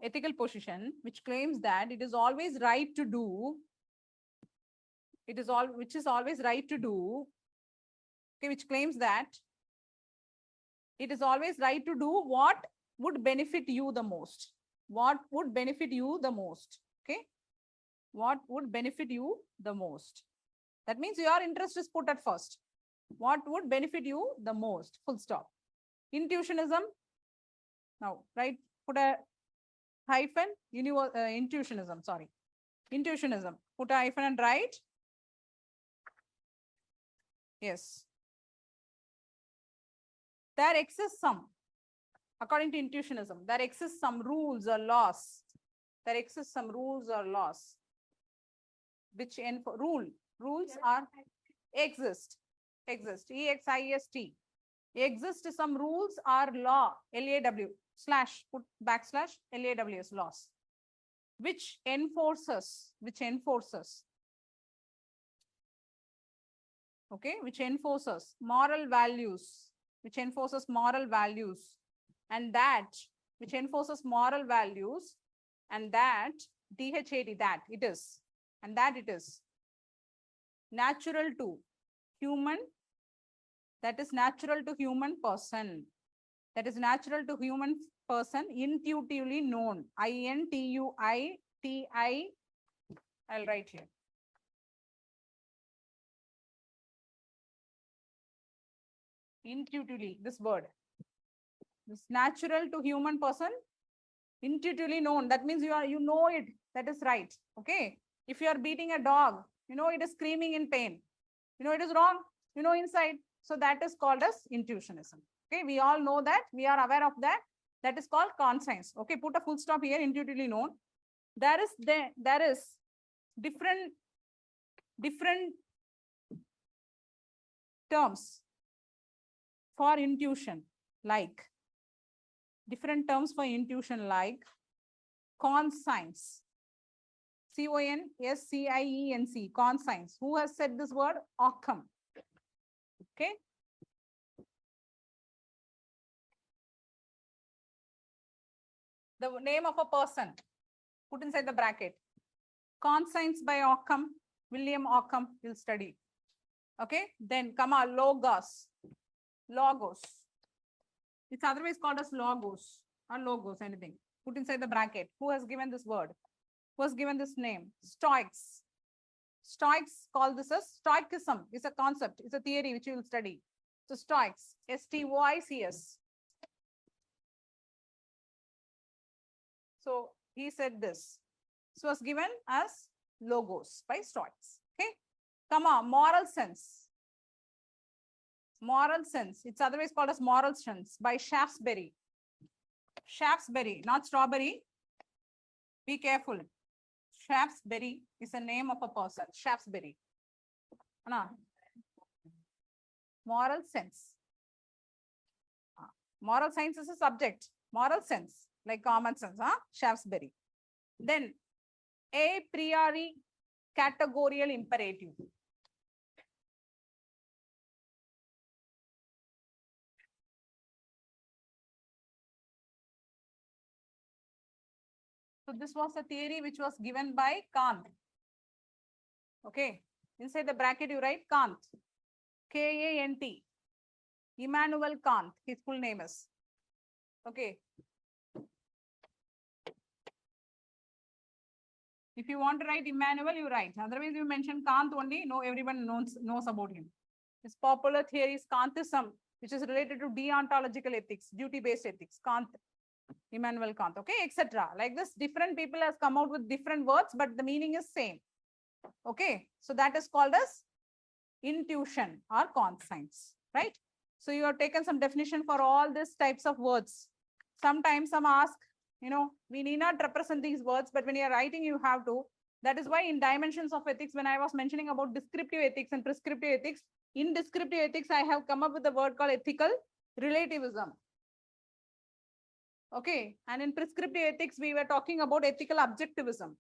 ethical position which claims that it is always right to do. It is all which is always right to do. Okay, which claims that it is always right to do what would benefit you the most. What would benefit you the most? Okay. What would benefit you the most? That means your interest is put at first. What would benefit you the most? Full stop. Intuitionism. Now, right? Put a hyphen. Intuitionism. Sorry. Intuitionism. Put a hyphen and write. Yes. There exists some, according to intuitionism, there exists some rules or laws. There exists some rules or laws which rules are exist. EXIST. Exist some rules are law, LAW, / put backslash LAWS, laws, which enforces, okay, which enforces moral values, and that which enforces moral values, and that DHAT, that it is, and that it is natural to human, that is natural to human person, that is natural to human person, intuitively known, INTUITI, I'll write here. Intuitively, this word, this natural to human person, intuitively known. That means you know it, that is right. Okay. If you are beating a dog, you know it is screaming in pain. You know it is wrong. You know inside. So that is called as intuitionism. Okay. We all know that. We are aware of that. That is called conscience. Okay. Put a full stop here. Intuitively known. There is different terms for intuition, like different terms for intuition, like conscience, CONSCIENC, conscience. Who has said this word? Occam. Okay. The name of a person, put inside the bracket. Conscience by Occam, William Occam, will study. Okay. Then comma, logos. It's otherwise called as logos or logos, anything. Put inside the bracket. Who has given this word? Who has given this name? Stoics. Stoics call this as Stoicism. It's a concept. It's a theory which you will study. So Stoics, STOICS. So he said this. This was given as logos by Stoics. Okay. Come on, moral sense. Moral sense. It's otherwise called as moral sense by Shaftesbury. Shaftesbury, not strawberry. Be careful. Shaftesbury is the name of a person. Shaftesbury. Moral sense. Moral science is a subject. Moral sense, like common sense. Shaftesbury. Then, a priori categorical imperative. So this was a theory which was given by Kant. Okay. Inside the bracket, you write Kant. K-A-N-T. Immanuel Kant. His full name is. Okay. If you want to write Immanuel, you write. Otherwise, you mention Kant only. No, everyone knows about him. His popular theory is Kantism, which is related to deontological ethics, duty-based ethics. Kant. Immanuel Kant, okay, etc. Like this, different people has come out with different words, but the meaning is same. Okay, so that is called as intuition or conscience, right? So you have taken some definition for all these types of words. Sometimes some ask, we need not represent these words, but when you are writing, you have to. That is why in dimensions of ethics, when I was mentioning about descriptive ethics and prescriptive ethics, in descriptive ethics, I have come up with a word called ethical relativism. Okay. And in prescriptive ethics, we were talking about ethical objectivism,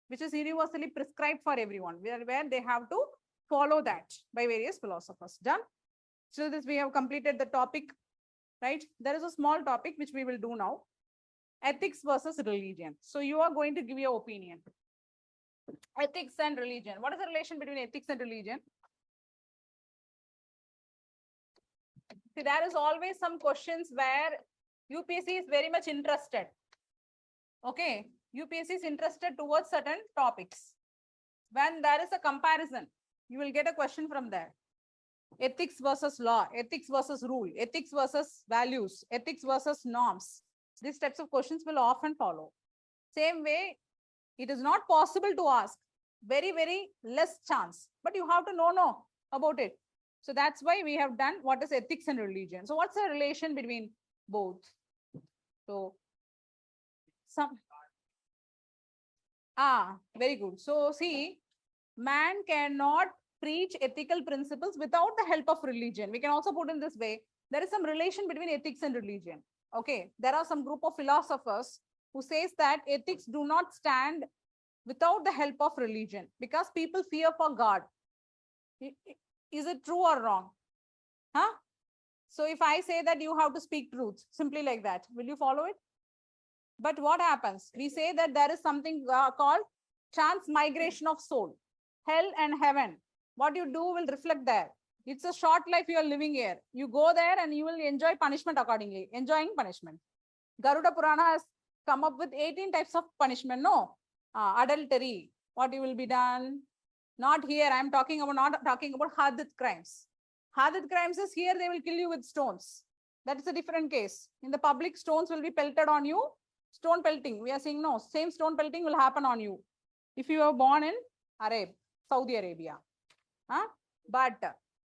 which is universally prescribed for everyone, where they have to follow that by various philosophers. Done? So this we have completed the topic, right? There is a small topic which we will do now. Ethics versus religion. So you are going to give your opinion. Ethics and religion. What is the relation between ethics and religion? See, there is always some questions where UPSC is very much interested. Okay. UPSC is interested towards certain topics. When there is a comparison, you will get a question from there. Ethics versus law, ethics versus rule, ethics versus values, ethics versus norms. These types of questions will often follow. Same way, it is not possible to ask. Very, very less chance. But you have to know about it. So that's why we have done what is ethics and religion. So what's the relation between both? So very good. So see, man cannot preach ethical principles without the help of religion. We can also put in this way, there is some relation between ethics and religion. Okay, there are some group of philosophers who says that ethics do not stand without the help of religion because people fear for God. Is it true or wrong? Huh? So if I say that you have to speak truth, simply like that, will you follow it? But what happens? We say that there is something called transmigration of soul, hell and heaven. What you do will reflect there. It's a short life you are living here. You go there and you will enjoy punishment accordingly, enjoying punishment. Garuda Purana has come up with 18 types of punishment. No, adultery, what you will be done. Not here, I'm talking about, not talking about hadith crimes. Hadith crimes is here, they will kill you with stones. That is a different case. In the public, stones will be pelted on you. Stone pelting, we are saying no, same stone pelting will happen on you. If you are born in Saudi Arabia. But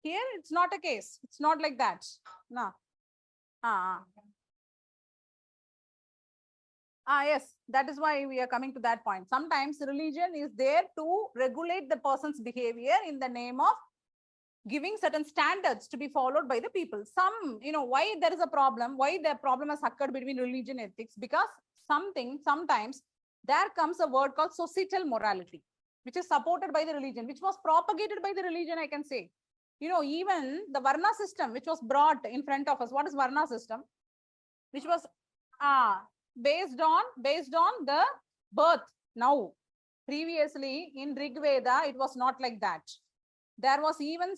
here it's not a case. It's not like that. No. Yes, that is why we are coming to that point. Sometimes religion is there to regulate the person's behavior in the name of giving certain standards to be followed by the people. Some, why there is a problem, why the problem has occurred between religion and ethics, because sometimes there comes a word called societal morality, which is supported by the religion, which was propagated by the religion, I can say. Even the Varna system, which was brought in front of us. What is Varna system? Which was based on the birth. Now, previously in Rig Veda, it was not like that. There was even,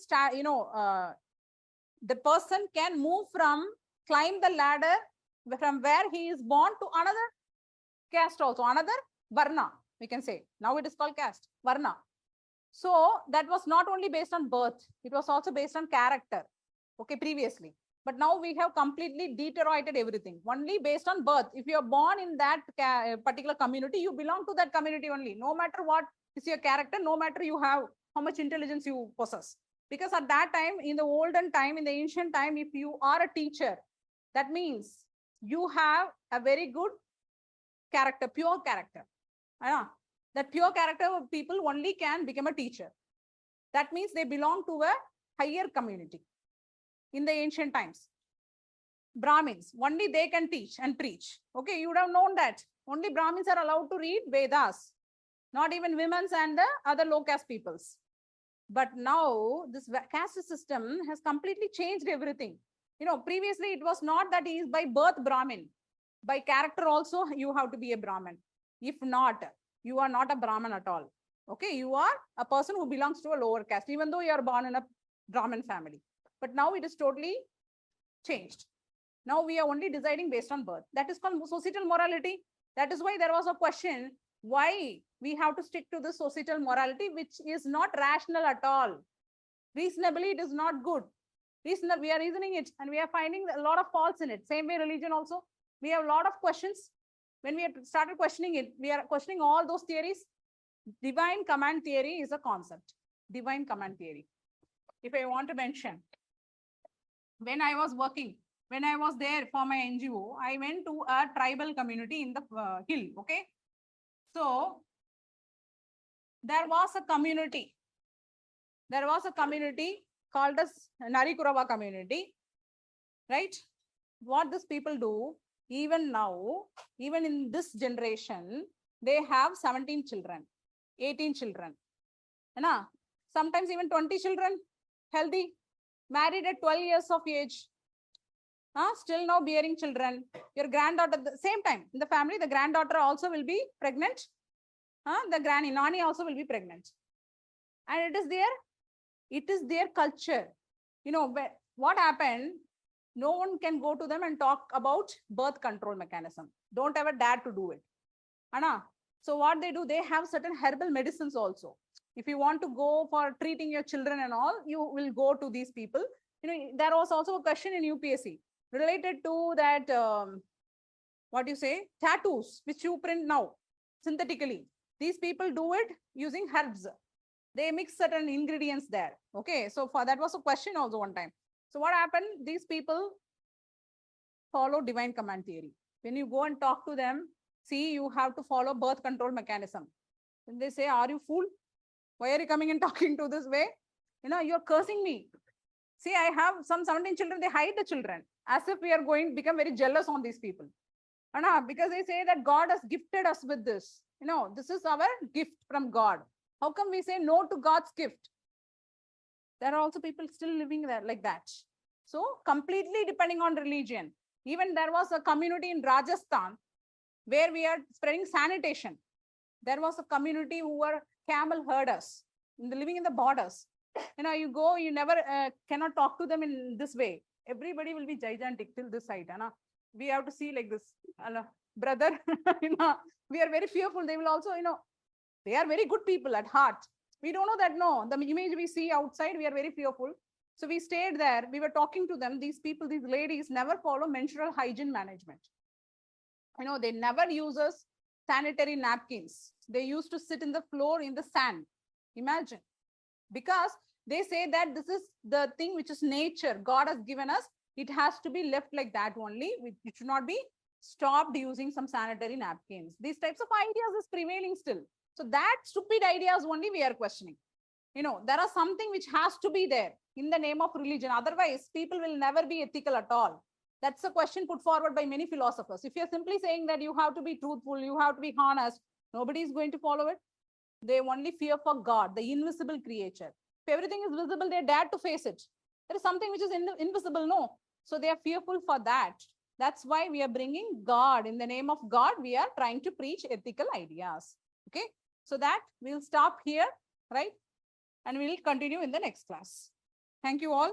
the person can climb the ladder from where he is born to another caste also, another Varna, we can say. Now it is called caste, Varna. So that was not only based on birth, it was also based on character, okay, previously. But now we have completely deteriorated everything, only based on birth. If you are born in that particular community, you belong to that community only, no matter what is your character, no matter you have how much intelligence you possess. Because at that time, in the olden time, in the ancient time, if you are a teacher, that means you have a very good character, pure character. That pure character of people only can become a teacher. That means they belong to a higher community. In the ancient times, Brahmins, only they can teach and preach. Okay, you would have known that. Only Brahmins are allowed to read Vedas, not even women's and the other low caste peoples. But now this caste system has completely changed everything. Previously it was not that he is by birth Brahmin. By character also you have to be a Brahmin. If not, you are not a Brahmin at all. Okay, you are a person who belongs to a lower caste, even though you are born in a Brahmin family. But now it is totally changed. Now we are only deciding based on birth. That is called societal morality. That is why there was a question, why we have to stick to the societal morality, which is not rational at all. Reasonably, it is not good. We are reasoning it and we are finding a lot of faults in it. Same way religion also. We have a lot of questions. When we have started questioning it, we are questioning all those theories. Divine command theory is a concept. Divine command theory. if I want to mention, when I was working, when I was there for my NGO, I went to a tribal community in the hill. Okay. So there was a community. There was a community called as Narikurava community, right? What these people do, even now, even in this generation, they have 17 children, 18 children. Sometimes even 20 children, healthy, married at 12 years of age. Still now bearing children. Your granddaughter, at the same time, in the family, the granddaughter also will be pregnant. The granny, nani also will be pregnant. And it is their culture. You know, what happened, no one can go to them and talk about birth control mechanism. Don't ever dare to do it. Anna. So what they do, they have certain herbal medicines also. If you want to go for treating your children and all, you will go to these people. You know, there was also a question in UPSC related to that, what you say, tattoos, which you print now synthetically. These people do it using herbs. They mix certain ingredients there. Okay, so for that was a question also one time. So what happened? These people follow divine command theory. When you go and talk to them, see, you have to follow birth control mechanism. When they say, are you fool? Why are you coming and talking to this way? You know, you're cursing me. See, I have some 17 children, they hide the children as if we are going to become very jealous on these people. Because they say that God has gifted us with this. You know, this is our gift from God. How come we say no to God's gift? There are also people still living there like that. So completely depending on religion. Even there was a community in Rajasthan where we are spreading sanitation. There was a community who were camel herders, living in the borders. You know, you go, you never cannot talk to them in this way. Everybody will be gigantic till this side. We have to see like this, brother. You know, we are very fearful. They will also, you know, they are very good people at heart. We don't know that, no, the image we see outside, we are very fearful. So we stayed there. We were talking to them. These people, these ladies never follow menstrual hygiene management. You know, they never uses sanitary napkins. They used to sit in the floor in the sand. Imagine. Because they say that this is the thing which is nature. God has given us. It has to be left like that only. It should not be stopped using some sanitary napkins. These types of ideas is prevailing still. So that stupid ideas only we are questioning. You know, there are something which has to be there in the name of religion. Otherwise, people will never be ethical at all. That's a question put forward by many philosophers. If you're simply saying that you have to be truthful, you have to be honest, nobody is going to follow it. They only fear for God, the invisible creature. If everything is visible, they dare to face it. There is something which is invisible, no. So they are fearful for that. That's why we are bringing God. In the name of God, we are trying to preach ethical ideas. Okay. So that we'll stop here, right? And we'll continue in the next class. Thank you all.